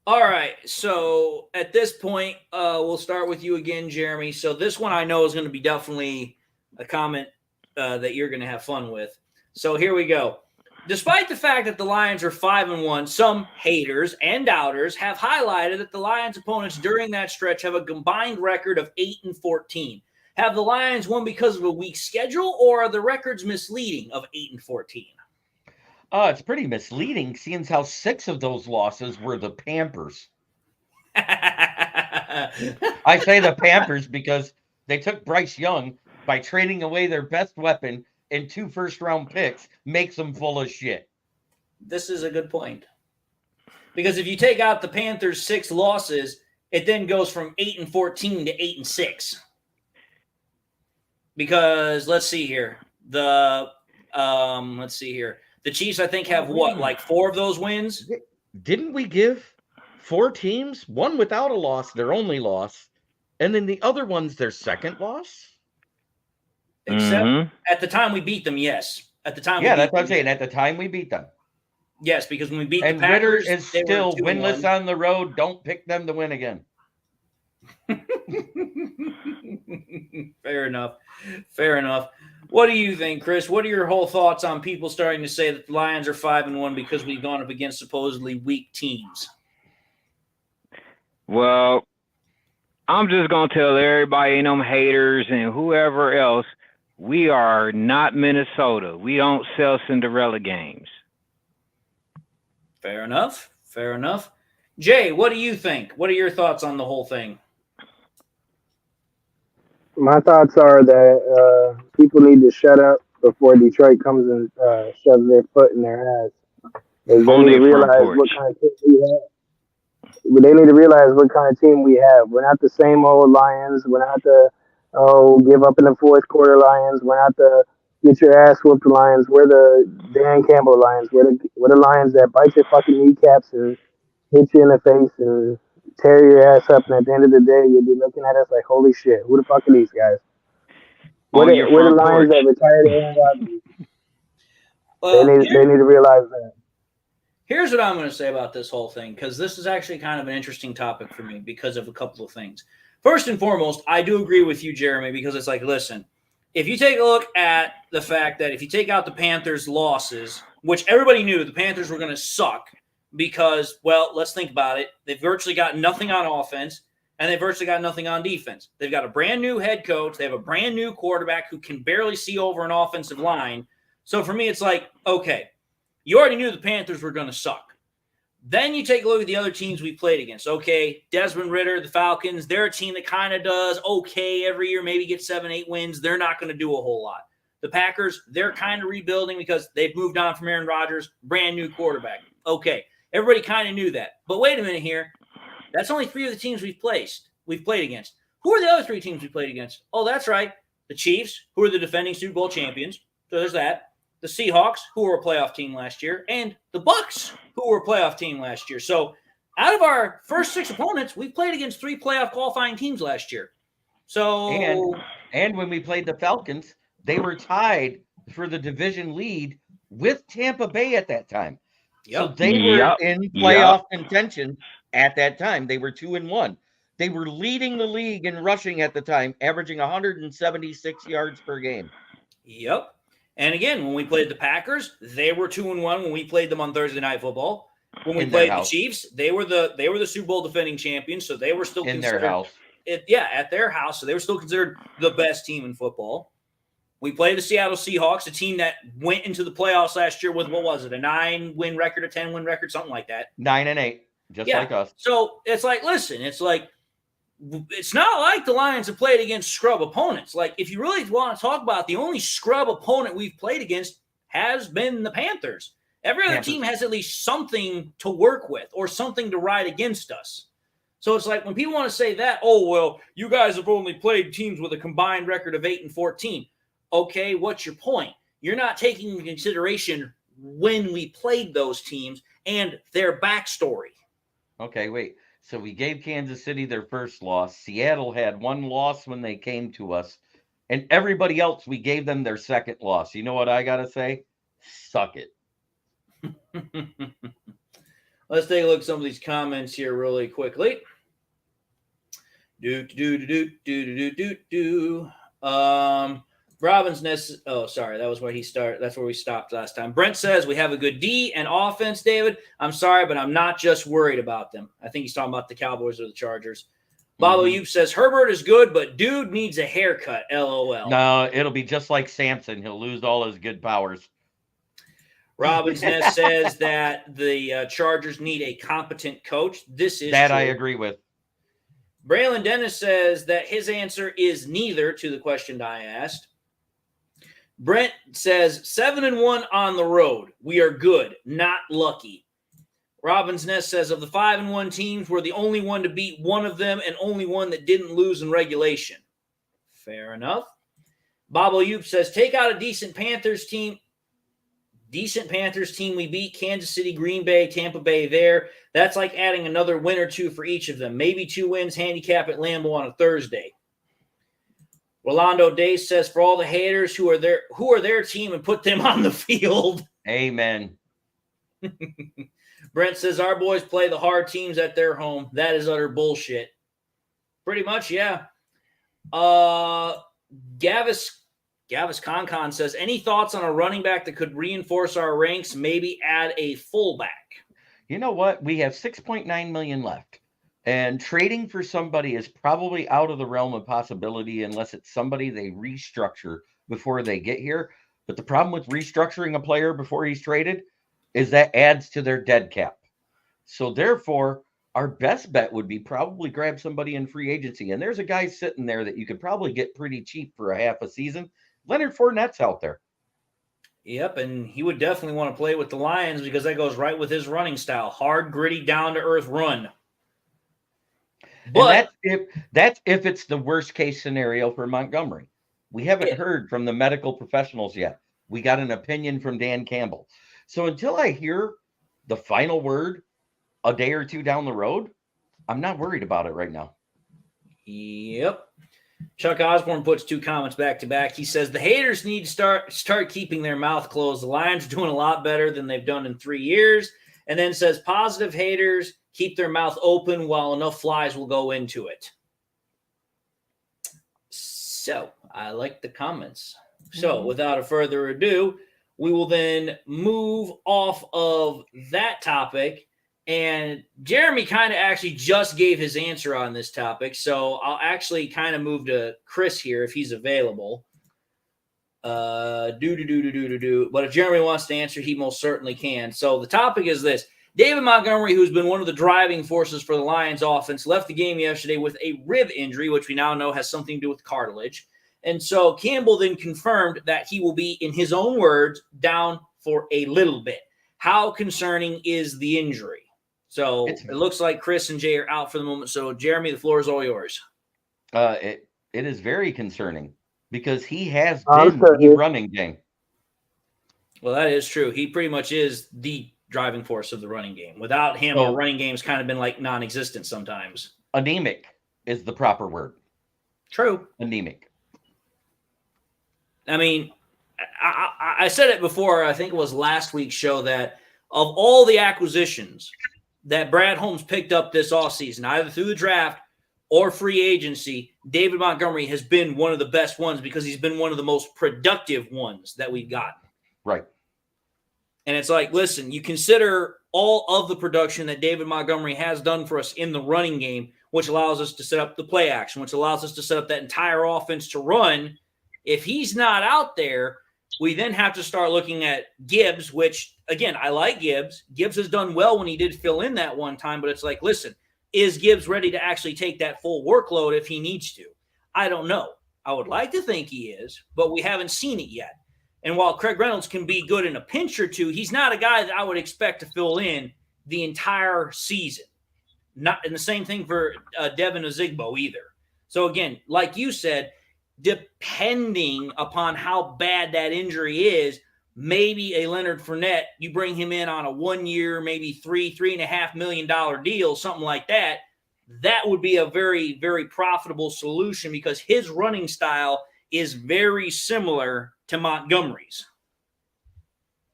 All right. So at this point, we'll start with you again, Jeremy. So this one I know is going to be definitely a comment that you're going to have fun with. So here we go. Despite the fact that the Lions are 5-1, some haters and doubters have highlighted that the Lions' opponents during that stretch have a combined record of 8-14. Have the Lions won because of a weak schedule, or are the records misleading of 8-14? It's pretty misleading, seeing how 6 of those losses were the Pampers. I say the Pampers because they took Bryce Young by trading away their best weapon and 2 first-round picks, makes them full of shit. This is a good point. Because if you take out the Panthers' 6 losses, it then goes from 8-14 to 8-6. Because let's see here. The Chiefs, I think, have what, like 4 of those wins? Didn't we give 4 teams, one without a loss, their only loss, and then the other one's their second loss? Except at the time we beat them, yes. At the time, that's what I'm saying. At the time we beat them. Yes, because when we beat the Packers, Ritter is still winless on the road. Don't pick them to win again. Fair enough. What do you think, Chris? What are your whole thoughts on people starting to say that the Lions are 5-1 because we've gone up against supposedly weak teams? Well, I'm just going to tell everybody and them haters and whoever else, we are not Minnesota. We don't sell Cinderella games. Fair enough. Jay, what do you think? What are your thoughts on the whole thing? My thoughts are that people need to shut up before Detroit comes and shoves their foot in their ass. They need to realize what kind of team we have. They need to realize what kind of team we have. We're not the same old Lions. We're not the give up in the fourth quarter Lions. We're not the get your ass whooped Lions. We're the Dan Campbell Lions. We're the Lions that bite your fucking kneecaps and hit you in the face and tear your ass up. And at the end of the day, you'll be looking at us like, holy shit, who the fuck are these guys? We're the Lions that retired Aaron Rodgers. They need to realize that. Here's what I'm going to say about this whole thing, because this is actually kind of an interesting topic for me because of a couple of things. First and foremost, I do agree with you, Jeremy, because it's like, listen, if you take a look at the fact that if you take out the Panthers' losses, which everybody knew the Panthers were going to suck because, well, let's think about it. They've virtually got nothing on offense, and they've virtually got nothing on defense. They've got a brand-new head coach. They have a brand-new quarterback who can barely see over an offensive line. So for me, it's like, okay, you already knew the Panthers were going to suck. Then you take a look at the other teams we played against. Okay, Desmond Ridder, the Falcons, they're a team that kind of does okay every year, maybe gets 7-8 wins. They're not going to do a whole lot. The Packers, they're kind of rebuilding because they've moved on from Aaron Rodgers, brand new quarterback. Okay, everybody kind of knew that. But wait a minute here. That's only 3 of the teams we've played against. Who are the other 3 teams we played against? Oh, that's right. The Chiefs, who are the defending Super Bowl champions. So there's that. The Seahawks, who were a playoff team last year, and the Bucs, who were a playoff team last year. So out of our first 6 opponents, we played against 3 playoff qualifying teams last year. So and when we played the Falcons, they were tied for the division lead with Tampa Bay at that time. Yep. So they were in playoff contention at that time. They were 2-1. They were leading the league in rushing at the time, averaging 176 yards per game. Yep. And again, when we played the Packers, they were 2-1 when we played them on Thursday Night Football. When we played the Chiefs, they were the Super Bowl defending champions, so they were still in their house. At their house, so they were still considered the best team in football. We played the Seattle Seahawks, a team that went into the playoffs last year with, what was it, a 9-win record, a 10-win record, something like that. 9-8. just like us. So it's like, listen, it's like, it's not like the Lions have played against scrub opponents. Like, if you really want to talk about the only scrub opponent we've played against has been the Panthers. Every other team has at least something to work with or something to ride against us. So it's like when people want to say that, oh, well, you guys have only played teams with a combined record of 8-14. Okay, what's your point? You're not taking into consideration when we played those teams and their backstory. Okay, wait. So we gave Kansas City their first loss. Seattle had one loss when they came to us. And everybody else, we gave them their second loss. You know what I got to say? Suck it. Let's take a look at some of these comments here really quickly. Robbins Ness. Oh, sorry. That was where he started. That's where we stopped last time. Brent says we have a good D and offense, David. I'm sorry, but I'm not just worried about them. I think he's talking about the Cowboys or the Chargers. Bobo Yoop says Herbert is good, but dude needs a haircut. LOL. No, it'll be just like Samson. He'll lose all his good powers. Robbins Ness says that the Chargers need a competent coach. This is that true. I agree with. Braylon Dennis says that his answer is neither to the question I asked. Brent says 7-1 on the road. We are good, not lucky. Robbins Ness says of the 5-1 teams, we're the only one to beat one of them and only one that didn't lose in regulation. Fair enough. Bobo Yoop says take out a decent Panthers team. Decent Panthers team we beat. Kansas City, Green Bay, Tampa Bay there. That's like adding another win or two for each of them. Maybe 2 wins, handicap at Lambeau on a Thursday. Rolando Days says for all the haters who are their team and put them on the field. Amen. Brent says our boys play the hard teams at their home. That is utter bullshit. Pretty much, yeah. Gavis Concon says, any thoughts on a running back that could reinforce our ranks, maybe add a fullback? You know what? We have $6.9 million left. And trading for somebody is probably out of the realm of possibility unless it's somebody they restructure before they get here. But the problem with restructuring a player before he's traded is that adds to their dead cap. So therefore, our best bet would be probably grab somebody in free agency. And there's a guy sitting there that you could probably get pretty cheap for a half a season. Leonard Fournette's out there. Yep, and he would definitely want to play with the Lions because that goes right with his running style. Hard, gritty, down-to-earth run. But that's if it's the worst case scenario for Montgomery. We haven't heard from the medical professionals yet. We got an opinion from Dan Campbell. So until I hear the final word a day or two down the road, I'm not worried about it right now. Yep. Chuck Osborne puts 2 comments back to back. He says the haters need to start keeping their mouth closed. The Lions are doing a lot better than they've done in 3 years. And then says positive haters keep their mouth open while enough flies will go into it. So I like the comments. So without a further ado, we will then move off of that topic. And Jeremy kind of actually just gave his answer on this topic. So I'll actually kind of move to Chris here if he's available. But if Jeremy wants to answer, he most certainly can. So the topic is this. David Montgomery, who's been one of the driving forces for the Lions offense, left the game yesterday with a rib injury, which we now know has something to do with cartilage. And so Campbell then confirmed that he will be, in his own words, down for a little bit. How concerning is the injury? So it looks like Chris and Jay are out for the moment. So, Jeremy, the floor is all yours. It is very concerning because he has been the running game. Well, that is true. He pretty much is the driving force of the running game. Without him, the running game's kind of been like non-existent sometimes. Anemic is the proper word. True. Anemic. I mean, I said it before, I think it was last week's show, that of all the acquisitions that Brad Holmes picked up this offseason, either through the draft or free agency, David Montgomery has been one of the best ones because he's been one of the most productive ones that we've gotten. Right. And it's like, listen, you consider all of the production that David Montgomery has done for us in the running game, which allows us to set up the play action, which allows us to set up that entire offense to run. If he's not out there, we then have to start looking at Gibbs, which, again, I like Gibbs. Gibbs has done well when he did fill in that one time, but it's like, listen, is Gibbs ready to actually take that full workload if he needs to? I don't know. I would like to think he is, but we haven't seen it yet. And while Craig Reynolds can be good in a pinch or two, he's not a guy that I would expect to fill in the entire season. And the same thing for Devin Ozigbo either. So again, like you said, depending upon how bad that injury is, maybe a Leonard Fournette, you bring him in on a 1 year, maybe $3.5 million deal, something like that. That would be a very, very profitable solution because his running style is very similar to Montgomery's.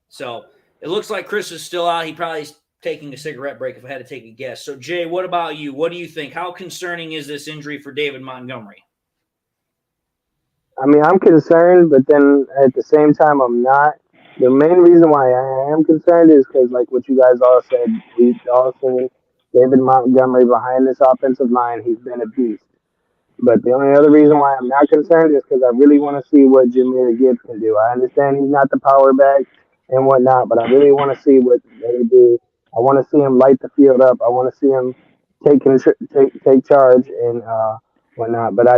So it looks like Chris is still out. He probably is taking a cigarette break if I had to take a guess. So, Jay, what about you? What do you think? How concerning is this injury for David Montgomery? I mean, I'm concerned, but then at the same time, I'm not. The main reason why I am concerned is because, like what you guys all said, we've all seen David Montgomery behind this offensive line. He's been a beast. But the only other reason why I'm not concerned is because I really want to see what Jahmyr Gibbs can do. I understand he's not the power back and whatnot, but I really want to see what they do. I want to see him light the field up. I want to see him take charge and whatnot. But I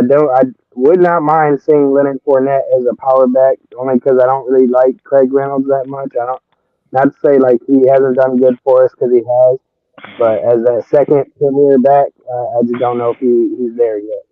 would not mind seeing Leonard Fournette as a power back, only because I don't really like Craig Reynolds that much. Not to say like he hasn't done good for us, because he has, but as that second premier back, I just don't know if he's there yet.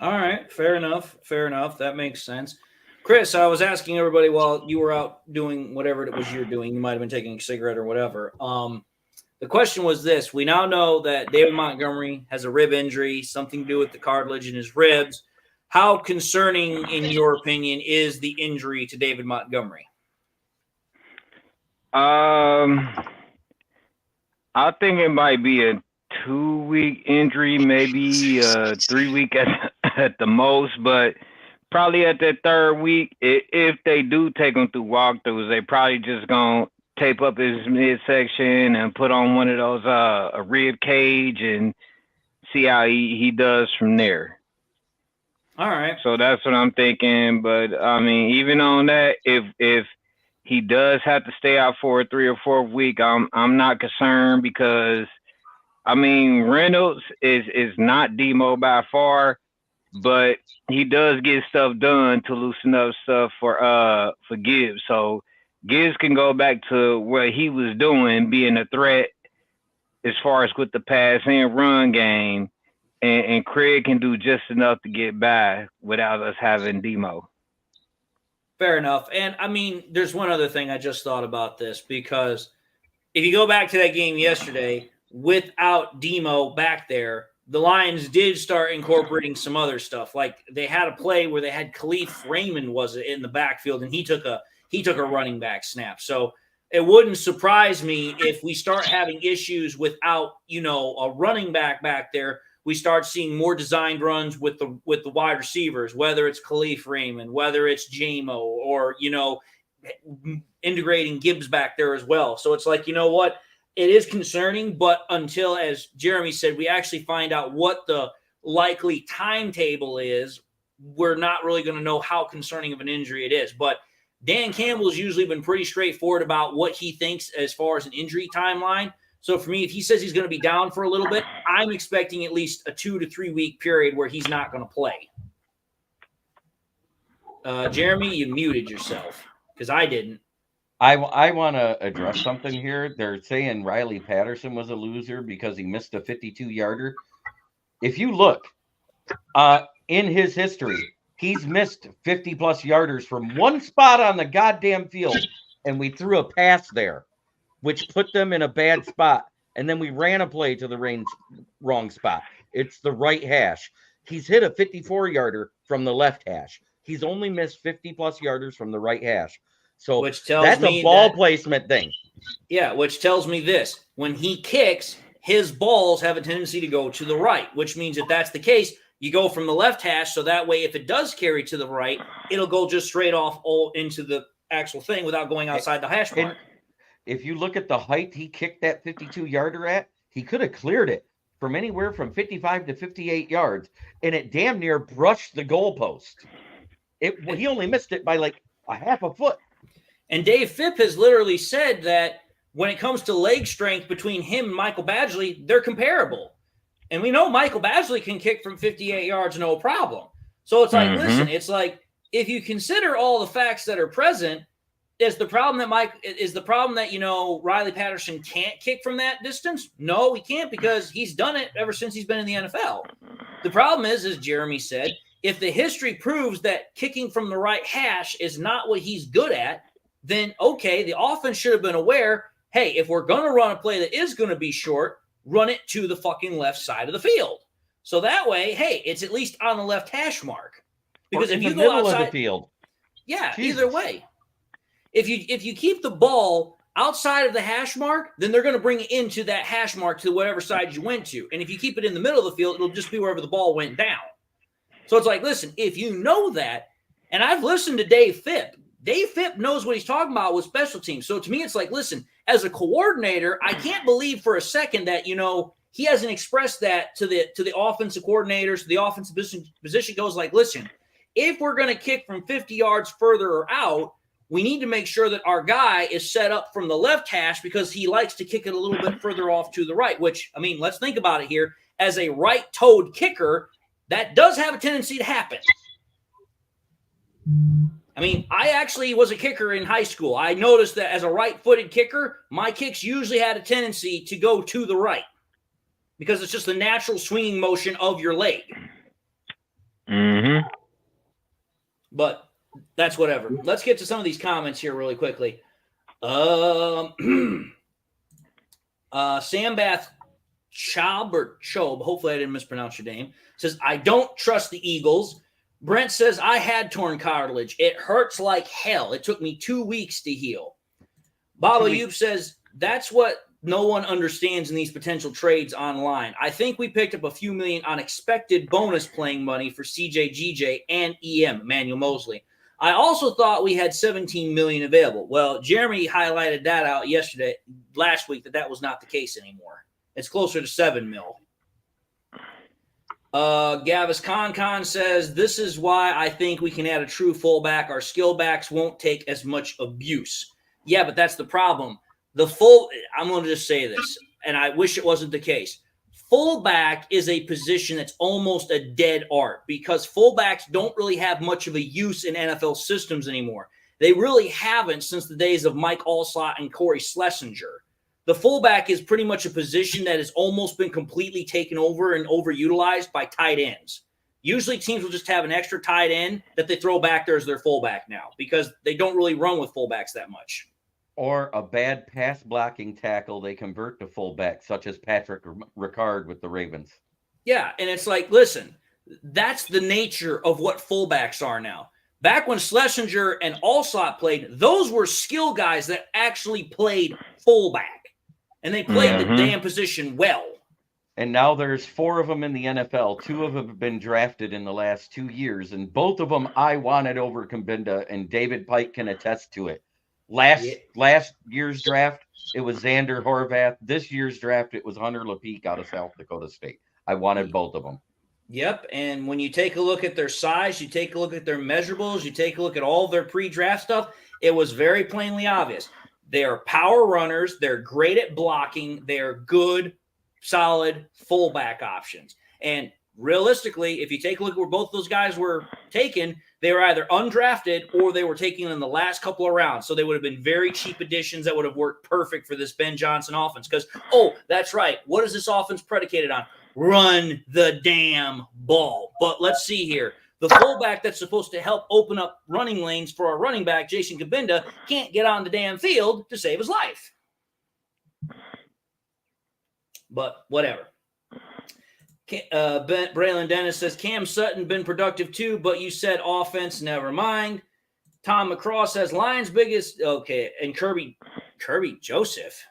All right, fair enough. Fair enough. That makes sense. Chris, I was asking everybody while you were out doing whatever it was you're doing. You might have been taking a cigarette or whatever. The question was this. We now know that David Montgomery has a rib injury, something to do with the cartilage in his ribs. How concerning, in your opinion, is the injury to David Montgomery? I think it might be a 2-week injury, maybe 3 week at the most, but probably at that third week, if they do take him through walkthroughs, they probably just gonna tape up his midsection and put on one of those a rib cage and see how he does from there. All right. So that's what I'm thinking. But I mean, even on that, if he does have to stay out for a 3 or 4 week, I'm not concerned, because I mean, Reynolds is not Demo by far, but he does get stuff done to loosen up stuff for Gibbs. So Gibbs can go back to what he was doing, being a threat as far as with the pass and run game, and Craig can do just enough to get by without us having Demo. Fair enough. And I mean, there's one other thing I just thought about this, because if you go back to that game yesterday, without Demo back there, the Lions did start incorporating some other stuff. Like they had a play where they had Khalif Raymond in the backfield, and he took a running back snap. So it wouldn't surprise me if we start having issues without, a running back there. We start seeing more designed runs with the wide receivers, whether it's Khalif Raymond, whether it's JMO, or, integrating Gibbs back there as well. So it's like, you know what? It is concerning, but until, as Jeremy said, we actually find out what the likely timetable is, we're not really going to know how concerning of an injury it is. But Dan Campbell's usually been pretty straightforward about what he thinks as far as an injury timeline. So for me, if he says he's going to be down for a little bit, I'm expecting at least a 2 to 3 week period where he's not going to play. Jeremy, you muted yourself because I didn't. I want to address something here. They're saying Riley Patterson was a loser because he missed a 52-yarder. If you look in his history, he's missed 50-plus yarders from one spot on the goddamn field, and we threw a pass there, which put them in a bad spot, and then we ran a play to the wrong spot. It's the right hash. He's hit a 54-yarder from the left hash. He's only missed 50-plus yarders from the right hash. So that's a ball placement thing. Yeah, which tells me this. When he kicks, his balls have a tendency to go to the right, which means if that's the case, you go from the left hash, so that way if it does carry to the right, it'll go just straight off all into the actual thing without going outside the hash mark. If you look at the height he kicked that 52-yarder at, he could have cleared it from anywhere from 55 to 58 yards, and it damn near brushed the goalpost. He only missed it by like a half a foot. And Dave Phipp has literally said that when it comes to leg strength between him and Michael Badgley, they're comparable. And we know Michael Badgley can kick from 58 yards, no problem. So it's like, listen, it's like, if you consider all the facts that are present, is the problem that Riley Patterson can't kick from that distance? No, he can't, because he's done it ever since he's been in the NFL. The problem is, as Jeremy said, if the history proves that kicking from the right hash is not what he's good at, then okay, the offense should have been aware, hey, if we're going to run a play that is going to be short, run it to the fucking left side of the field. So that way, hey, it's at least on the left hash mark. Because if you go outside of the field. Yeah, either way. If you keep the ball outside of the hash mark, then they're going to bring it into that hash mark to whatever side you went to. And if you keep it in the middle of the field, it'll just be wherever the ball went down. So it's like, listen, if you know that, and I've listened to Dave Phipp. Dave Phipp knows what he's talking about with special teams. So to me, it's like, listen, as a coordinator, I can't believe for a second that, he hasn't expressed that to the offensive coordinators, to the offensive position goes like, listen, if we're going to kick from 50 yards further or out, we need to make sure that our guy is set up from the left hash because he likes to kick it a little bit further off to the right, which, I mean, let's think about it here. As a right-toed kicker, that does have a tendency to happen. I mean, I actually was a kicker in high school. I noticed that as a right-footed kicker, my kicks usually had a tendency to go to the right because it's just the natural swinging motion of your leg. Mm-hmm. But that's whatever. Let's get to some of these comments here really quickly. Sambath Chob, hopefully I didn't mispronounce your name, says, I don't trust the Eagles. Brent says, I had torn cartilage. It hurts like hell. It took me 2 weeks to heal. Baba Yoop says, that's what no one understands in these potential trades online. I think we picked up a few million on expected bonus playing money for CJ GJ and EM, Emmanuel Mosley. I also thought we had 17 million available. Well, Jeremy highlighted that out last week, that was not the case anymore. It's closer to 7 mil. Gavis Con says, this is why I think we can add a true fullback. Our skill backs won't take as much abuse. Yeah, but that's the problem. I'm going to just say this, and I wish it wasn't the case. Fullback is a position that's almost a dead art because fullbacks don't really have much of a use in NFL systems anymore. They really haven't since the days of Mike Allstott and Corey Schlesinger. The fullback is pretty much a position that has almost been completely taken over and overutilized by tight ends. Usually teams will just have an extra tight end that they throw back there as their fullback now because they don't really run with fullbacks that much. Or a bad pass blocking tackle they convert to fullback, such as Patrick Ricard with the Ravens. Yeah, and it's like, listen, that's the nature of what fullbacks are now. Back when Schlesinger and Allstott played, those were skill guys that actually played fullback. And they played the damn position well. And now there's 4 of them in the NFL. 2 of them have been drafted in the last 2 years. And both of them I wanted over Kumbinda, and David Pike can attest to it. Last year's draft, it was Xander Horvath. This year's draft, it was Hunter LePeak out of South Dakota State. I wanted both of them. Yep, and when you take a look at their size, you take a look at their measurables, you take a look at all their pre-draft stuff, it was very plainly obvious. They are power runners. They're great at blocking. They're good, solid fullback options. And realistically, if you take a look at where both those guys were taken, they were either undrafted or they were taken in the last couple of rounds. So they would have been very cheap additions that would have worked perfect for this Ben Johnson offense. Because, that's right. What is this offense predicated on? Run the damn ball. But let's see here. The fullback that's supposed to help open up running lanes for our running back, Jason Kumbinda, can't get on the damn field to save his life. But whatever. Braylon Dennis says, Cam Sutton been productive too, but you said offense, never mind. Tom McCraw says, Lions biggest, okay, and Kirby Joseph.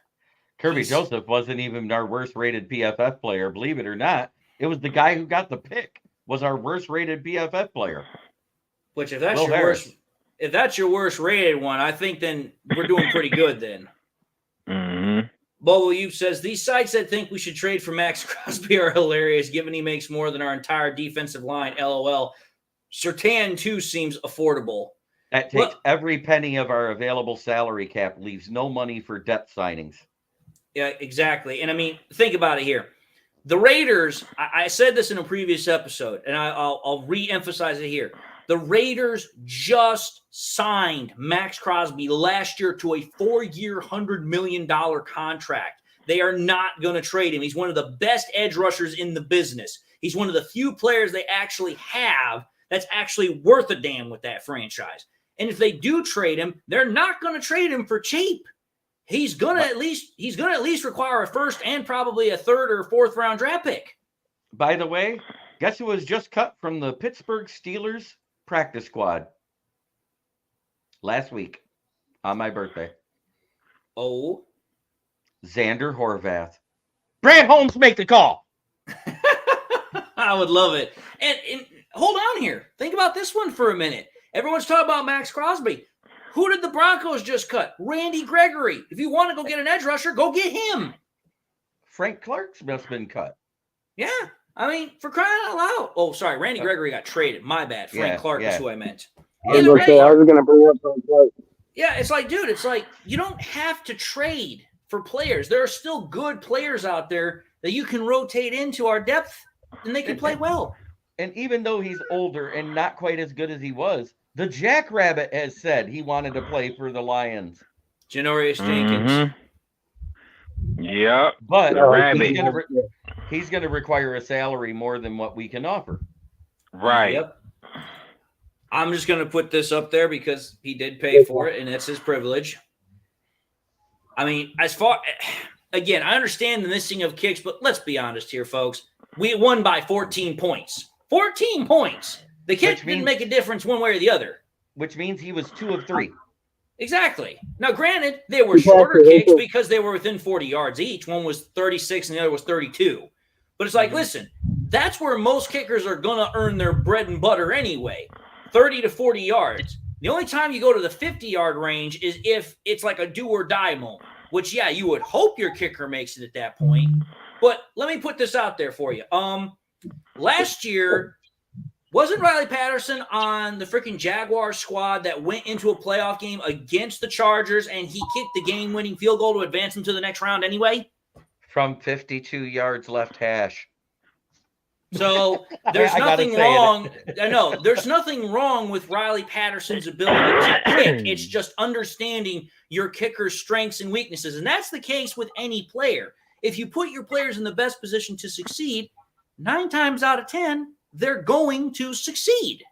Joseph wasn't even our worst-rated PFF player, believe it or not. It was the guy who got the pick. Was our worst-rated PFF player. Which, if that's your worst-rated one, I think then we're doing pretty good then. Mm-hmm. Bobo Youp says, these sites that think we should trade for Max Crosby are hilarious, given he makes more than our entire defensive line, LOL. Surtain, too, seems affordable. That takes every penny of our available salary cap, leaves no money for depth signings. Yeah, exactly. And I mean, think about it here. The Raiders, I said this in a previous episode, and I'll re-emphasize it here. The Raiders just signed Max Crosby last year to a 4-year, $100 million contract. They are not going to trade him. He's one of the best edge rushers in the business. He's one of the few players they actually have that's actually worth a damn with that franchise. And if they do trade him, they're not going to trade him for cheap. He's gonna at least require a first and probably a third or fourth round draft pick. By the way, guess who was just cut from the Pittsburgh Steelers practice squad last week on my birthday? Oh, Xander Horvath. Brad Holmes, make the call. I would love it. And hold on here. Think about this one for a minute. Everyone's talking about Max Crosby. Who did the Broncos just cut? Randy Gregory. If you want to go get an edge rusher, go get him. Frank Clark's must have been cut. Yeah. I mean, for crying out loud. Oh, sorry. Randy Gregory got traded. My bad. Frank Clark is who I meant. I was going to bring up Frank Clark. Yeah, it's like, dude, it's like you don't have to trade for players. There are still good players out there that you can rotate into our depth, and they can play well. And even though he's older and not quite as good as he was, the Jackrabbit has said he wanted to play for the Lions. Janorius Jenkins. Yep. But Rabbit. he's going to require a salary more than what we can offer. Right. Yep. I'm just going to put this up there because he did pay for it, and that's his privilege. I mean, again, I understand the missing of kicks, but let's be honest here, folks. We won by 14 points. 14 points. The kick didn't make a difference one way or the other. Which means he was 2 of 3. Exactly. Now, granted, they were shorter kicks because they were within 40 yards each. One was 36 and the other was 32. But it's like, listen, that's where most kickers are going to earn their bread and butter anyway, 30 to 40 yards. The only time you go to the 50-yard range is if it's like a do-or-die moment, which, yeah, you would hope your kicker makes it at that point. But let me put this out there for you. Last year, wasn't Riley Patterson on the freaking Jaguars squad that went into a playoff game against the Chargers and he kicked the game-winning field goal to advance them to the next round anyway? From 52 yards left hash. So there's nothing wrong. I know there's nothing wrong with Riley Patterson's ability to kick. It's just understanding your kicker's strengths and weaknesses. And that's the case with any player. If you put your players in the best position to succeed, 9 times out of 10, they're going to succeed.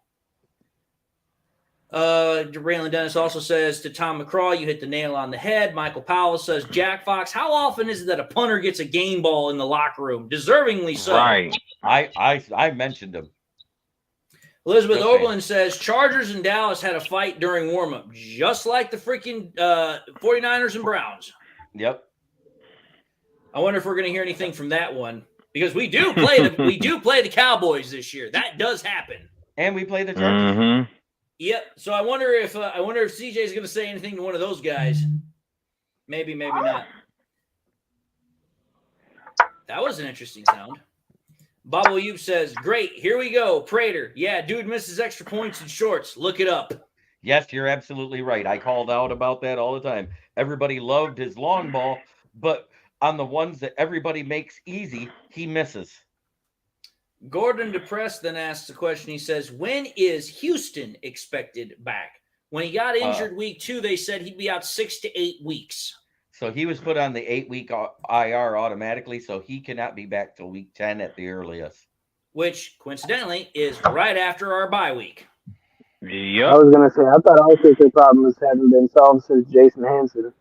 Raylan Dennis also says to Tom McCraw, you hit the nail on the head. Michael Powell says, Jack Fox, how often is it that a punter gets a game ball in the locker room? Deservingly so. Right. I mentioned him. Elizabeth Oberlin says, Chargers and Dallas had a fight during warmup, just like the freaking 49ers and Browns. Yep. I wonder if we're going to hear anything from that one. Because we do play the Cowboys this year. That does happen. And we play the Chargers. Mm-hmm. Yep. So I wonder if CJ is going to say anything to one of those guys. Maybe not. That was an interesting sound. Bob Ayub says, great, here we go. Prater. Yeah, dude misses extra points in shorts. Look it up. Yes, you're absolutely right. I called out about that all the time. Everybody loved his long ball, but on the ones that everybody makes easy, he misses. Gordon Depressed then asks the question. He says, when is Houston expected back? When he got injured week 2, they said he'd be out 6 to 8 weeks. So he was put on the 8-week IR automatically, so he cannot be back till week 10 at the earliest. Which, coincidentally, is right after our bye week. Yep. I was going to say, I thought all sorts of problems hadn't been solved since Jason Hansen.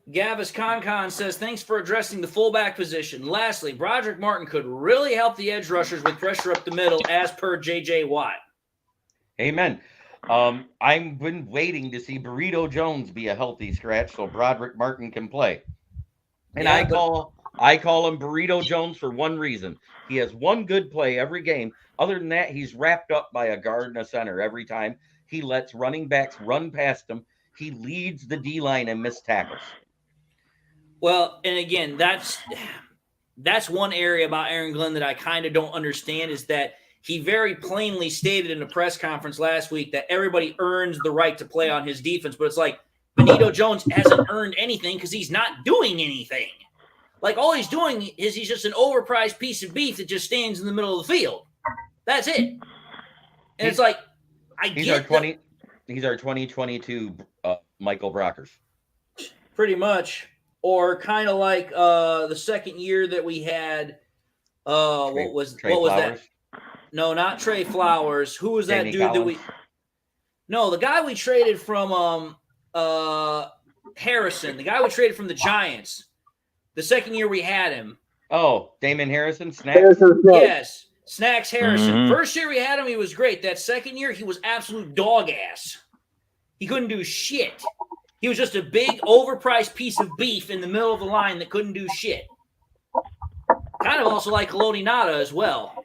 Gavis Concon says, thanks for addressing the fullback position. Lastly, Broderick Martin could really help the edge rushers with pressure up the middle, as per J.J. Watt. Amen. I've been waiting to see Burrito Jones be a healthy scratch so Broderick Martin can play. And Yeah, I call him Burrito Jones for one reason. He has one good play every game. Other than that, he's wrapped up by a guard and a center every time. He lets running backs run past him. He leads the D-line in missed tackles. Well, and again, that's one area about Aaron Glenn that I kind of don't understand is that he very plainly stated in a press conference last week that everybody earns the right to play on his defense. But it's like Benito Jones hasn't earned anything because he's not doing anything. Like, all he's doing is he's just an overpriced piece of beef that just stands in the middle of the field. That's it. And it's like, He's our 2022 Michael Brockers. Pretty much. Or kind of like the second year that we had what was that? No, not Trey Flowers. Who was that Danny dude Collins. the guy we traded from Harrison, the guy we traded from the Giants. The second year we had him. Oh, Damon Harrison, Snacks? Harrison Smith. Yes, Snacks Harrison. Mhm. First year we had him, he was great. That second year, he was absolute dog ass. He couldn't do shit. He was just a big, overpriced piece of beef in the middle of the line that couldn't do shit. Kind of also like Haloti Nada as well.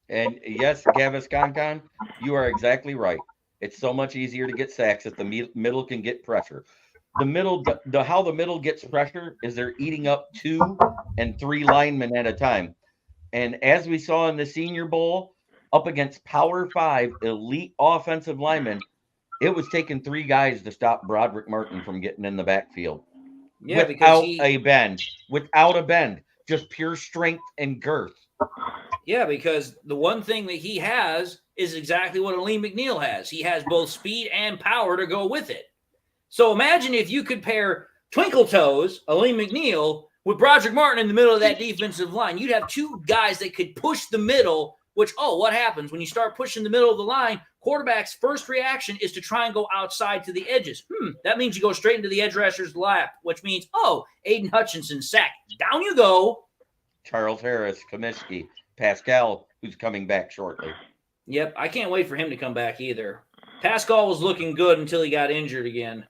And yes, Gavis Concon, you are exactly right. It's so much easier to get sacks if the middle can get pressure. The middle, how the middle gets pressure is they're eating up 2 and 3 linemen at a time. And as we saw in the Senior Bowl, up against Power 5 elite offensive linemen, it was taking 3 guys to stop Broderick Martin from getting in the backfield. Yeah, without a bend, just pure strength and girth. Yeah, because the one thing that he has is exactly what Aleem McNeil has. He has both speed and power to go with it. So imagine if you could pair Twinkle Toes, Aleem McNeil, with Broderick Martin in the middle of that defensive line. You'd have 2 guys that could push the middle, which, what happens when you start pushing the middle of the line? Quarterback's first reaction is to try and go outside to the edges. That means you go straight into the edge rusher's lap, which means, Aiden Hutchinson sack. Down you go. Charles Harris, Comiskey, Pascal, who's coming back shortly. Yep, I can't wait for him to come back either. Pascal was looking good until he got injured again.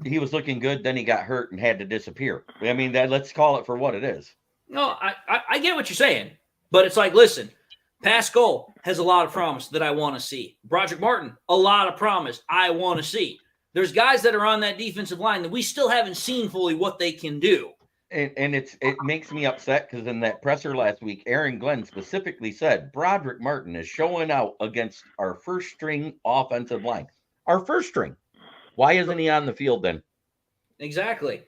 He was looking good, then he got hurt and had to disappear. I mean, let's call it for what it is. No, I get what you're saying, but it's like, listen, Pascal has a lot of promise that I want to see. Broderick Martin, a lot of promise I want to see. There's guys that are on that defensive line that we still haven't seen fully what they can do. And it makes me upset because in that presser last week, Aaron Glenn specifically said Broderick Martin is showing out against our first string offensive line. Our first string. Why isn't he on the field then? Exactly.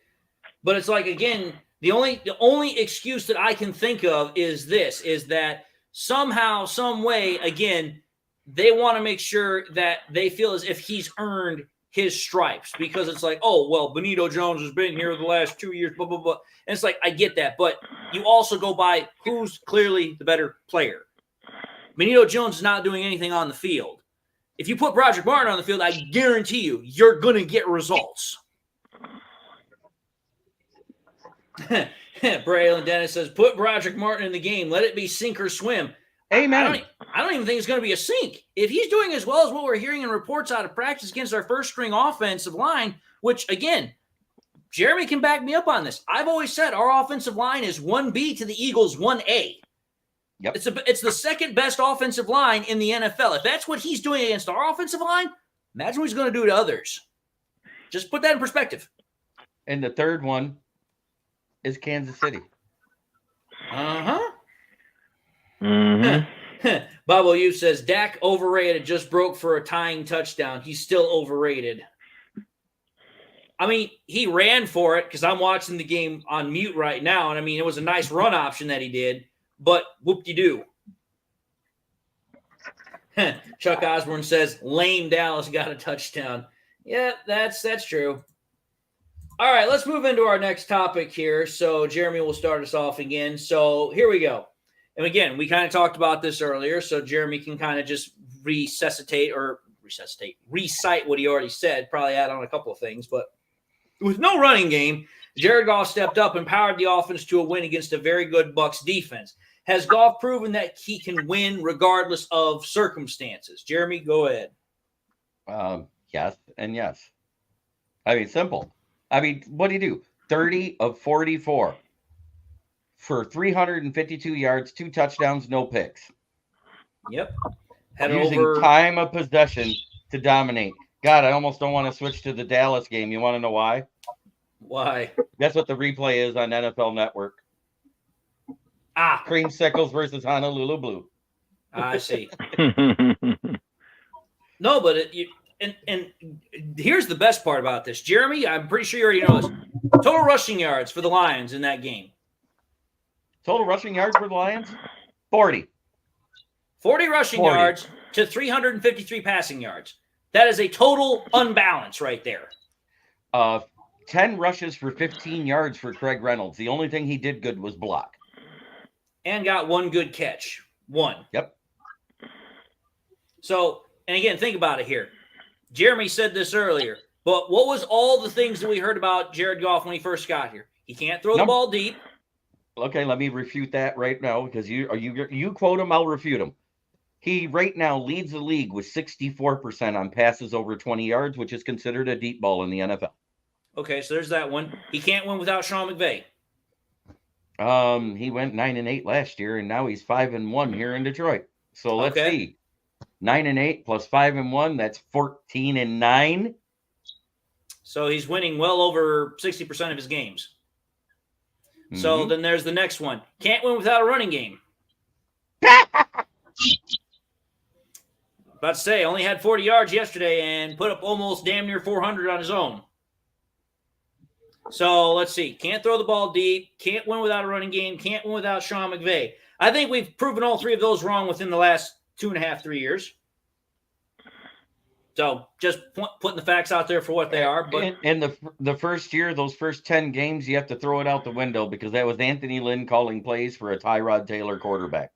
But it's like, again, the only excuse that I can think of is that somehow, some way, again, they want to make sure that they feel as if he's earned his stripes, because it's like, Benito Jones has been here the last 2 years, blah, blah, blah. And it's like, I get that, but you also go by who's clearly the better player. Benito Jones is not doing anything on the field. If you put Broderick Martin on the field, I guarantee you're going to get results. Braylon Dennis says, put Broderick Martin in the game. Let it be sink or swim. Amen. I don't even think it's going to be a sink. If he's doing as well as what we're hearing in reports out of practice against our first string offensive line, which, again, Jeremy can back me up on this. I've always said our offensive line is 1B to the Eagles 1A. Yep. It's the second best offensive line in the NFL. If that's what he's doing against our offensive line, imagine what he's going to do to others. Just put that in perspective. And the third one is Kansas City. Uh-huh. Mm-hmm. Bobo U says, Dak overrated, just broke for a tying touchdown. He's still overrated. I mean, he ran for it because I'm watching the game on mute right now. And I mean, it was a nice run option that he did, but whoop-de-doo. Chuck Osborne says, lame Dallas got a touchdown. Yeah, that's true. All right, let's move into our next topic here. So Jeremy will start us off again. So here we go. And again, we kind of talked about this earlier, so Jeremy can kind of just recite what he already said, probably add on a couple of things. But with no running game, Jared Goff stepped up and powered the offense to a win against a very good Bucs defense. Has Goff proven that he can win regardless of circumstances? Jeremy, go ahead. Yes and yes. I mean, simple. I mean, what do you do? 30 of 44 for 352 yards, 2 touchdowns, no picks. Yep. Using time of possession to dominate. God, I almost don't want to switch to the Dallas game. You want to know why? Why? That's what the replay is on NFL Network. Creamsicles versus Honolulu Blue. I see. No, but and here's the best part about this, Jeremy. I'm pretty sure you already know this. Total rushing yards for the Lions in that game. Total rushing yards for the Lions? 40. 40 rushing yards to 353 passing yards. That is a total unbalance right there. 10 rushes for 15 yards for Craig Reynolds. The only thing he did good was block. And got one good catch. One. Yep. So, and again, think about it here. Jeremy said this earlier, but what was all the things that we heard about Jared Goff when he first got here? He can't throw the ball deep. Okay, let me refute that right now because you quote him, I'll refute him. He right now leads the league with 64% on passes over 20 yards, which is considered a deep ball in the NFL. Okay, so there's that one. He can't win without Sean McVay. He went 9-8 last year, and now he's 5-1 here in Detroit. So let's see. 9-8 plus 5-1, that's 14-9. So he's winning well over 60% of his games. So then there's the next one. Can't win without a running game. About to say, only had 40 yards yesterday and put up almost damn near 400 on his own. So let's see. Can't throw the ball deep. Can't win without a running game. Can't win without Sean McVay. I think we've proven all three of those wrong within the last 2.5, 3 years. So just putting the facts out there for what they are. But in the first year, those first 10 games, you have to throw it out the window because that was Anthony Lynn calling plays for a Tyrod Taylor quarterback.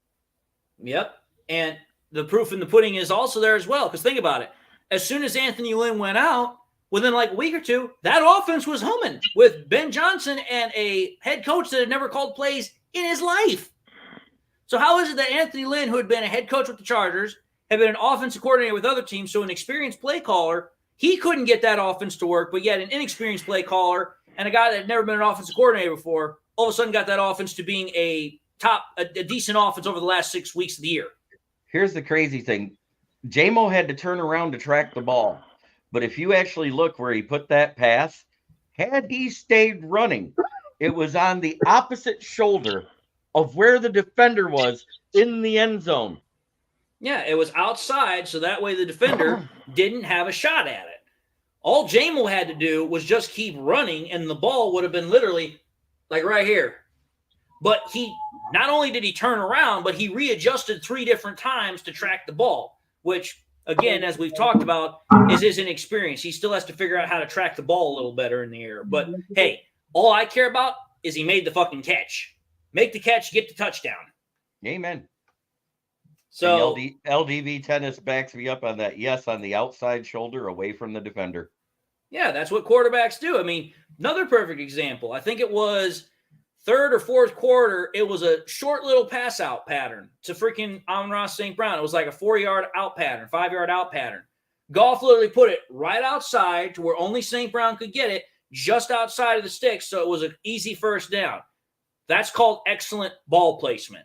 Yep. And the proof in the pudding is also there as well. Because think about it. As soon as Anthony Lynn went out, within like a week or two, that offense was humming with Ben Johnson and a head coach that had never called plays in his life. So how is it that Anthony Lynn, who had been a head coach with the Chargers, had been an offensive coordinator with other teams, so an experienced play caller, he couldn't get that offense to work, but yet an inexperienced play caller and a guy that had never been an offensive coordinator before, all of a sudden got that offense to being a decent offense over the last 6 weeks of the year. Here's the crazy thing. J-Mo had to turn around to track the ball. But if you actually look where he put that pass, had he stayed running, it was on the opposite shoulder of where the defender was in the end zone. Yeah, it was outside, so that way the defender didn't have a shot at it. All J-Mo had to do was just keep running, and the ball would have been literally like right here. But he not only did he turn around, but he readjusted 3 different times to track the ball, which, again, as we've talked about, is his inexperience. He still has to figure out how to track the ball a little better in the air. But, hey, all I care about is he made the fucking catch. Make the catch, get the touchdown. Amen. So LDV tennis backs me up on that. Yes, on the outside shoulder away from the defender. Yeah, that's what quarterbacks do. I mean, another perfect example. I think it was third or fourth quarter. It was a short little pass out pattern to freaking Amon-Ra St. Brown. It was like a 4-yard out pattern, 5-yard out pattern. Goff literally put it right outside to where only St. Brown could get it, just outside of the sticks. So it was an easy first down. That's called excellent ball placement.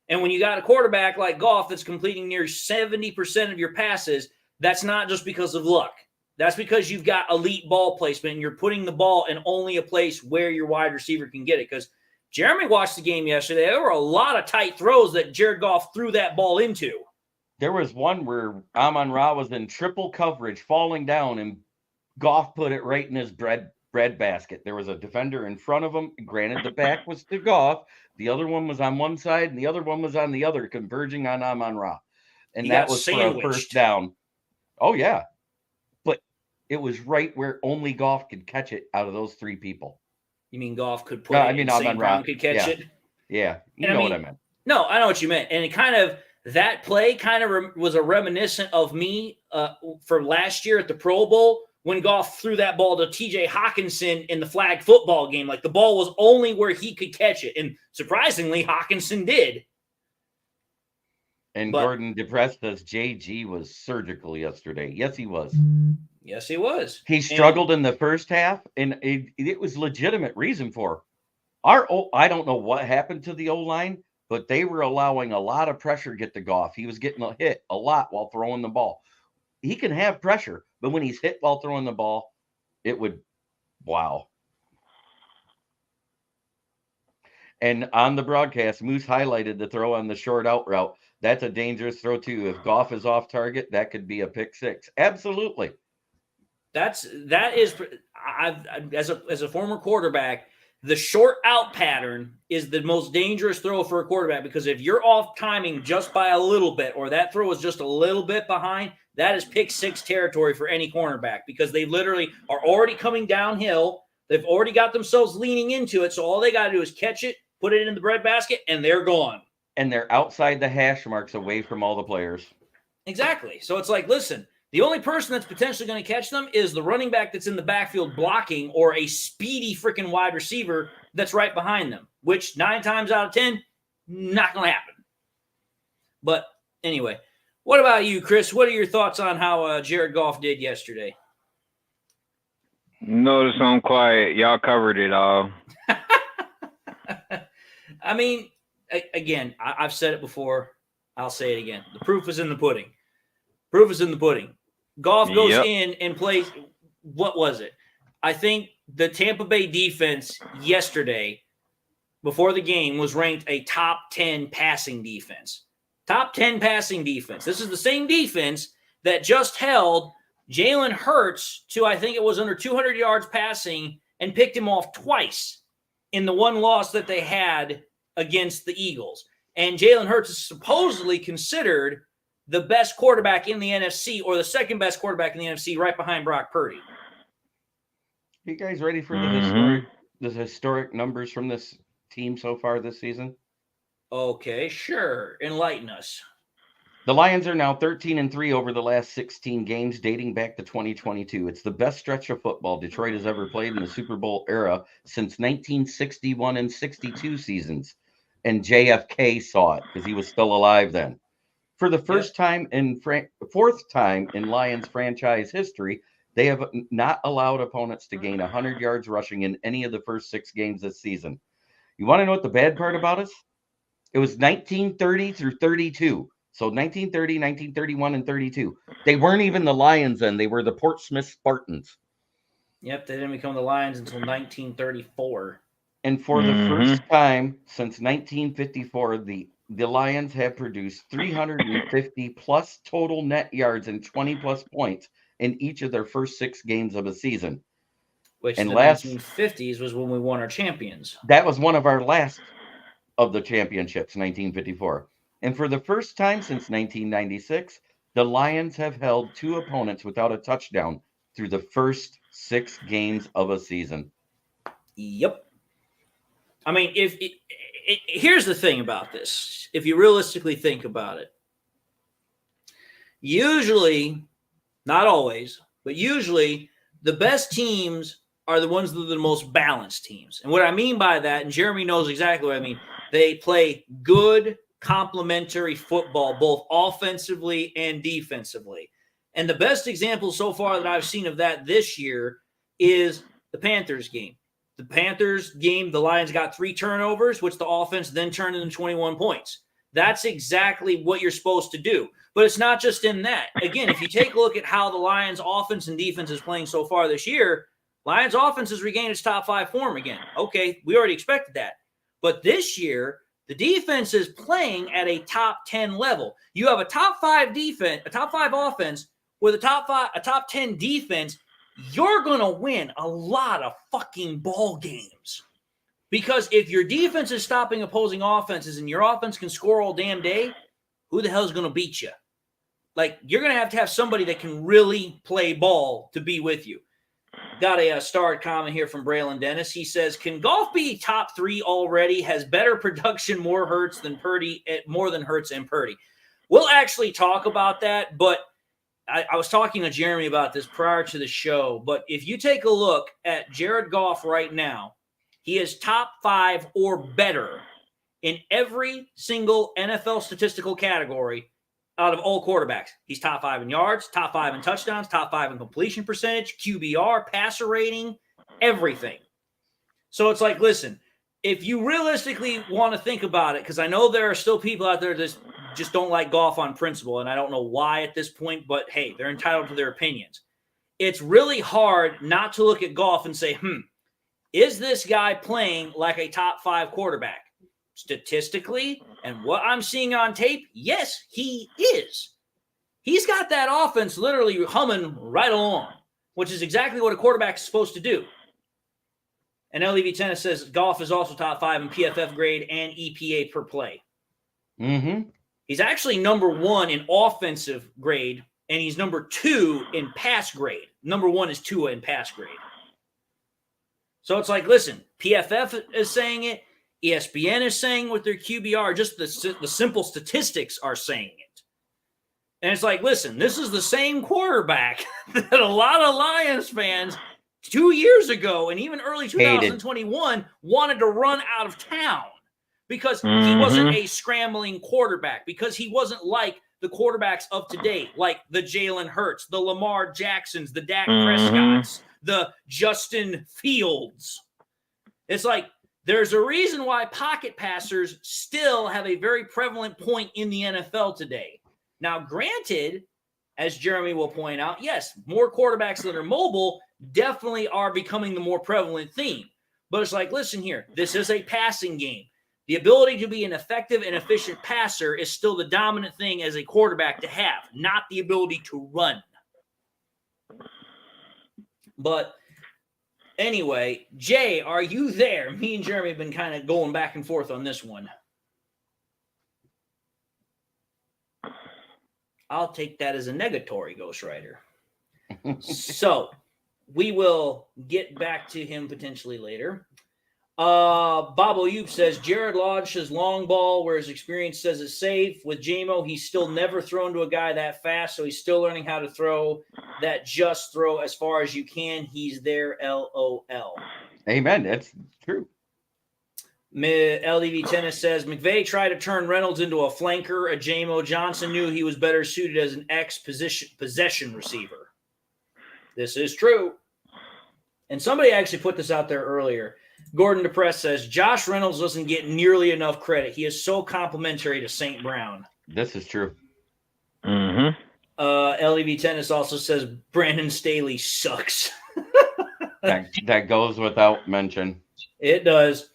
And when you got a quarterback like Goff that's completing near 70% of your passes, that's not just because of luck. That's because you've got elite ball placement and you're putting the ball in only a place where your wide receiver can get it. Because Jeremy watched the game yesterday. There were a lot of tight throws that Jared Goff threw that ball into. There was one where Amon-Ra was in triple coverage, falling down, and Goff put it right in his bread basket. There was a defender in front of him. Granted, the back was to Goff. The other one was on one side, and the other one was on the other, converging on Amon-Ra. And He that got was sandwiched. for a first down. Oh, yeah. But it was right where only Goff could catch it out of those 3 people. You mean Goff could put No, it I mean and St. Amon-Ra. Brown could catch it? Yeah, you And know what I meant. No, I know what you meant. And it kind of, that play kind of was a reminiscent of me for last year at the Pro Bowl when Goff threw that ball to T.J. Hawkinson in the flag football game. Like the ball was only where he could catch it. And surprisingly, Hawkinson did. And Gordon depressed us. JG was surgical yesterday. Yes, he was. Yes, he was. He struggled in the first half, and it was legitimate reason for I don't know what happened to the O-line, but they were allowing a lot of pressure get to Goff. He was getting hit a lot while throwing the ball. He can have pressure, but when he's hit while throwing the ball, it would, wow. And on the broadcast, Moose highlighted the throw on the short out route. That's a dangerous throw too. If Goff is off target, that could be a pick six. Absolutely. That is as a former quarterback, the short out pattern is the most dangerous throw for a quarterback, because if you're off timing just by a little bit, or that throw is just a little bit behind, that is pick six territory for any cornerback, because they literally are already coming downhill. They've already got themselves leaning into it. So all they got to do is catch it, put it in the breadbasket, and they're gone. And they're outside the hash marks, away from all the players. Exactly. So it's like, listen, the only person that's potentially going to catch them is the running back that's in the backfield blocking, or a speedy freaking wide receiver that's right behind them, which 9 times out of 10, not going to happen. But anyway, what about you, Chris? What are your thoughts on how Jared Goff did yesterday? Notice I'm quiet. Y'all covered it all. I mean, again, I've said it before. I'll say it again. The proof is in the pudding. Proof is in the pudding. Goff goes in and plays. What was it? I think the Tampa Bay defense yesterday, before the game, was ranked a top 10 passing defense. Top 10 passing defense. This is the same defense that just held Jalen Hurts to, I think it was under 200 yards passing, and picked him off twice in the one loss that they had against the Eagles. And Jalen Hurts is supposedly considered the best quarterback in the NFC, or the second best quarterback in the NFC, right behind Brock Purdy. You guys ready for the historic numbers from this team so far this season? Okay, sure. Enlighten us. The Lions are now 13-3 over the last 16 games, dating back to 2022. It's the best stretch of football Detroit has ever played in the Super Bowl era since 1961 and 62 seasons. And JFK saw it because he was still alive then. For the fourth time in Lions franchise history, they have not allowed opponents to gain 100 yards rushing in any of the first 6 games this season. You want to know what the bad part about it? It was 1930 through 32. So 1930, 1931, and 32. They weren't even the Lions then. They were the Portsmouth Spartans. Yep, they didn't become the Lions until 1934. And for the first time since 1954, the Lions have produced 350-plus total net yards and 20-plus points in each of their first 6 games of a season. Which in the 1950s was when we won our champions. That was one of our last of the championships, 1954. And for the first time since 1996, the Lions have held 2 opponents without a touchdown through the first 6 games of a season. Yep. I mean, here's the thing about this. If you realistically think about it, usually, not always, but usually the best teams are the ones that are the most balanced teams. And what I mean by that, and Jeremy knows exactly what I mean, they play good, complementary football, both offensively and defensively. And the best example so far that I've seen of that this year is the Panthers game. The Panthers game, the Lions got 3 turnovers, which the offense then turned into 21 points. That's exactly what you're supposed to do. But it's not just in that. Again, if you take a look at how the Lions offense and defense is playing so far this year, Lions offense has regained its top 5 form again. Okay, we already expected that. But this year, the defense is playing at a top 10 level. You have a top 5 defense, a top 5 offense with a top 10 defense. You're going to win a lot of fucking ball games. Because if your defense is stopping opposing offenses and your offense can score all damn day, who the hell is going to beat you? Like, you're going to have somebody that can really play ball to be with you. Got a starred comment here from Braylon Dennis. He says, can Goff be top 3 already? Has better production, more Hurts than Purdy, more than Hurts and Purdy. We'll actually talk about that, but I was talking to Jeremy about this prior to the show. But if you take a look at Jared Goff right now, he is top 5 or better in every single NFL statistical category out of all quarterbacks. He's top 5 in yards, top 5 in touchdowns, top 5 in completion percentage, QBR, passer rating, everything. So it's like, listen, if you realistically want to think about it, because I know there are still people out there that just don't like Goff on principle, and I don't know why at this point, but hey, they're entitled to their opinions. It's really hard not to look at Goff and say, is this guy playing like a top 5 quarterback? statistically and what I'm seeing on tape, yes, he is. He's got that offense literally humming right along, which is exactly what a quarterback is supposed to do. And LEV Tennis says Goff is also top 5 in PFF grade and EPA per play. Mm-hmm. He's actually number 1 in offensive grade, and he's number 2 in pass grade. Number 1 is Tua in pass grade. So it's like, listen, PFF is saying it. ESPN is saying with their QBR. Just the simple statistics are saying it. And it's like, listen, this is the same quarterback that a lot of Lions fans 2 years ago and even early 2021 wanted to run out of town because he wasn't a scrambling quarterback, because he wasn't like the quarterbacks of today, like the Jalen Hurts, the Lamar Jacksons, the Dak Prescotts, the Justin Fields. It's like there's a reason why pocket passers still have a very prevalent point in the NFL today. Now, granted, as Jeremy will point out, yes, more quarterbacks that are mobile definitely are becoming the more prevalent theme. But it's like, listen here, this is a passing game. The ability to be an effective and efficient passer is still the dominant thing as a quarterback to have, not the ability to run. But anyway, Jay, are you there? Me and Jeremy have been kind of going back and forth on this one. I'll take that as a negatory, Ghost Rider. So we will get back to him potentially later. Bobo Yoop says Jared launched his long ball where his experience says it's safe. With JMO, he's still never thrown to a guy that fast, so he's still learning how to throw that just throw as far as you can. He's there, LOL. Amen. That's true. LDV Tennis says McVay tried to turn Reynolds into a flanker. JMO Johnson knew he was better suited as an possession receiver. This is true. And somebody actually put this out there earlier. Gordon DePress says Josh Reynolds doesn't get nearly enough credit. He is so complimentary to St. Brown. This is true. LEV Tennis also says Brandon Staley sucks. that goes without mention. It does.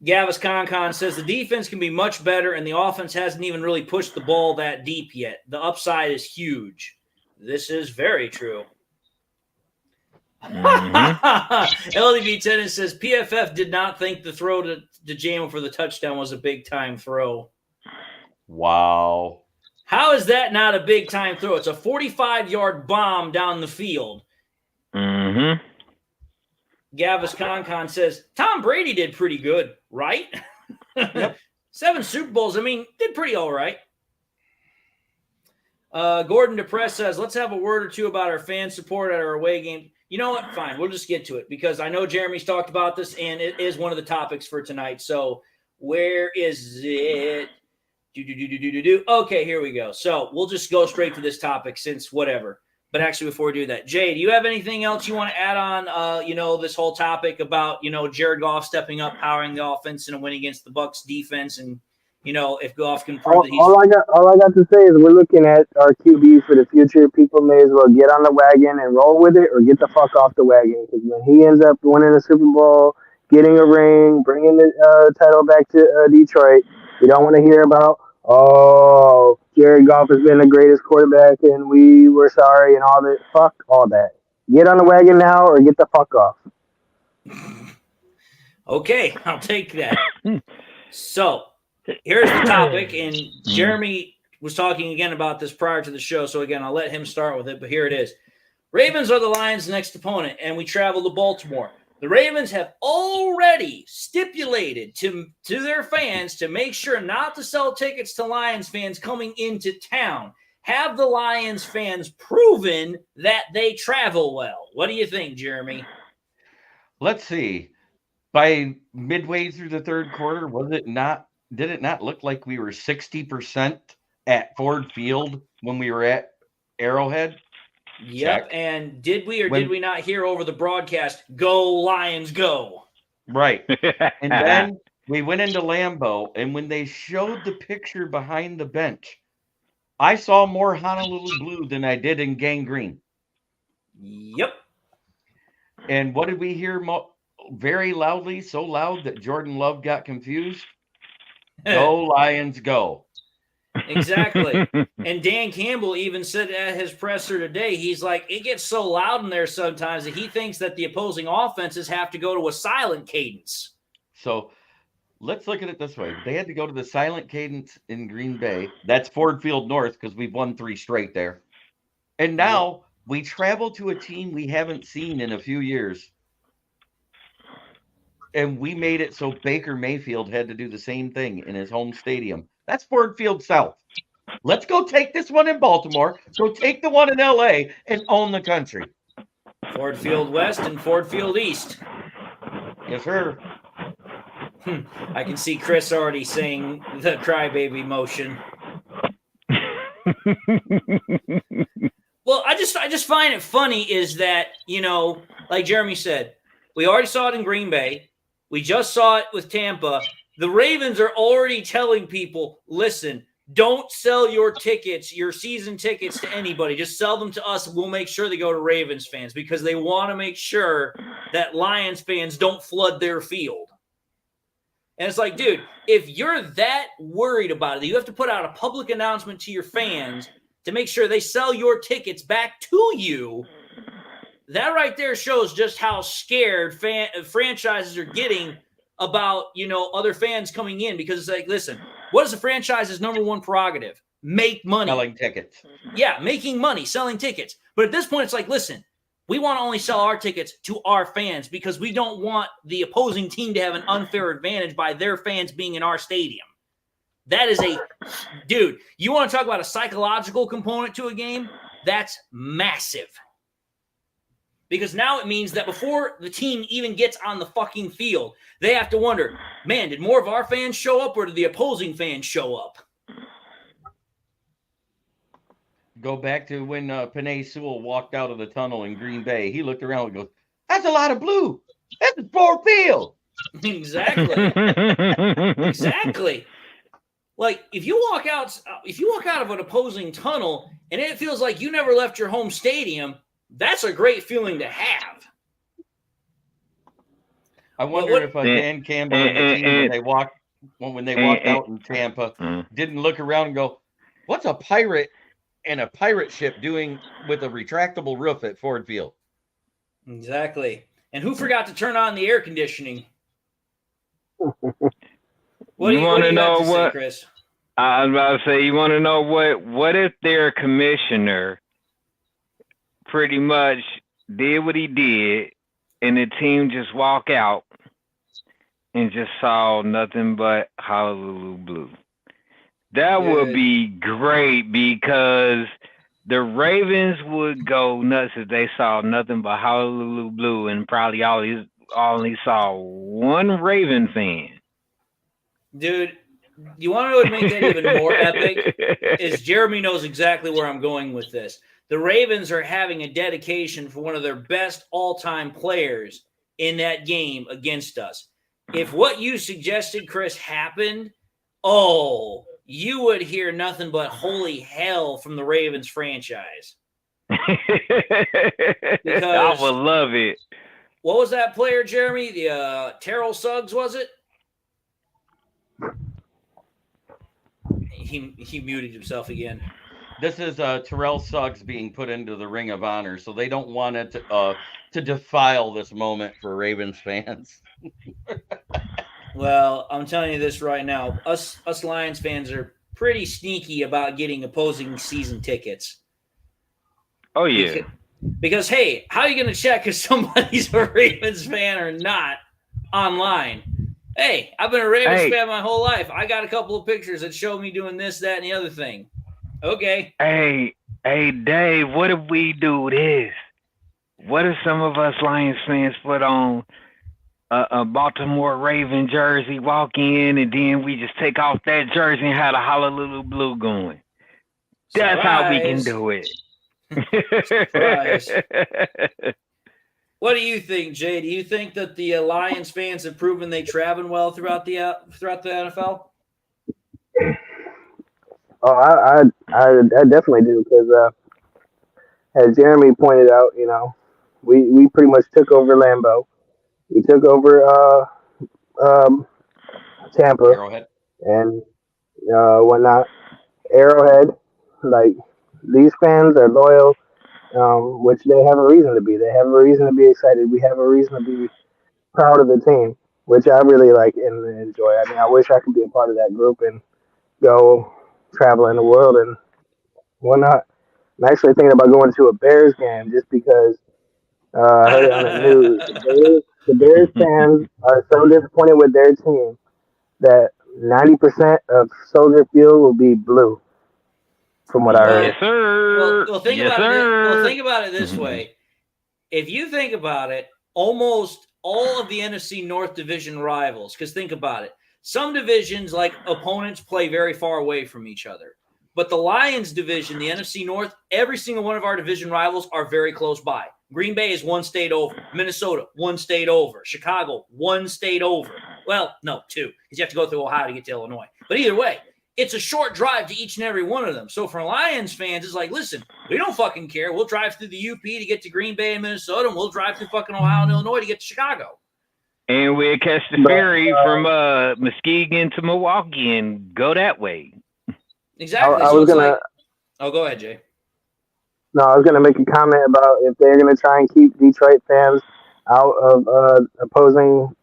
Gavis Concon says the defense can be much better, and the offense hasn't even really pushed the ball that deep yet. The upside is huge. This is very true. LDV Tennis says PFF did not think the throw to JMO for the touchdown was a big-time throw. Wow. How is that not a big-time throw? It's a 45-yard bomb down the field. Gavis Concon says, Tom Brady did pretty good, right? Yep. 7 Super Bowls, I mean, did pretty all right. Gordon DePress says, let's have a word or two about our fan support at our away game. You know what? Fine. We'll just get to it because I know Jeremy's talked about this, and it is one of the topics for tonight. So where is it? Okay, here we go. So we'll just go straight to this topic since whatever. But actually, before we do that, Jay, do you have anything else you want to add on, this whole topic about, Jared Goff stepping up, powering the offense in a win against the Bucs defense, and, if Goff can prove that he's... All I got to say is we're looking at our QB for the future. People may as well get on the wagon and roll with it or get the fuck off the wagon. Because when he ends up winning the Super Bowl, getting a ring, bringing the title back to Detroit, we don't want to hear about, Jared Goff has been the greatest quarterback and we were sorry and all that. Fuck all that. Get on the wagon now or get the fuck off. Okay, I'll take that. So, here's the topic, and Jeremy was talking again about this prior to the show, so again, I'll let him start with it, but here it is. Ravens are the Lions' next opponent, and we travel to Baltimore. The Ravens have already stipulated to their fans to make sure not to sell tickets to Lions fans coming into town. Have the Lions fans proven that they travel well? What do you think, Jeremy? Let's see. By midway through the third quarter, did it not look like we were 60% at Ford Field when we were at Arrowhead? Yep. Check. And did we not hear over the broadcast, go Lions, go? Right. And then we went into Lambeau, and when they showed the picture behind the bench, I saw more Honolulu blue than I did in gang green. Yep. And what did we hear very loudly, so loud that Jordan Love got confused? Go Lions, go. Exactly. And Dan Campbell even said at his presser today, he's like, it gets so loud in there sometimes that he thinks that the opposing offenses have to go to a silent cadence. So let's look at it this way. They had to go to the silent cadence in Green Bay. That's Ford Field North because we've won 3 straight there. And now we travel to a team we haven't seen in a few years. And we made it so Baker Mayfield had to do the same thing in his home stadium. That's Ford Field South. Let's go take this one in Baltimore. Go take the one in LA and own the country. Ford Field West and Ford Field East. Yes, sir. I can see Chris already saying the crybaby motion. Well, I just find it funny is that, like Jeremy said, we already saw it in Green Bay. We just saw it with Tampa. The Ravens are already telling people, listen, don't sell your tickets, your season tickets to anybody. Just sell them to us. We'll make sure they go to Ravens fans because they want to make sure that Lions fans don't flood their field. And it's like, dude, if you're that worried about it, you have to put out a public announcement to your fans to make sure they sell your tickets back to you. That right there shows just how scared franchises are getting about, other fans coming in because it's like, listen, what is the franchise's number one prerogative? Make money. Selling tickets. Yeah, making money, selling tickets. But at this point, it's like, listen, we want to only sell our tickets to our fans because we don't want the opposing team to have an unfair advantage by their fans being in our stadium. That is dude, you want to talk about a psychological component to a game? That's massive. Because now it means that before the team even gets on the fucking field, they have to wonder, man, did more of our fans show up or did the opposing fans show up? Go back to when Penei Sewell walked out of the tunnel in Green Bay. He looked around and goes, that's a lot of blue. That's Ford Field. Exactly. Exactly. Like if you walk out of an opposing tunnel and it feels like you never left your home stadium, that's a great feeling to have. I wonder if Dan Campbell and the team when they walked out in Tampa didn't look around and go, what's a pirate and a pirate ship doing with a retractable roof at Ford Field? Exactly. And who forgot to turn on the air conditioning? What do you want to know? What, Chris? I was about to say, you want to know what if their commissioner pretty much did what he did and the team just walk out and just saw nothing but Honolulu blue? That would be great because the Ravens would go nuts if they saw nothing but Honolulu blue and probably only saw one Raven fan. Dude, you want to know what would make that even more epic? Is Jeremy knows exactly where I'm going with this. The Ravens are having a dedication for one of their best all-time players in that game against us. If what you suggested, Chris, happened, you would hear nothing but holy hell from the Ravens franchise. Because I would love it. What was that player, Jeremy? The Terrell Suggs, was it? He muted himself again. This is Terrell Suggs being put into the Ring of Honor, so they don't want it to defile this moment for Ravens fans. Well, I'm telling you this right now. Us Lions fans are pretty sneaky about getting opposing season tickets. Oh, yeah. Because hey, how are you going to check if somebody's a Ravens fan or not online? Hey, I've been a Ravens fan my whole life. I got a couple of pictures that show me doing this, that, and the other thing. Okay. Hey, Dave, what if we do this? What if some of us Lions fans put on a Baltimore Raven jersey, walk in, and then we just take off that jersey and have the Honolulu blue going? That's how we can do it. Surprise. What do you think, Jay? Do you think that the Lions fans have proven they travel well throughout the NFL? Oh, I definitely do because, as Jeremy pointed out, we pretty much took over Lambeau. We took over Tampa. Arrowhead. and whatnot. Arrowhead, like these fans are loyal, which they have a reason to be. They have a reason to be excited. We have a reason to be proud of the team, which I really like and enjoy. I mean, I wish I could be a part of that group and go traveling the world and whatnot. I'm actually thinking about going to a Bears game just because I heard it on the news. The Bears fans are so disappointed with their team that 90% of Soldier Field will be blue, from what I heard. Yes, sir. Well, think yes, about it. Well, sir. think about it this way. If you think about it, almost all of the NFC North division rivals, because think about it, some divisions, like opponents, play very far away from each other. But the Lions division, the NFC North, every single one of our division rivals are very close by. Green Bay is one state over. Minnesota, one state over. Chicago, one state over. Well, no, two, because you have to go through Ohio to get to Illinois. But either way, it's a short drive to each and every one of them. So for Lions fans, it's like, listen, we don't fucking care. We'll drive through the UP to get to Green Bay and Minnesota, and we'll drive through fucking Ohio and Illinois to get to Chicago. And we'll catch the ferry from Muskegon to Milwaukee and go that way. Exactly. I was gonna. Oh, go ahead, Jay. No, I was gonna make a comment about if they're gonna try and keep Detroit fans out of opposing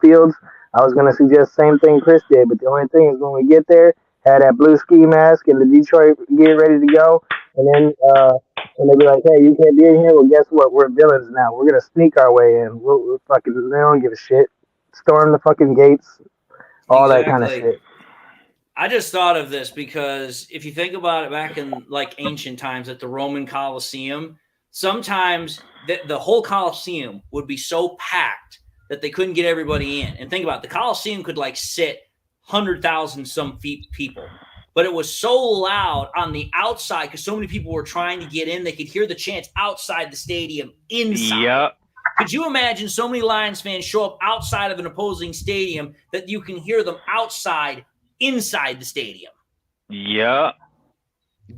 fields. I was gonna suggest same thing Chris did, but the only thing is when we get there, have that blue ski mask and the Detroit gear ready to go, and then and they be like, "Hey, you can't be in here." Well, guess what? We're villains now. We're gonna sneak our way in. We'll fucking. They don't give a shit. Storm the fucking gates. All that kind of shit. I just thought of this because if you think about it back in like ancient times at the Roman Colosseum, sometimes the whole Colosseum would be so packed that they couldn't get everybody in. And think about it, the Colosseum could like sit 100,000 some people. But it was so loud on the outside because so many people were trying to get in, they could hear the chants outside the stadium inside. Yep. Could you imagine so many Lions fans show up outside of an opposing stadium that you can hear them outside inside the stadium? Yep.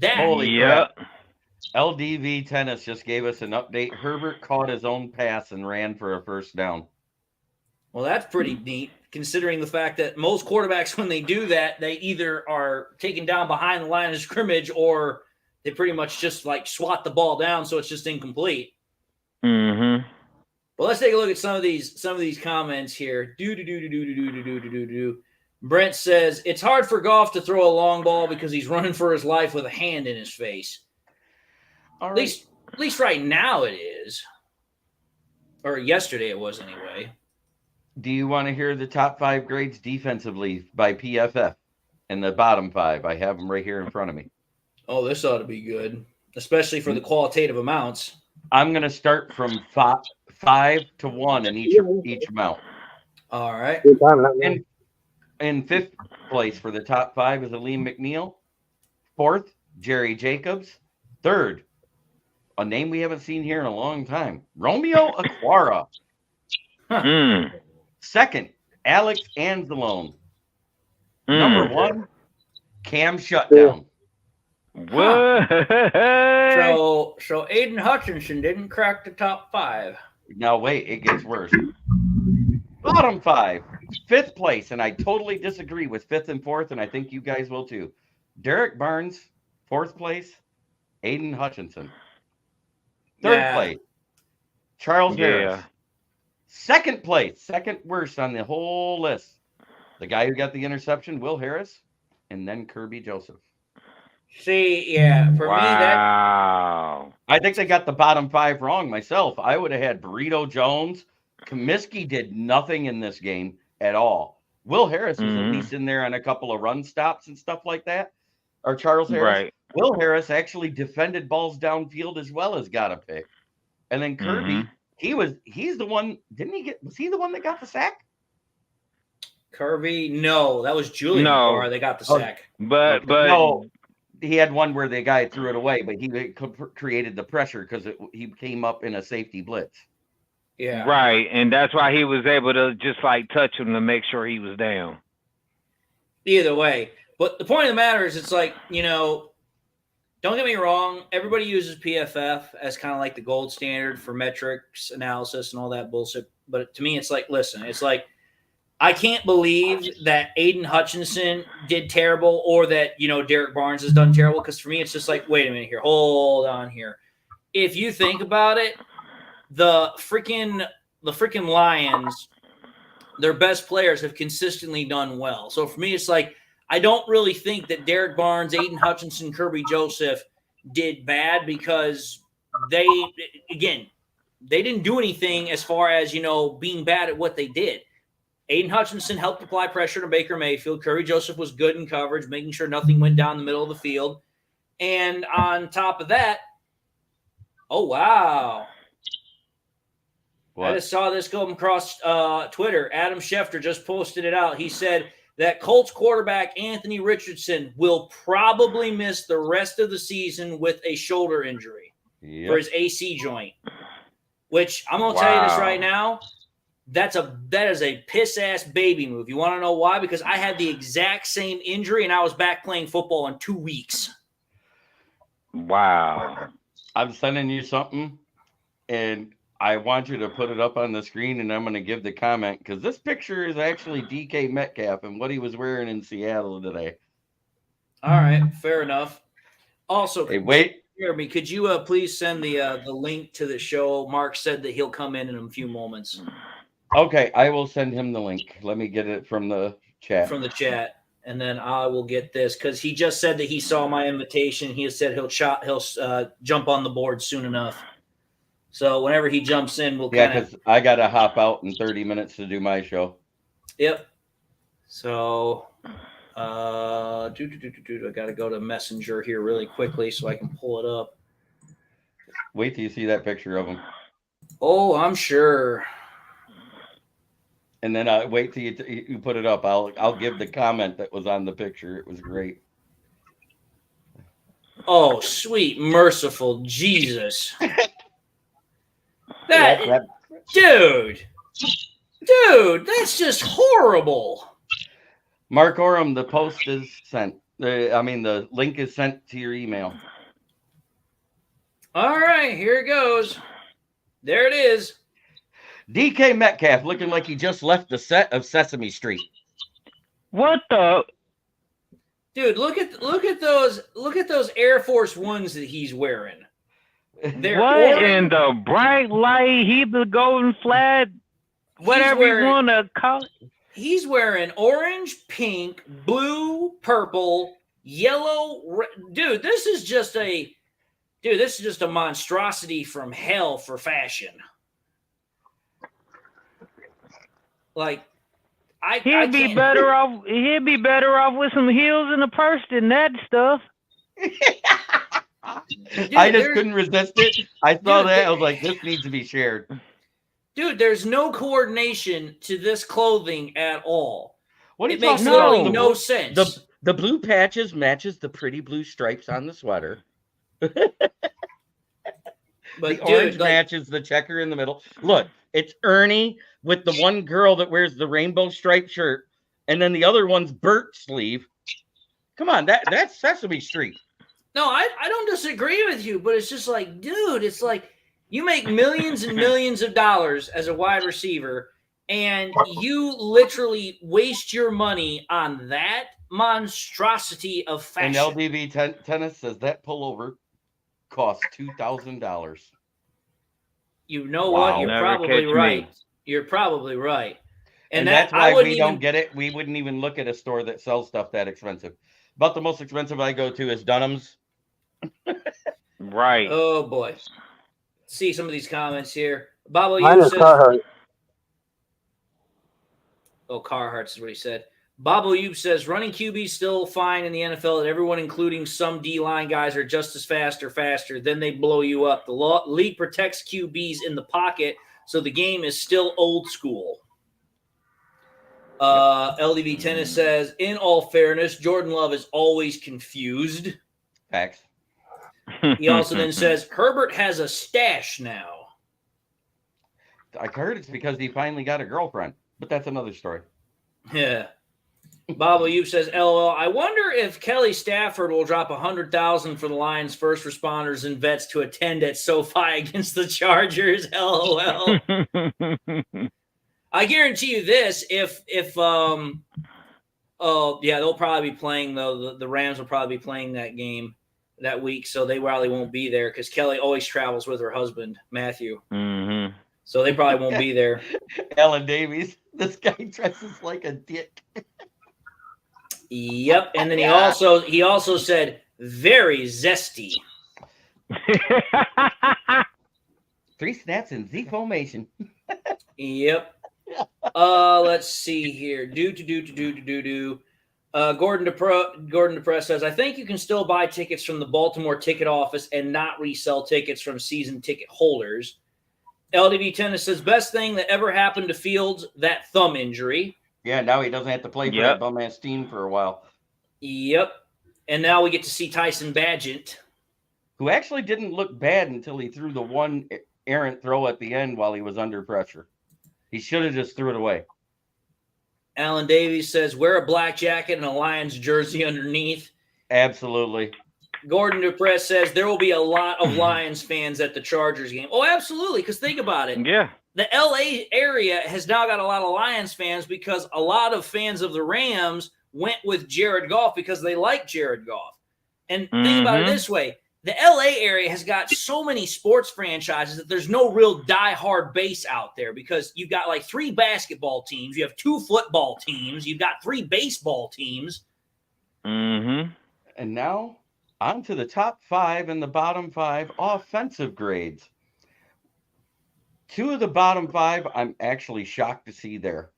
Holy crap. LDV Tennis just gave us an update. Herbert caught his own pass and ran for a first down. Well, that's pretty neat, considering the fact that most quarterbacks, when they do that, they either are taken down behind the line of scrimmage or they pretty much just like swat the ball down, so it's just incomplete. Mm-hmm. Well, let's take a look at some of these comments here. Brent says it's hard for Goff to throw a long ball because he's running for his life with a hand in his face. All right. At least right now it is, or yesterday it was anyway. Do you want to hear the top 5 grades defensively by PFF and the bottom 5? I have them right here in front of me. Oh, this ought to be good, especially for the qualitative amounts. I'm going to start from 5 to 1 in each amount. All right. In 5th place for the top 5 is Aleem McNeil. 4th, Jerry Jacobs. 3rd, a name we haven't seen here in a long time, Romeo Aquara. 2nd, Alex Anzalone. Number 1, Cam Shutdown. What? So Aiden Hutchinson didn't crack the top 5. Now wait, it gets worse. Bottom 5, 5th place, and I totally disagree with 5th and 4th, and I think you guys will too. Derek Barnes, 4th place. Aiden Hutchinson. 3rd place, Charles Harris. 2nd place, second worst on the whole list. The guy who got the interception, Will Harris, and then Kirby Joseph. See, yeah, for me that. I think they got the bottom 5 wrong myself. I would have had Burrito Jones. Comiskey did nothing in this game at all. Will Harris was at least in there on a couple of run stops and stuff like that. Or Charles Harris. Right. Will Harris actually defended balls downfield as well as got a pick. And then Kirby, he's the one, was he the one that got the sack? Kirby, no, that was Julian Aquara that got the sack. But no, he had one where the guy threw it away, but he created the pressure because he came up in a safety blitz. Yeah. Right, and that's why he was able to just like touch him to make sure he was down. Either way. But the point of the matter is, it's like, don't get me wrong, everybody uses PFF as kind of like the gold standard for metrics analysis and all that bullshit. But to me, it's like, listen, it's like I can't believe that Aiden Hutchinson did terrible or that, Derek Barnes has done terrible. Because for me, it's just like, wait a minute here. Hold on here. If you think about it, the freaking Lions, their best players have consistently done well. So for me, it's like, I don't really think that Derek Barnes, Aiden Hutchinson, Kirby Joseph did bad because they didn't do anything as far as, being bad at what they did. Aiden Hutchinson helped apply pressure to Baker Mayfield. Kirby Joseph was good in coverage, making sure nothing went down the middle of the field. And on top of that, oh, wow. What? I just saw this go across Twitter. Adam Schefter just posted it out. He said that Colts quarterback Anthony Richardson will probably miss the rest of the season with a shoulder injury for his AC joint, which I'm going to tell you this right now. That is a piss-ass baby move. You want to know why? Because I had the exact same injury, and I was back playing football in 2 weeks. Wow. I'm sending you something, and I want you to put it up on the screen, and I'm going to give the comment, because this picture is actually DK Metcalf and what he was wearing in Seattle today. All right, fair enough. Also, hey, wait. Jeremy, could you please send the link to the show? Mark said that he'll come in a few moments. Okay, I will send him the link. Let me get it from the chat. And then I will get this because he just said that he saw my invitation. He has said he'll jump on the board soon enough. So whenever he jumps in, we'll because I got to hop out in 30 minutes to do my show. Yep. So I got to go to Messenger here really quickly so I can pull it up. Wait till you see that picture of him. Oh, I'm sure. And then wait till you put it up. I'll give the comment that was on the picture. It was great. Oh, sweet, merciful Jesus. Dude, that's just horrible. Mark Oram, the post is sent. The link is sent to your email. All right, here it goes. There it is. DK Metcalf looking like he just left the set of Sesame Street. What the? Dude, look at those Air Force Ones that he's wearing. What in the bright light? He the golden flag, whatever you want to call it. He's wearing orange, pink, blue, purple, yellow. Dude, this is just a monstrosity from hell for fashion. Like, he'd be better off with some heels and a purse than that stuff. Dude, I just couldn't resist it. I saw that. I was like, this needs to be shared. Dude, there's no coordination to this clothing at all. It makes literally no sense. The blue patches matches the pretty blue stripes on the sweater. But the orange matches the checker in the middle. Look, it's Ernie with the one girl that wears the rainbow striped shirt, and then the other one's Bert sleeve. Come on, that's Sesame Street. No, I don't disagree with you, but it's just like, dude, it's like you make millions and millions of dollars as a wide receiver, and you literally waste your money on that monstrosity of fashion. And LDV Tennis says that pullover cost $2,000. You know what? You're probably right. You're probably right. And that's why we don't get it. We wouldn't even look at a store that sells stuff that expensive. About the most expensive I go to is Dunham's. Right. Oh, boy. See some of these comments here. Bobo, mine is Carhartt. Oh, Carhartt is what he said. Bobo Youb says, running QB still fine in the NFL, that everyone, including some D-line guys, are just as fast or faster. Then they blow you up. The league protects QBs in the pocket, so the game is still old school. LDV Tennis says, in all fairness, Jordan Love is always confused. Facts. He also then says, Herbert has a stash now. I heard it's because he finally got a girlfriend, but that's another story. Yeah. Bobo Youb says, LOL, I wonder if Kelly Stafford will drop $100,000 for the Lions first responders and vets to attend at SoFi against the Chargers. LOL. I guarantee you this: if oh yeah, they'll probably be playing though. The Rams will probably be playing that game that week, so they probably won't be there because Kelly always travels with her husband Matthew. Mm-hmm. So they probably won't be there. Alan Davies. This guy dresses like a dick. Yep, and then he also said very zesty. 3 snaps in Z formation. Yep. Let's see here. Gordon DePress says, I think you can still buy tickets from the Baltimore ticket office and not resell tickets from season ticket holders. LDB Tennis says, best thing that ever happened to Fields, that thumb injury. Yeah, now he doesn't have to play for that bum ass team for a while. Yep. And now we get to see Tyson Bagent, who actually didn't look bad until he threw the one errant throw at the end while he was under pressure. He should have just threw it away. Alan Davies says, wear a black jacket and a Lions jersey underneath. Absolutely. Gordon DePress says there will be a lot of Lions fans at the Chargers game. Oh, absolutely, because think about it. Yeah. The L.A. area has now got a lot of Lions fans because a lot of fans of the Rams went with Jared Goff because they like Jared Goff. And think about it this way. The L.A. area has got so many sports franchises that there's no real diehard base out there because you've got like 3 basketball teams, you have 2 football teams, you've got 3 baseball teams. Mm-hmm. And now on to the top 5 and the bottom 5 offensive grades. 2 of the bottom 5 I'm actually shocked to see there.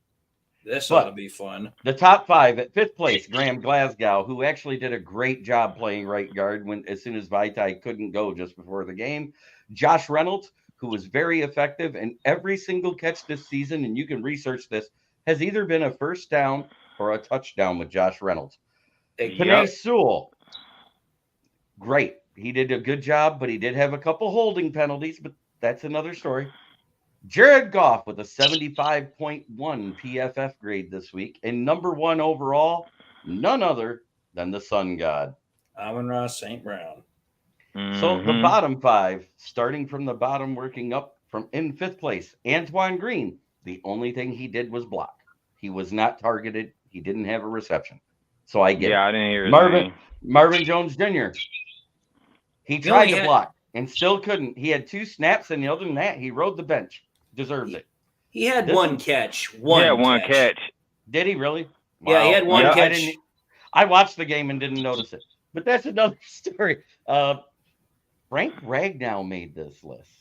This ought to be fun. The top 5 at 5th place, Graham Glasgow, who actually did a great job playing right guard as soon as Vaitai couldn't go just before the game. Josh Reynolds, who was very effective, and every single catch this season, and you can research this, has either been a first down or a touchdown with Josh Reynolds. Penei Sewell, great. He did a good job, but he did have a couple holding penalties, but that's another story. Jared Goff with a 75.1 PFF grade this week, and number 1 overall, none other than the Sun God, Amon-Ra St. Brown. So the bottom 5, starting from the bottom, working up from in 5th place, Antoine Green. The only thing he did was block. He was not targeted. He didn't have a reception. So I get it. I didn't hear his Marvin Jones Jr. He tried to block and still couldn't. He had 2 snaps, and other than that, he rode the bench. Deserved it. He had one catch. One catch. Did he really? Wow. Yeah, he had one catch. I watched the game and didn't notice it. But that's another story. Frank Ragnow made this list.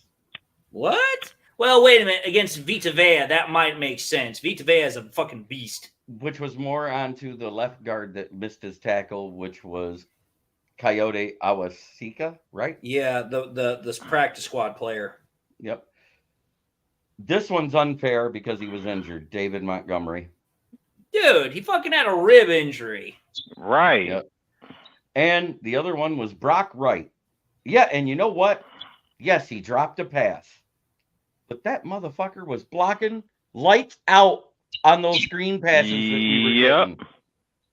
What? Well, wait a minute. Against Vita Vea, that might make sense. Vita Vea is a fucking beast. Which was more onto the left guard that missed his tackle, which was Coyote Awasika, right? Yeah, the practice squad player. Yep. This one's unfair because he was injured. David Montgomery. Dude, he fucking had a rib injury. Right. Yep. And the other one was Brock Wright. Yeah, and you know what? Yes, he dropped a pass. But that motherfucker was blocking lights out on those screen passes that we were getting.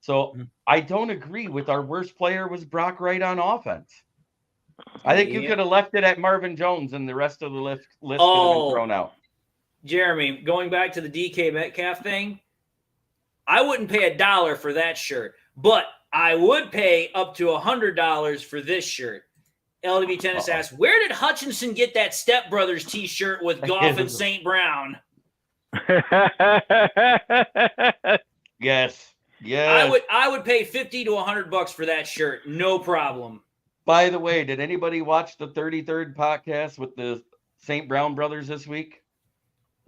So I don't agree with our worst player was Brock Wright on offense. I think you could have left it at Marvin Jones and the rest of the list could have been thrown out. Jeremy, going back to the DK Metcalf thing, I wouldn't pay $1 for that shirt, but I would pay up to $100 for this shirt. LDB Tennis asks, where did Hutchinson get that Step Brothers t-shirt with Goff and St. Brown? Yes. I would pay $50 to $100 for that shirt, no problem. By the way, did anybody watch the 33rd podcast with the St. Brown brothers this week?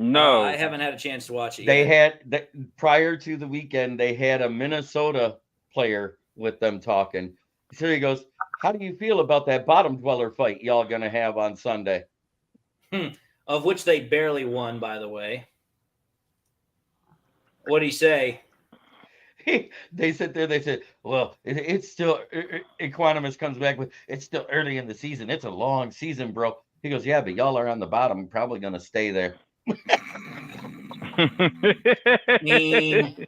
No, I haven't had a chance to watch it They yet. had prior to the weekend, they had a Minnesota player with them talking. So he goes, how do you feel about that bottom dweller fight y'all gonna have on Sunday? Of which they barely won, by the way. What'd he say? They sit there, they said, well, it's still, Equanimous comes back with, it's still early in the season. It's a long season, bro. He goes, yeah, but y'all are on the bottom, probably gonna stay there. I mean,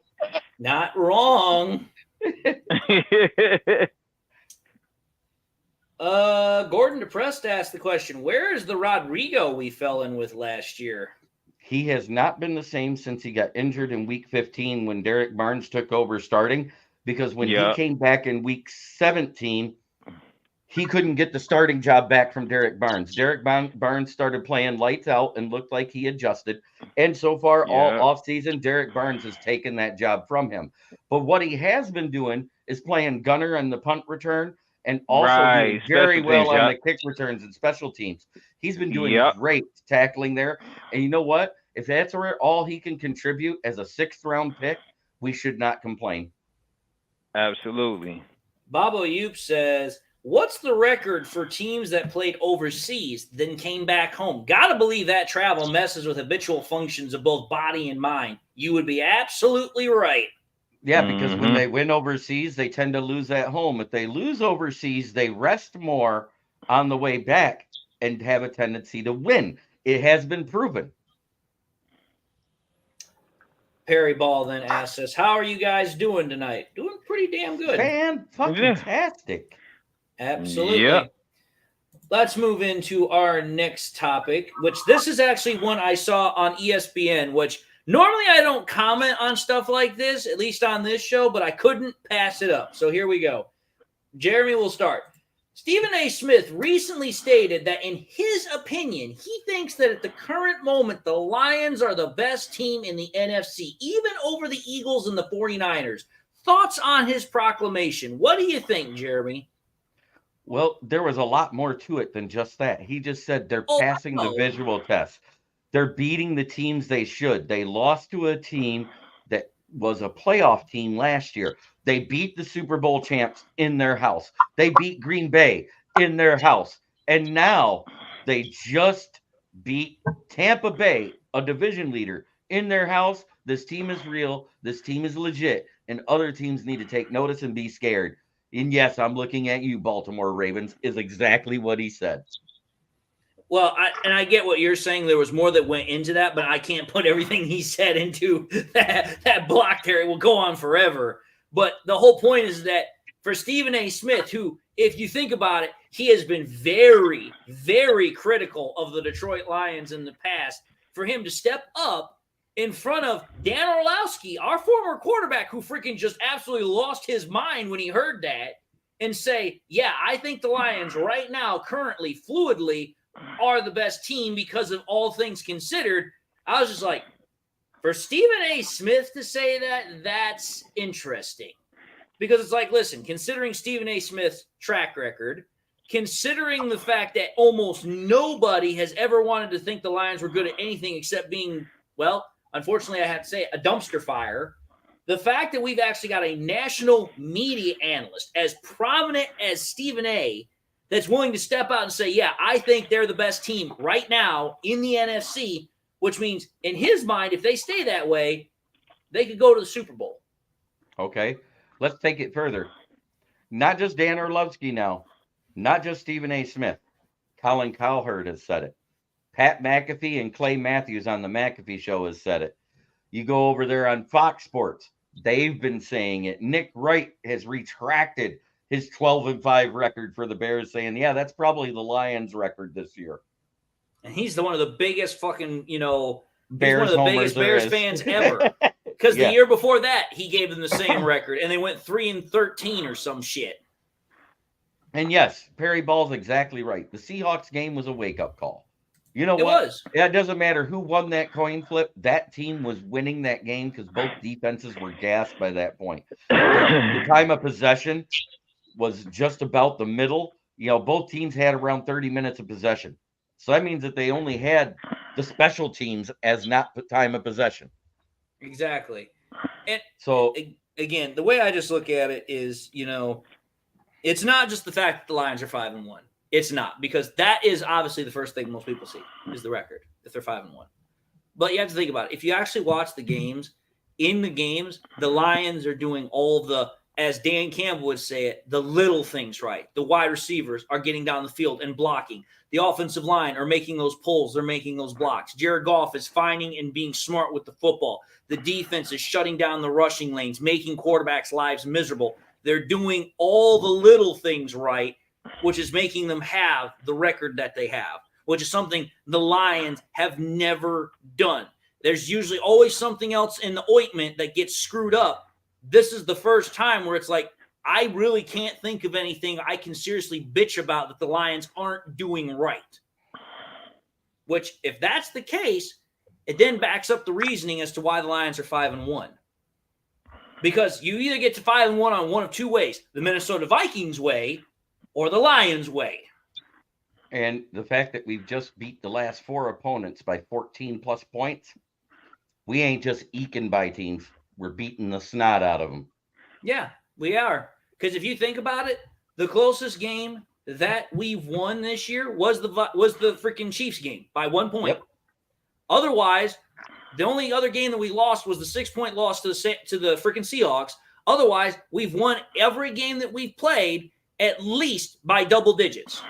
not wrong. Gordon Depressed asked the question, where is the Rodrigo we fell in with last year? He has not been the same since he got injured in week 15 when Derek Barnes took over starting, because when he came back in week 17, he couldn't get the starting job back from Derek Barnes. Derek Barnes started playing lights out and looked like he adjusted. And so far, all offseason, Derek Barnes has taken that job from him. But what he has been doing is playing gunner on the punt return and also doing very well on the kick returns and special teams. He's been doing great tackling there. And you know what? If that's all he can contribute as a 6th-round pick, we should not complain. Absolutely. Bobo Yoop says, what's the record for teams that played overseas, then came back home? Gotta believe that travel messes with habitual functions of both body and mind. You would be absolutely right. Yeah, because when they win overseas, they tend to lose at home. If they lose overseas, they rest more on the way back and have a tendency to win. It has been proven. Perry Ball then asks us, how are you guys doing tonight? Doing pretty damn good. Fantastic. Absolutely. Yeah. Let's move into our next topic, which this is actually one I saw on ESPN, which normally I don't comment on stuff like this, at least on this show, but I couldn't pass it up. So here we go. Jeremy will start. Stephen A. Smith recently stated that in his opinion, he thinks that at the current moment, the Lions are the best team in the NFC, even over the Eagles and the 49ers. Thoughts on his proclamation? What do you think, Jeremy? Well, there was a lot more to it than just that. He just said they're passing the visual test. They're beating the teams they should. They lost to a team that was a playoff team last year. They beat the Super Bowl champs in their house. They beat Green Bay in their house. And now they just beat Tampa Bay, a division leader, in their house. This team is real. This team is legit. And other teams need to take notice and be scared. And yes, I'm looking at you, Baltimore Ravens, is exactly what he said. Well, I get what you're saying. There was more that went into that, but I can't put everything he said into that block there. It will go on forever. But the whole point is that for Stephen A. Smith, who, if you think about it, he has been very, very critical of the Detroit Lions in the past, for him to step up in front of Dan Orlowski, our former quarterback, who freaking just absolutely lost his mind when he heard that, and say, yeah, I think the Lions right now, currently, fluidly, are the best team because of all things considered. I was just like, for Stephen A. Smith to say that, that's interesting. Because it's like, listen, considering Stephen A. Smith's track record, considering the fact that almost nobody has ever wanted to think the Lions were good at anything except being, well, unfortunately, I have to say, a dumpster fire. The fact that we've actually got a national media analyst as prominent as Stephen A. that's willing to step out and say, yeah, I think they're the best team right now in the NFC, which means in his mind, if they stay that way, they could go to the Super Bowl. Okay, let's take it further. Not just Dan Orlovsky now, not just Stephen A. Smith. Colin Cowherd has said it. Pat McAfee and Clay Matthews on the McAfee Show has said it. You go over there on Fox Sports, they've been saying it. Nick Wright has retracted his 12-5 record for the Bears, saying, yeah, that's probably the Lions record this year. And he's one of the biggest fucking, Bears he's one of the biggest Bears fans ever. Because the year before that, he gave them the same record, and they went 3-13 or some shit. And yes, Perry Ball's exactly right. The Seahawks game was a wake-up call. You know what? It was. It doesn't matter who won that coin flip. That team was winning that game because both defenses were gassed by that point. The time of possession was just about the middle. Both teams had around 30 minutes of possession. So that means that they only had the special teams as not time of possession. Exactly. And so, again, the way I just look at it is, it's not just the fact that the Lions are 5-1. It's not, because that is obviously the first thing most people see is the record, if they're 5-1. But you have to think about it. If you actually watch the games, in the games, the Lions are doing all the, as Dan Campbell would say it, the little things right. The wide receivers are getting down the field and blocking. The offensive line are making those pulls. They're making those blocks. Jared Goff is finding and being smart with the football. The defense is shutting down the rushing lanes, making quarterbacks' lives miserable. They're doing all the little things right, which is making them have the record that they have, which is something the Lions have never done. there's usually always something else in the ointment that gets screwed up. This is the first time where it's like, I really can't think of anything I can seriously bitch about that the Lions aren't doing right. Which, if that's the case, it then backs up the reasoning as to why the Lions are 5-1. Because you either get to 5-1 on one of two ways: the Minnesota Vikings way or the Lions way. And the fact that we've just beat the last 4 opponents by 14 plus points, we ain't just eking by teams. We're beating the snot out of them. Yeah, we are. Because if you think about it, the closest game that we've won this year was the freaking Chiefs game by 1 point. Yep. Otherwise, the only other game that we lost was the 6-point loss to the freaking Seahawks. Otherwise, we've won every game that we've played at least by double digits.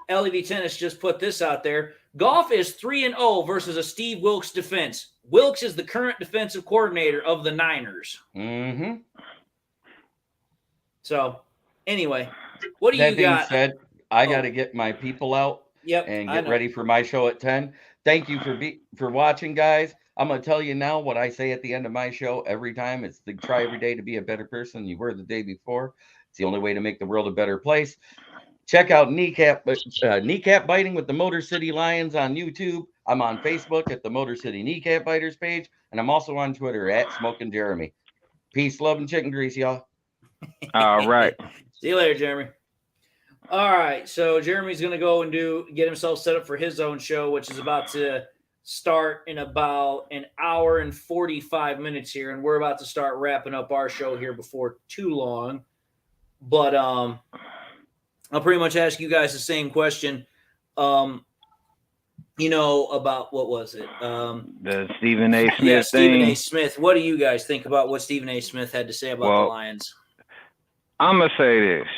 LEV Tennis just put this out there. Goff is 3-0 versus a Steve Wilks defense. Wilks is the current defensive coordinator of the Niners. Mm-hmm. So, anyway, what do that you being got? said, I got to get my people out and get ready for my show at 10. Thank you for watching, guys. I'm going to tell you now what I say at the end of my show every time. It's to try every day to be a better person you were the day before. It's the only way to make the world a better place. Check out Kneecap Biting with the Motor City Lions on YouTube. I'm on Facebook at the Motor City Kneecap Biters page, and I'm also on Twitter at Smoking Jeremy. Peace, love, and chicken grease, y'all. All right. See you later, Jeremy. All right, so Jeremy's going to go and get himself set up for his own show, which is about to start in about an hour and 45 minutes here, and we're about to start wrapping up our show here before too long. But I'll pretty much ask you guys the same question. About what was it? The Stephen A. Smith yeah, thing. Stephen A. Smith. What do you guys think about what Stephen A. Smith had to say about the Lions? I'm going to say this.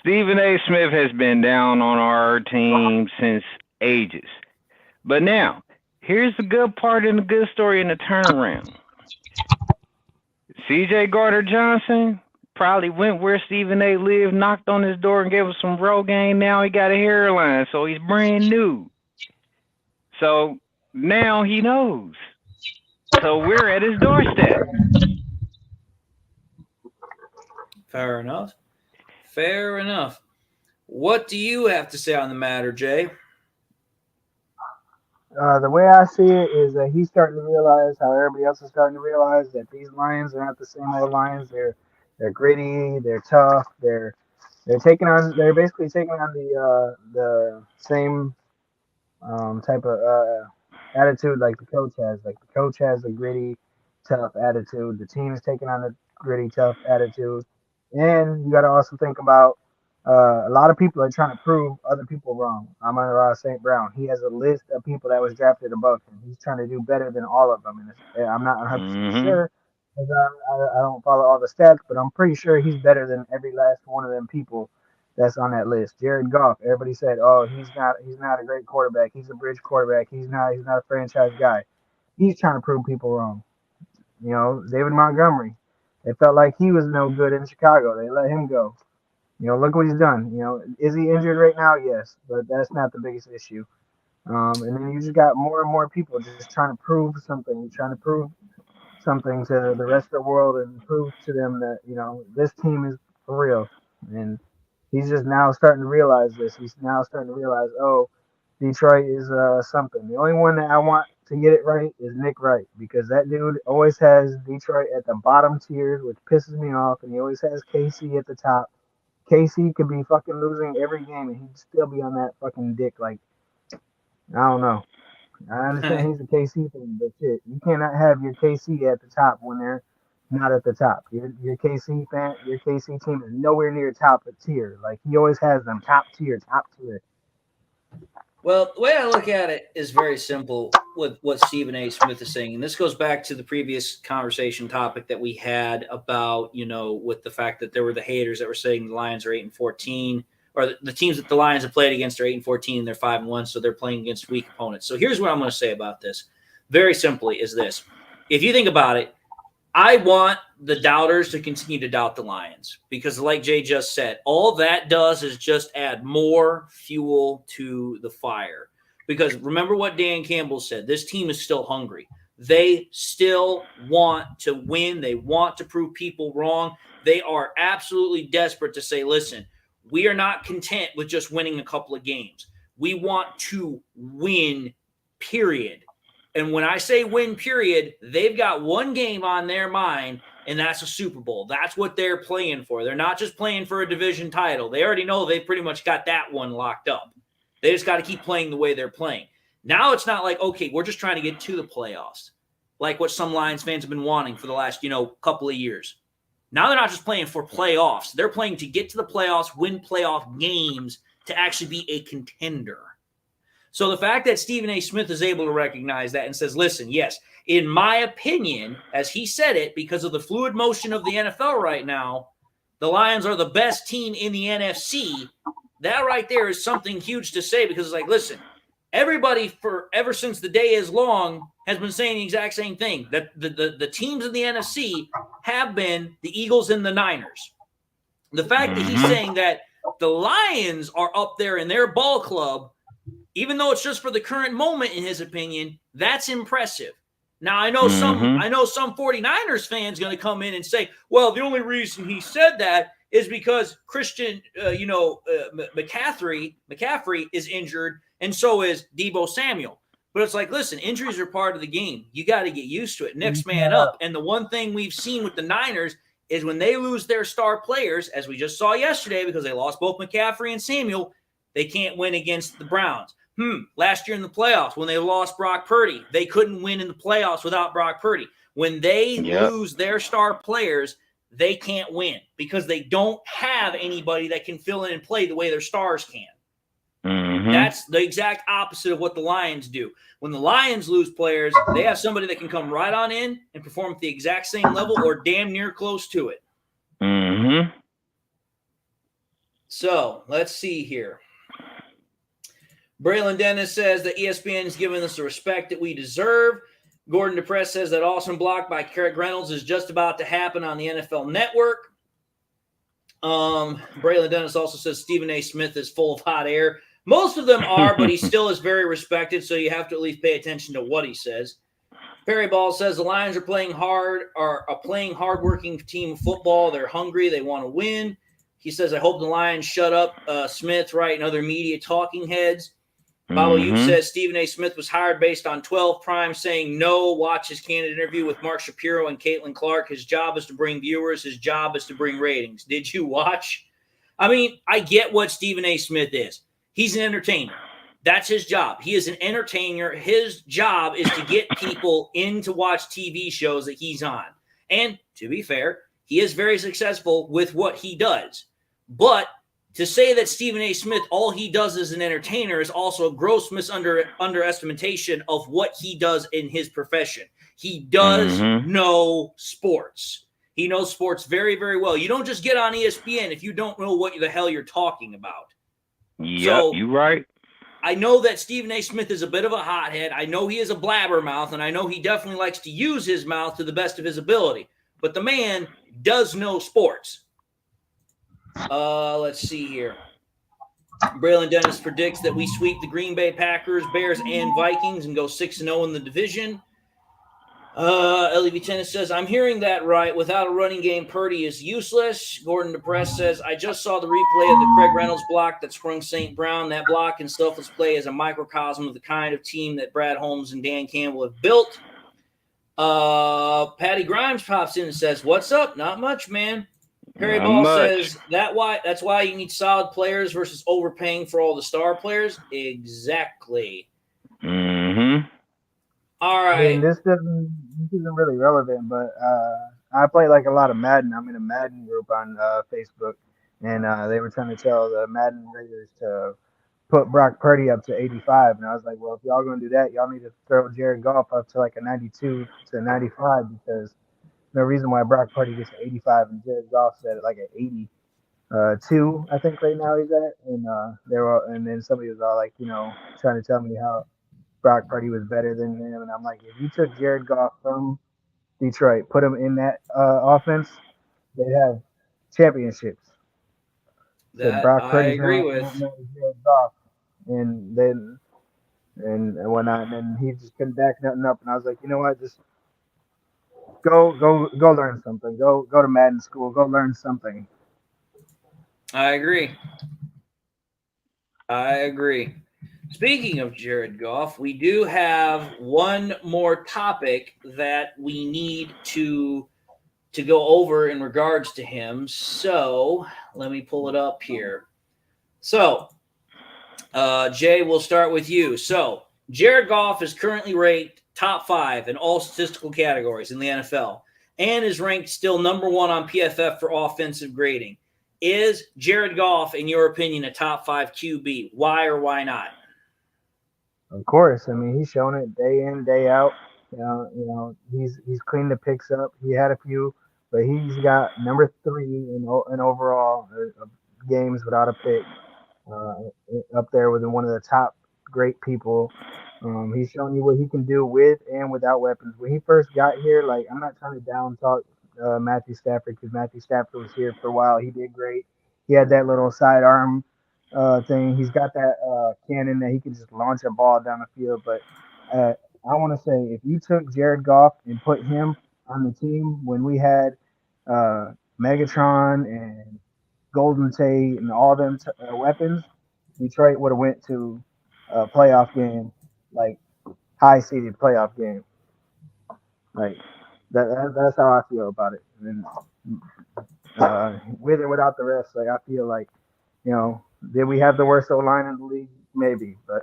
Stephen A. Smith has been down on our team since ages. But now, here's the good part and the good story in the turnaround. C.J. Gardner-Johnson probably went where Stephen A. lived, knocked on his door, and gave him some Rogaine. Now he got a hairline, so he's brand new. So now he knows. So we're at his doorstep. Fair enough. Fair enough. What do you have to say on the matter, Jay? The way I see it is that he's starting to realize how everybody else is starting to realize that these Lions are not the same old Lions. They're gritty. They're tough. They're basically taking on the same type of attitude like the coach has. Like the coach has a gritty, tough attitude. The team is taking on a gritty, tough attitude. And you got to also think about a lot of people are trying to prove other people wrong. I'm on Ross St. Brown. He has a list of people that was drafted above him. He's trying to do better than all of them. And I'm not 100% sure because I don't follow all the stats, but I'm pretty sure he's better than every last one of them people that's on that list. Jared Goff, everybody said, oh, he's not a great quarterback. He's a bridge quarterback. He's not a franchise guy. He's trying to prove people wrong. David Montgomery. It felt like he was no good in Chicago. They let him go. Look what he's done. Is he injured right now? Yes, but that's not the biggest issue. And then you just got more and more people just trying to prove something, to the rest of the world and prove to them that, this team is for real. And he's just now starting to realize this. He's now starting to realize, oh, Detroit is something. The only one that I want to get it right is Nick Wright, because that dude always has Detroit at the bottom tiers, which pisses me off, and he always has KC at the top. KC could be fucking losing every game, and he'd still be on that fucking dick. Like, I don't know. I understand he's a KC fan, but shit, you cannot have your KC at the top when they're not at the top. Your KC team is nowhere near top tier. Like, he always has them top tier. Well, the way I look at it is very simple with what Stephen A. Smith is saying. And this goes back to the previous conversation topic that we had about, with the fact that there were the haters that were saying the Lions are 8-14, or the teams that the Lions have played against are 8-14 and they're 5-1, so they're playing against weak opponents. So here's what I'm going to say about this. Very simply is this. If you think about it, I want the doubters to continue to doubt the Lions because, like Jay just said, all that does is just add more fuel to the fire. Because remember what Dan Campbell said, this team is still hungry. They still want to win. They want to prove people wrong. They are absolutely desperate to say, listen, we are not content with just winning a couple of games. We want to win, period. And when I say win, period, they've got one game on their mind, and that's a Super Bowl. That's what they're playing for. They're not just playing for a division title. They already know they've pretty much got that one locked up. They just got to keep playing the way they're playing. Now it's not like, okay, we're just trying to get to the playoffs, like what some Lions fans have been wanting for the last, couple of years. Now they're not just playing for playoffs. They're playing to get to the playoffs, win playoff games, to actually be a contender. So the fact that Stephen A. Smith is able to recognize that and says, listen, yes, in my opinion, as he said it, because of the fluid motion of the NFL right now, the Lions are the best team in the NFC. That right there is something huge to say because it's like, listen, everybody ever since the day is long has been saying the exact same thing, that the teams in the NFC have been the Eagles and the Niners. The fact that he's saying that the Lions are up there in their ball club, even though it's just for the current moment, in his opinion, that's impressive. Now, I know some 49ers fans going to come in and say, well, the only reason he said that is because Christian, McCaffrey is injured, and so is Deebo Samuel. But it's like, listen, injuries are part of the game. You got to get used to it. Next man up. And the one thing we've seen with the Niners is when they lose their star players, as we just saw yesterday, because they lost both McCaffrey and Samuel, they can't win against the Browns. Last year in the playoffs, when they lost Brock Purdy, they couldn't win in the playoffs without Brock Purdy. When they lose their star players, they can't win because they don't have anybody that can fill in and play the way their stars can. That's the exact opposite of what the Lions do. When the Lions lose players, they have somebody that can come right on in and perform at the exact same level or damn near close to it. So let's see here. Braylon Dennis says that ESPN is giving us the respect that we deserve. Gordon DePress says that awesome block by Craig Reynolds is just about to happen on the NFL Network. Braylon Dennis also says Stephen A. Smith is full of hot air. Most of them are, but he still is very respected, so you have to at least pay attention to what he says. Perry Ball says the Lions are playing hard-working team of football. They're hungry. They want to win. He says, I hope the Lions shut up Smith, Wright, and other media talking heads. Babo Yu says Stephen A. Smith was hired based on 12 Prime saying no. Watch his candid interview with Mark Shapiro and Caitlin Clark. His job is to bring viewers. His job is to bring ratings. Did you watch? I mean, I get what Stephen A. Smith is. He's an entertainer. That's his job. He is an entertainer. His job is to get people in to watch TV shows that he's on. And to be fair, he is very successful with what he does. But to say that Stephen A. Smith, all he does as an entertainer, is also a gross underestimation of what he does in his profession. He does know sports. He knows sports very, very well. You don't just get on ESPN if you don't know what the hell you're talking about. So, you're right. I know that Stephen A. Smith is a bit of a hothead. I know he is a blabbermouth, and I know he definitely likes to use his mouth to the best of his ability. But the man does know sports. Let's see here. Braylon Dennis predicts that we sweep the Green Bay Packers, Bears, and Vikings and go 6-0 in the division. LEV Tennis says, I'm hearing that right. Without a running game, Purdy is useless. Gordon DePress says, I just saw the replay of the Craig Reynolds block that sprung St. Brown. That block and selfless play is a microcosm of the kind of team that Brad Holmes and Dan Campbell have built. Patty Grimes pops in and says, what's up? Not much, man. Perry Ball says that's why you need solid players versus overpaying for all the star players. Exactly. All right. I mean, this isn't really relevant, but I play like a lot of Madden. I'm in a Madden group on Facebook, and they were trying to tell the Madden Raiders to put Brock Purdy up to 85, and I was like, well, if y'all gonna do that, y'all need to throw Jared Goff up to like a 92 to 95 because no reason why Brock Purdy gets an 85 and Jared Goff's at like an 82, I think right now he's at, and then somebody was all like, trying to tell me how Brock Purdy was better than him, and I'm like, if you took Jared Goff from Detroit, put them in that offense, they'd have championships. Said That Brock I Purdy's agree not with. Jared Goff, and then and whatnot, and then he just couldn't back nothing up. And I was like, you know what, just go learn something. Go to Madden school. Go learn something. I agree. I agree. Speaking of Jared Goff, we do have one more topic that we need to go over in regards to him. So let me pull it up here. So, Jay, we'll start with you. So, Jared Goff is currently ranked top 5 in all statistical categories in the NFL and is ranked still number 1 on PFF for offensive grading. Is Jared Goff, in your opinion, a top 5 QB? Why or why not? Of course, I mean he's shown it day in, day out. He's cleaned the picks up. He had a few, but he's got number 3 in overall games without a pick. Up there with one of the top great people. He's shown you what he can do with and without weapons. When he first got here, like I'm not trying to down talk Matthew Stafford because Matthew Stafford was here for a while. He did great. He had that little sidearm thing. He's got that cannon that he can just launch a ball down the field. But I want to say if you took Jared Goff and put him on the team when we had Megatron and Golden Tate and all them weapons, Detroit would have went to a playoff game, like high-seeded playoff game. Like that's how I feel about it. And with or without the rest, like I feel like, did we have the worst O-line in the league? Maybe, but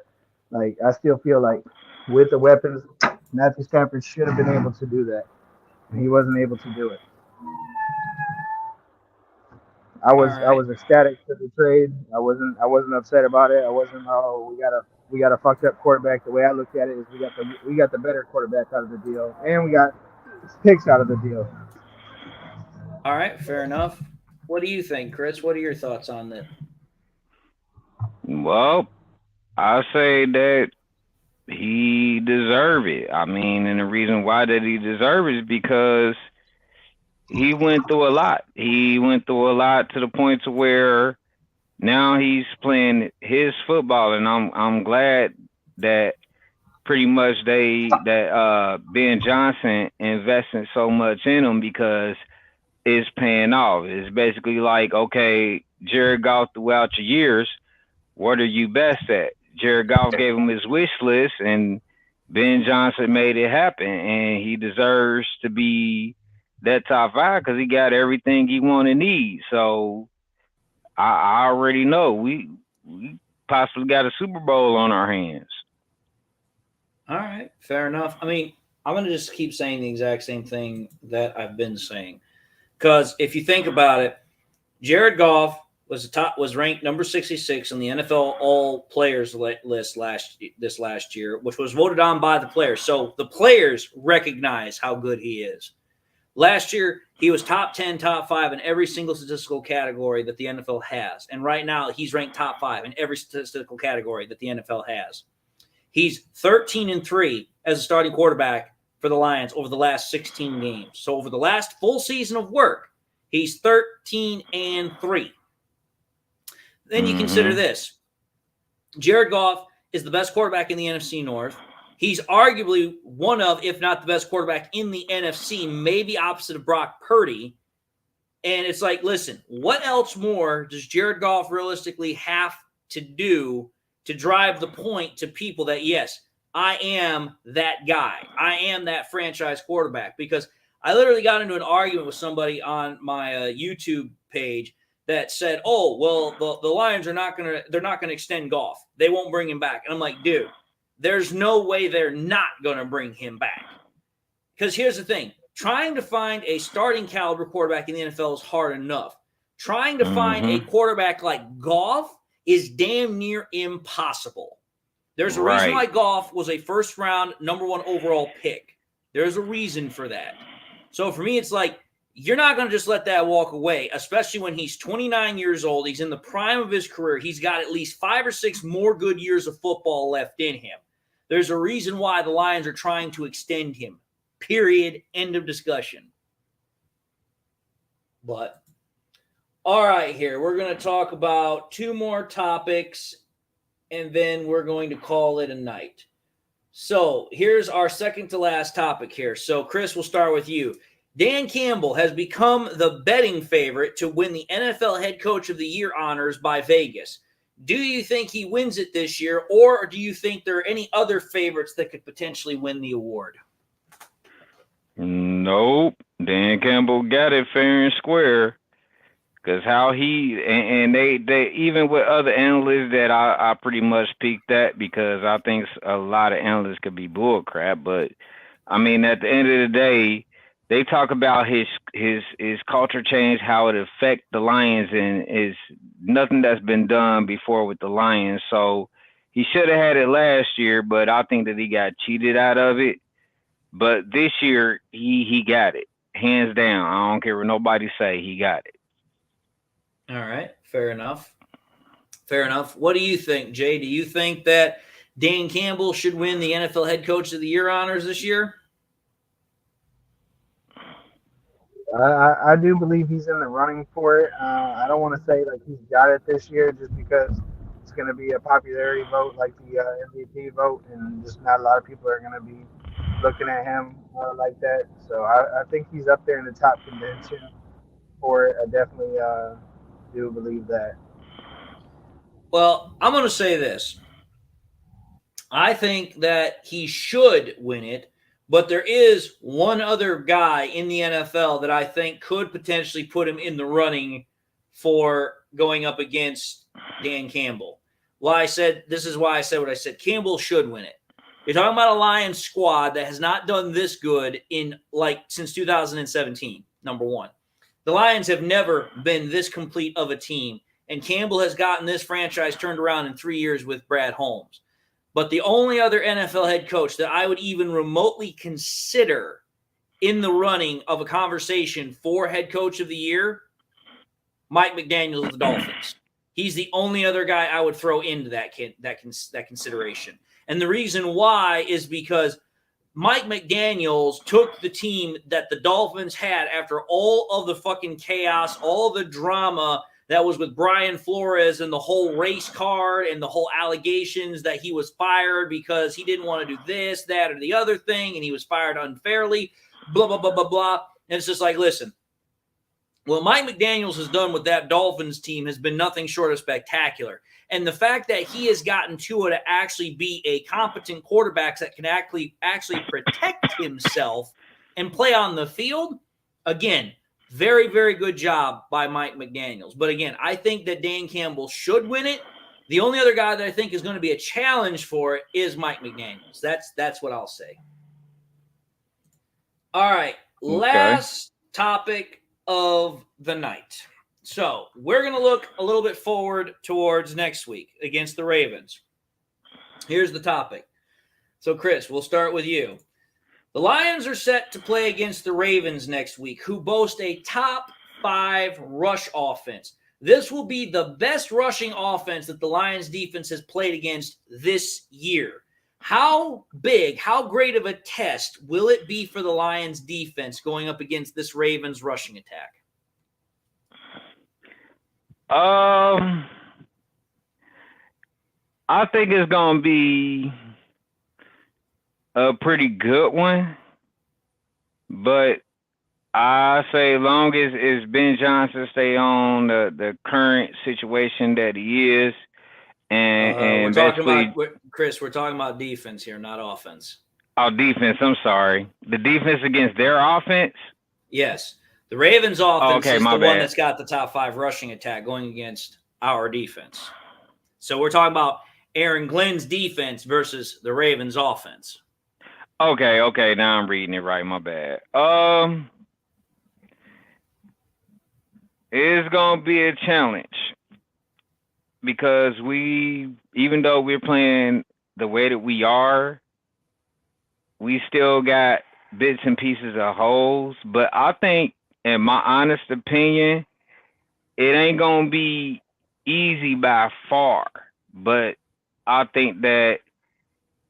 like I still feel like with the weapons, Matthew Stafford should have been able to do that, and he wasn't able to do it. I was ecstatic for the trade. I wasn't upset about it. I wasn't we got a fucked up quarterback. The way I looked at it is we got the better quarterback out of the deal, and we got picks out of the deal. All right, fair enough. What do you think, Chris? What are your thoughts on that? Well, I say that he deserved it. I mean, and the reason why that he deserved it is because he went through a lot. He went through a lot to the point to where now he's playing his football, and I'm glad that pretty much Ben Johnson invested so much in him because it's paying off. It's basically like, okay, Jared Goff throughout your years, what are you best at? Jared Goff gave him his wish list, and Ben Johnson made it happen, and he deserves to be that top 5 because he got everything he want and need. So I already know we possibly got a Super Bowl on our hands. All right, fair enough. I mean, I'm going to just keep saying the exact same thing that I've been saying. Because if you think about it, Jared Goff was ranked number 66 on the NFL All Players list this last year, which was voted on by the players. So the players recognize how good he is. Last year, he was top 10, top 5 in every single statistical category that the NFL has. And right now, he's ranked top 5 in every statistical category that the NFL has. He's 13-3 as a starting quarterback for the Lions over the last 16 games. So over the last full season of work, he's 13-3. Then you consider this. Jared Goff is the best quarterback in the NFC North. He's arguably one of, if not the best quarterback in the NFC, maybe opposite of Brock Purdy. And it's like, listen, what else more does Jared Goff realistically have to do to drive the point to people that, yes, I am that guy. I am that franchise quarterback? Because I literally got into an argument with somebody on my YouTube page that said, "Oh, well, the Lions are they're not gonna extend Goff. They won't bring him back." And I'm like, dude, there's no way they're not gonna bring him back. Because here's the thing: trying to find a starting caliber quarterback in the NFL is hard enough. Trying to find a quarterback like Goff is damn near impossible. There's a reason why Goff was a first-round, number 1 overall pick. There's a reason for that. So for me, it's like, you're not going to just let that walk away, especially when he's 29 years old. He's in the prime of his career. He's got at least 5 or 6 more good years of football left in him. There's a reason why the Lions are trying to extend him. Period. End of discussion. But all right, here we're going to talk about 2 more topics, and then we're going to call it a night. So here's our second to last topic here. So Chris, we'll start with you. Dan Campbell has become the betting favorite to win the NFL Head Coach of the Year honors by Vegas. Do you think he wins it this year, or do you think there are any other favorites that could potentially win the award? Nope. Dan Campbell got it fair and square. Because how he and they even with other analysts that I pretty much peaked at, because I think a lot of analysts could be bull crap. But I mean, at the end of the day, they talk about his culture change, how it affect the Lions, and is nothing that's been done before with the Lions. So he should have had it last year, but I think that he got cheated out of it. But this year he got it hands down. I don't care what nobody say, he got it. All right, fair enough. Fair enough. What do you think, Jay? Do you think that Dan Campbell should win the NFL Head Coach of the Year honors this year? I do believe he's in the running for it. I don't want to say like he's got it this year just because it's going to be a popularity vote like the MVP vote, and just not a lot of people are going to be looking at him like that. So I think he's up there in the top contention for it. I definitely do believe that. Well, I'm going to say this. I think that he should win it, but there is one other guy in the NFL that I think could potentially put him in the running for going up against Dan Campbell. Well, this is why I said what I said. Campbell should win it. You're talking about a Lions squad that has not done this good since 2017, number one. The Lions have never been this complete of a team, and Campbell has gotten this franchise turned around in 3 years with Brad Holmes. But the only other NFL head coach that I would even remotely consider in the running of a conversation for head coach of the year, Mike McDaniel of the Dolphins. He's the only other guy I would throw into that consideration. And the reason why is because Mike McDaniels took the team that the Dolphins had after all of the fucking chaos, all the drama that was with Brian Flores and the whole race card and the whole allegations that he was fired because he didn't want to do this, that, or the other thing, and he was fired unfairly, blah, blah, blah, blah, blah. And it's just like, listen, what Mike McDaniels has done with that Dolphins team has been nothing short of spectacular. And the fact that he has gotten Tua to actually be a competent quarterback that can actually protect himself and play on the field, again, very, very good job by Mike McDaniels. But again, I think that Dan Campbell should win it. The only other guy that I think is going to be a challenge for it is Mike McDaniels. That's what I'll say. All right, last topic of the night. So we're going to look a little bit forward towards next week against the Ravens. Here's the topic. So, Chris, we'll start with you. The Lions are set to play against the Ravens next week, who boast a top 5 rush offense. This will be the best rushing offense that the Lions defense has played against this year. How big, how great of a test will it be for the Lions defense going up against this Ravens rushing attack? I think it's gonna be a pretty good one, but I say long as Ben Johnson stay on the current situation that he is, and we're talking about Chris. We're talking about defense here, not offense. Oh, defense. I'm sorry. The defense against their offense. Yes. The Ravens offense is the bad. one that's got the top 5 rushing attack going against our defense. So we're talking about Aaron Glenn's defense versus the Ravens offense. Okay. Now I'm reading it right. My bad. It's going to be a challenge because even though we're playing the way that we are, we still got bits and pieces of holes. But I think, in my honest opinion, it ain't going to be easy by far. But I think that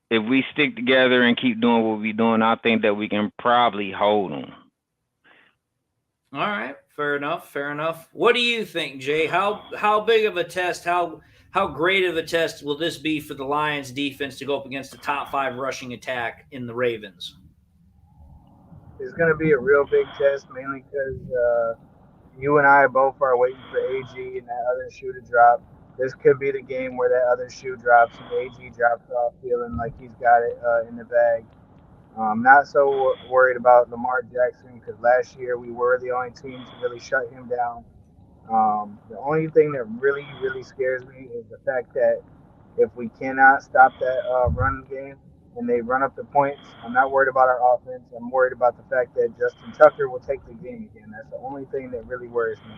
if we stick together and keep doing what we're doing, I think that we can probably hold them. All right, fair enough. Fair enough. What do you think, Jay? How big of a test? How great of a test will this be for the Lions defense to go up against the top 5 rushing attack in the Ravens? It's going to be a real big test, mainly because you and I both are waiting for AG and that other shoe to drop. This could be the game where that other shoe drops and AG drops off feeling like he's got it in the bag. I'm not so worried about Lamar Jackson because last year we were the only team to really shut him down. The only thing that really, really scares me is the fact that if we cannot stop that run game and they run up the points, I'm not worried about our offense. I'm worried about the fact that Justin Tucker will take the game again. That's the only thing that really worries me.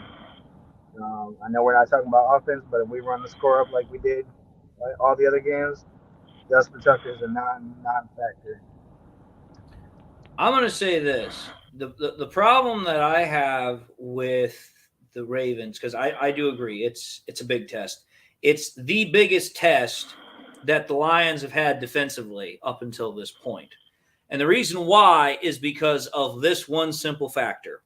I know we're not talking about offense, but if we run the score up like we did all the other games, Justin Tucker is a non-factor. I'm going to say this. The problem that I have with the Ravens, because I do agree, it's a big test. It's the biggest test that the Lions have had defensively up until this point. And the reason why is because of this one simple factor.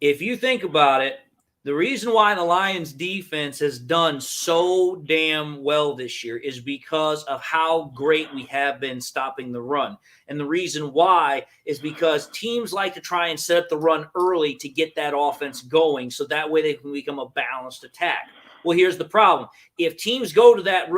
If you think about it, the reason why the Lions defense has done so damn well this year is because of how great we have been stopping the run. And the reason why is because teams like to try and set up the run early to get that offense going so that way they can become a balanced attack. Well, here's the problem. If teams go to that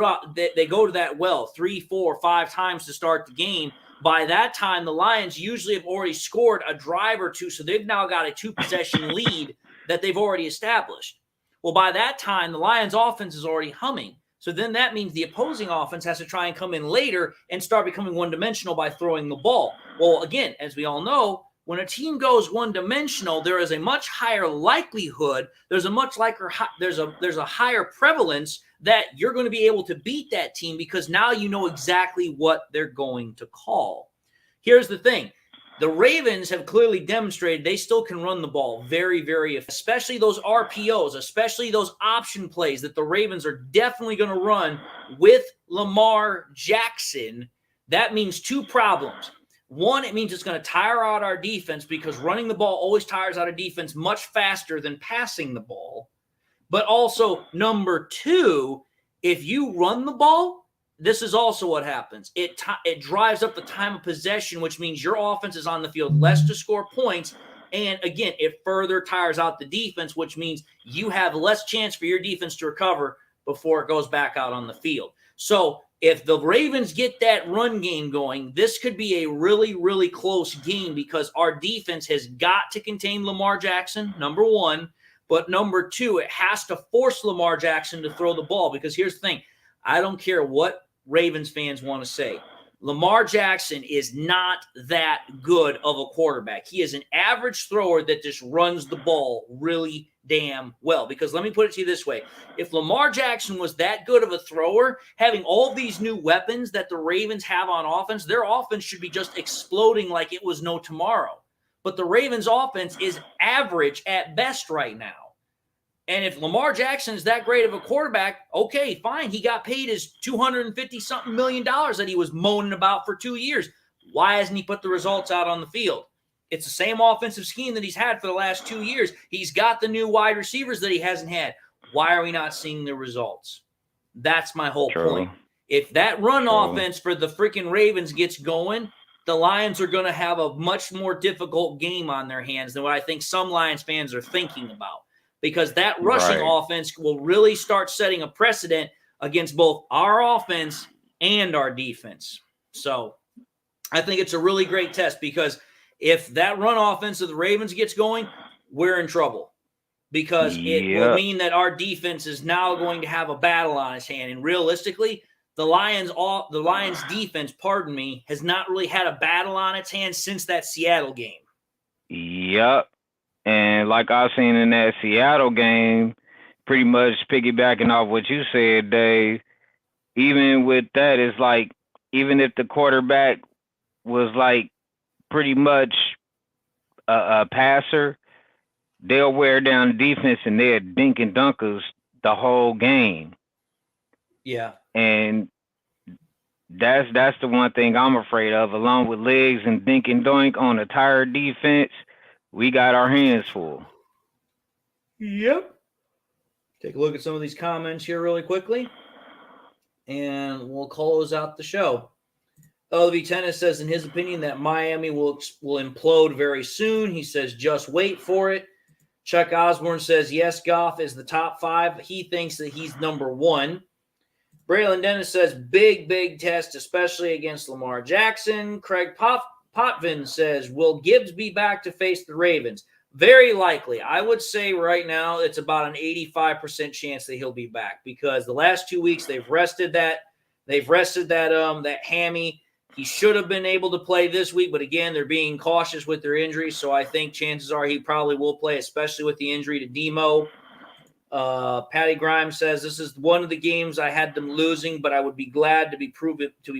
they go to that well 3, 4, 5 times to start the game, by that time the Lions usually have already scored a drive or two, so they've now got a 2-possession lead that they've already established. Well, by that time, the Lions' offense is already humming. So then that means the opposing offense has to try and come in later and start becoming one-dimensional by throwing the ball. Well, again, as we all know, when a team goes one-dimensional, there is a much higher likelihood, there's a higher prevalence that you're going to be able to beat that team because now you know exactly what they're going to call. Here's the thing. The Ravens have clearly demonstrated they still can run the ball very, very, especially those RPOs, especially those option plays that the Ravens are definitely going to run with Lamar Jackson. That means 2 problems. One, it means it's going to tire out our defense because running the ball always tires out a defense much faster than passing the ball. But also, number 2, if you run the ball, this is also what happens. It drives up the time of possession, which means your offense is on the field less to score points. And again, it further tires out the defense, which means you have less chance for your defense to recover before it goes back out on the field. So if the Ravens get that run game going, this could be a really, really close game because our defense has got to contain Lamar Jackson, number 1. But number 2, it has to force Lamar Jackson to throw the ball because here's the thing. I don't care what Ravens fans want to say. Lamar Jackson is not that good of a quarterback. He is an average thrower that just runs the ball really damn well. Because let me put it to you this way. If Lamar Jackson was that good of a thrower, having all these new weapons that the Ravens have on offense, their offense should be just exploding like it was no tomorrow. But the Ravens offense is average at best right now. And if Lamar Jackson is that great of a quarterback, okay, fine. He got paid his $250-something million that he was moaning about for 2 years. Why hasn't he put the results out on the field? It's the same offensive scheme that he's had for the last 2 years. He's got the new wide receivers that he hasn't had. Why are we not seeing the results? That's my whole point. If that run offense for the freaking Ravens gets going, the Lions are going to have a much more difficult game on their hands than what I think some Lions fans are thinking about. Because that rushing offense will really start setting a precedent against both our offense and our defense. So I think it's a really great test because if that run offense of the Ravens gets going, we're in trouble. Because it will mean that our defense is now going to have a battle on its hand. And realistically, the Lions defense, has not really had a battle on its hands since that Seattle game. Yep. And like I seen in that Seattle game, pretty much piggybacking off what you said, Dave, even with that, it's like, even if the quarterback was like pretty much a passer, they'll wear down the defense and they're dink and dunkers the whole game. Yeah. And That's the one thing I'm afraid of. Along with legs and dink and doink on a tired defense, we got our hands full. Yep. Take a look at some of these comments here really quickly, and we'll close out the show. LV Tennis says, in his opinion, that Miami will implode very soon. He says, just wait for it. Chuck Osborne says, yes, Goff is the top 5. He thinks that he's number 1. Braylon Dennis says, big test, especially against Lamar Jackson. Craig Potvin says, will Gibbs be back to face the Ravens? Very likely. I would say right now it's about an 85% chance that he'll be back, because the last 2 weeks they've rested that hammy. He should have been able to play this week, but again, they're being cautious with their injuries, so I think chances are he probably will play, especially with the injury to Demo. Patty Grimes says, this is one of the games I had them losing, but I would be glad to be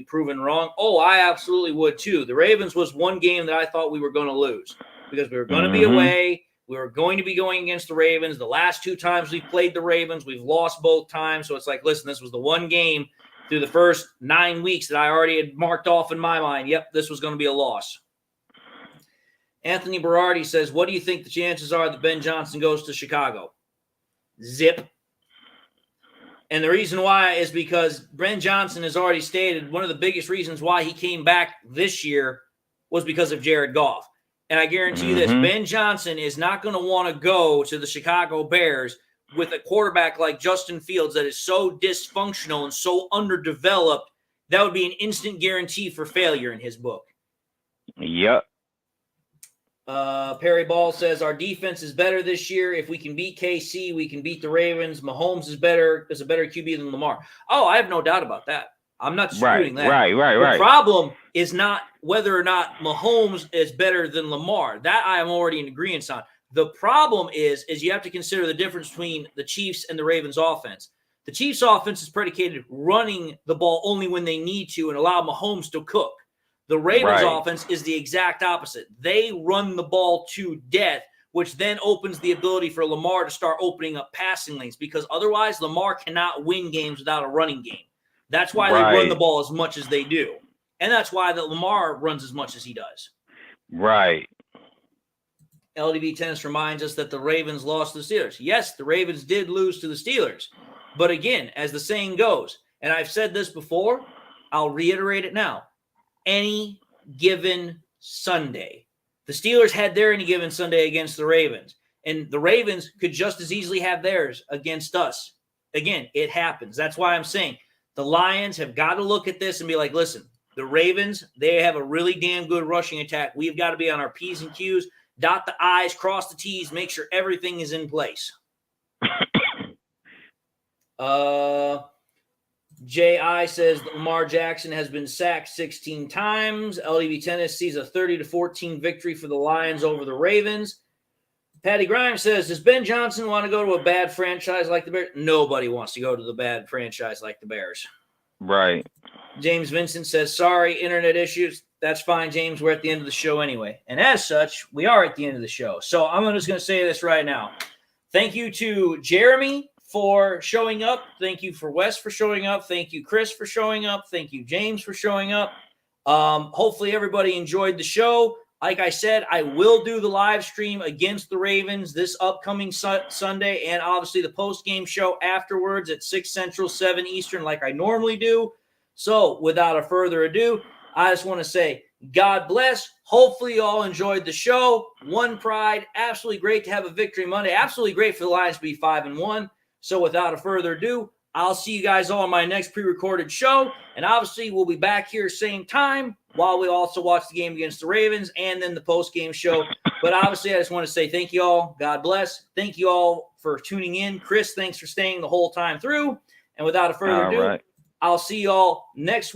proven wrong. Oh, I absolutely would too. The Ravens was one game that I thought we were going to lose, because we were going to be away. We were going to be going against the Ravens. The last 2 times we've played the Ravens, we've lost both times. So it's like, listen, this was the one game through the first 9 weeks that I already had marked off in my mind. Yep, this was going to be a loss. Anthony Berardi says, what do you think the chances are that Ben Johnson goes to Chicago? Zip. And the reason why is because Ben Johnson has already stated one of the biggest reasons why he came back this year was because of Jared Goff. And I guarantee you this, Ben Johnson is not going to want to go to the Chicago Bears with a quarterback like Justin Fields that is so dysfunctional and so underdeveloped. That would be an instant guarantee for failure in his book. Yep. Perry Ball says, our defense is better this year. If we can beat KC, we can beat the Ravens. Mahomes is a better QB than Lamar. Oh, I have no doubt about that. I'm not disputing that. Right. The problem is not whether or not Mahomes is better than Lamar. That I am already in agreement on. The problem is you have to consider the difference between the Chiefs and the Ravens offense. The Chiefs offense is predicated running the ball only when they need to and allow Mahomes to cook. The Ravens offense is the exact opposite. They run the ball to death, which then opens the ability for Lamar to start opening up passing lanes, because otherwise Lamar cannot win games without a running game. That's why they run the ball as much as they do. And that's why that Lamar runs as much as he does. Right. LDB Tennis reminds us that the Ravens lost to the Steelers. Yes, the Ravens did lose to the Steelers. But again, as the saying goes, and I've said this before, I'll reiterate it now. Any given Sunday. The Steelers had their any given Sunday against the Ravens. And the Ravens could just as easily have theirs against us. Again, it happens. That's why I'm saying the Lions have got to look at this and be like, listen, the Ravens, they have a really damn good rushing attack. We've got to be on our P's and Q's, dot the I's, cross the T's, make sure everything is in place. J.I. says that Lamar Jackson has been sacked 16 times. LDB Tennis sees a 30-14 victory for the Lions over the Ravens. Patty Grimes says, does Ben Johnson want to go to a bad franchise like the Bears? Nobody wants to go to the bad franchise like the Bears. Right. James Vincent says, sorry, internet issues. That's fine, James. We're at the end of the show anyway. And as such, we are at the end of the show. So I'm just going to say this right now. Thank you to Jeremy for showing up. Thank you for Wes for showing up. Thank you, Chris, for showing up. Thank you, James, for showing up. Hopefully everybody enjoyed the show. Like I said, I will do the live stream against the Ravens this upcoming Sunday, and obviously the post-game show afterwards at 6 Central, 7 Eastern, like I normally do. So without a further ado, I just want to say God bless. Hopefully you all enjoyed the show. One pride. Absolutely great to have a victory Monday. Absolutely great for the Lions to be 5-1. So without a further ado, I'll see you guys all on my next pre-recorded show. And obviously we'll be back here same time while we also watch the game against the Ravens and then the post-game show. But obviously I just want to say thank you all. God bless. Thank you all for tuning in. Chris, thanks for staying the whole time through. And without a further ado, I'll see you all next week.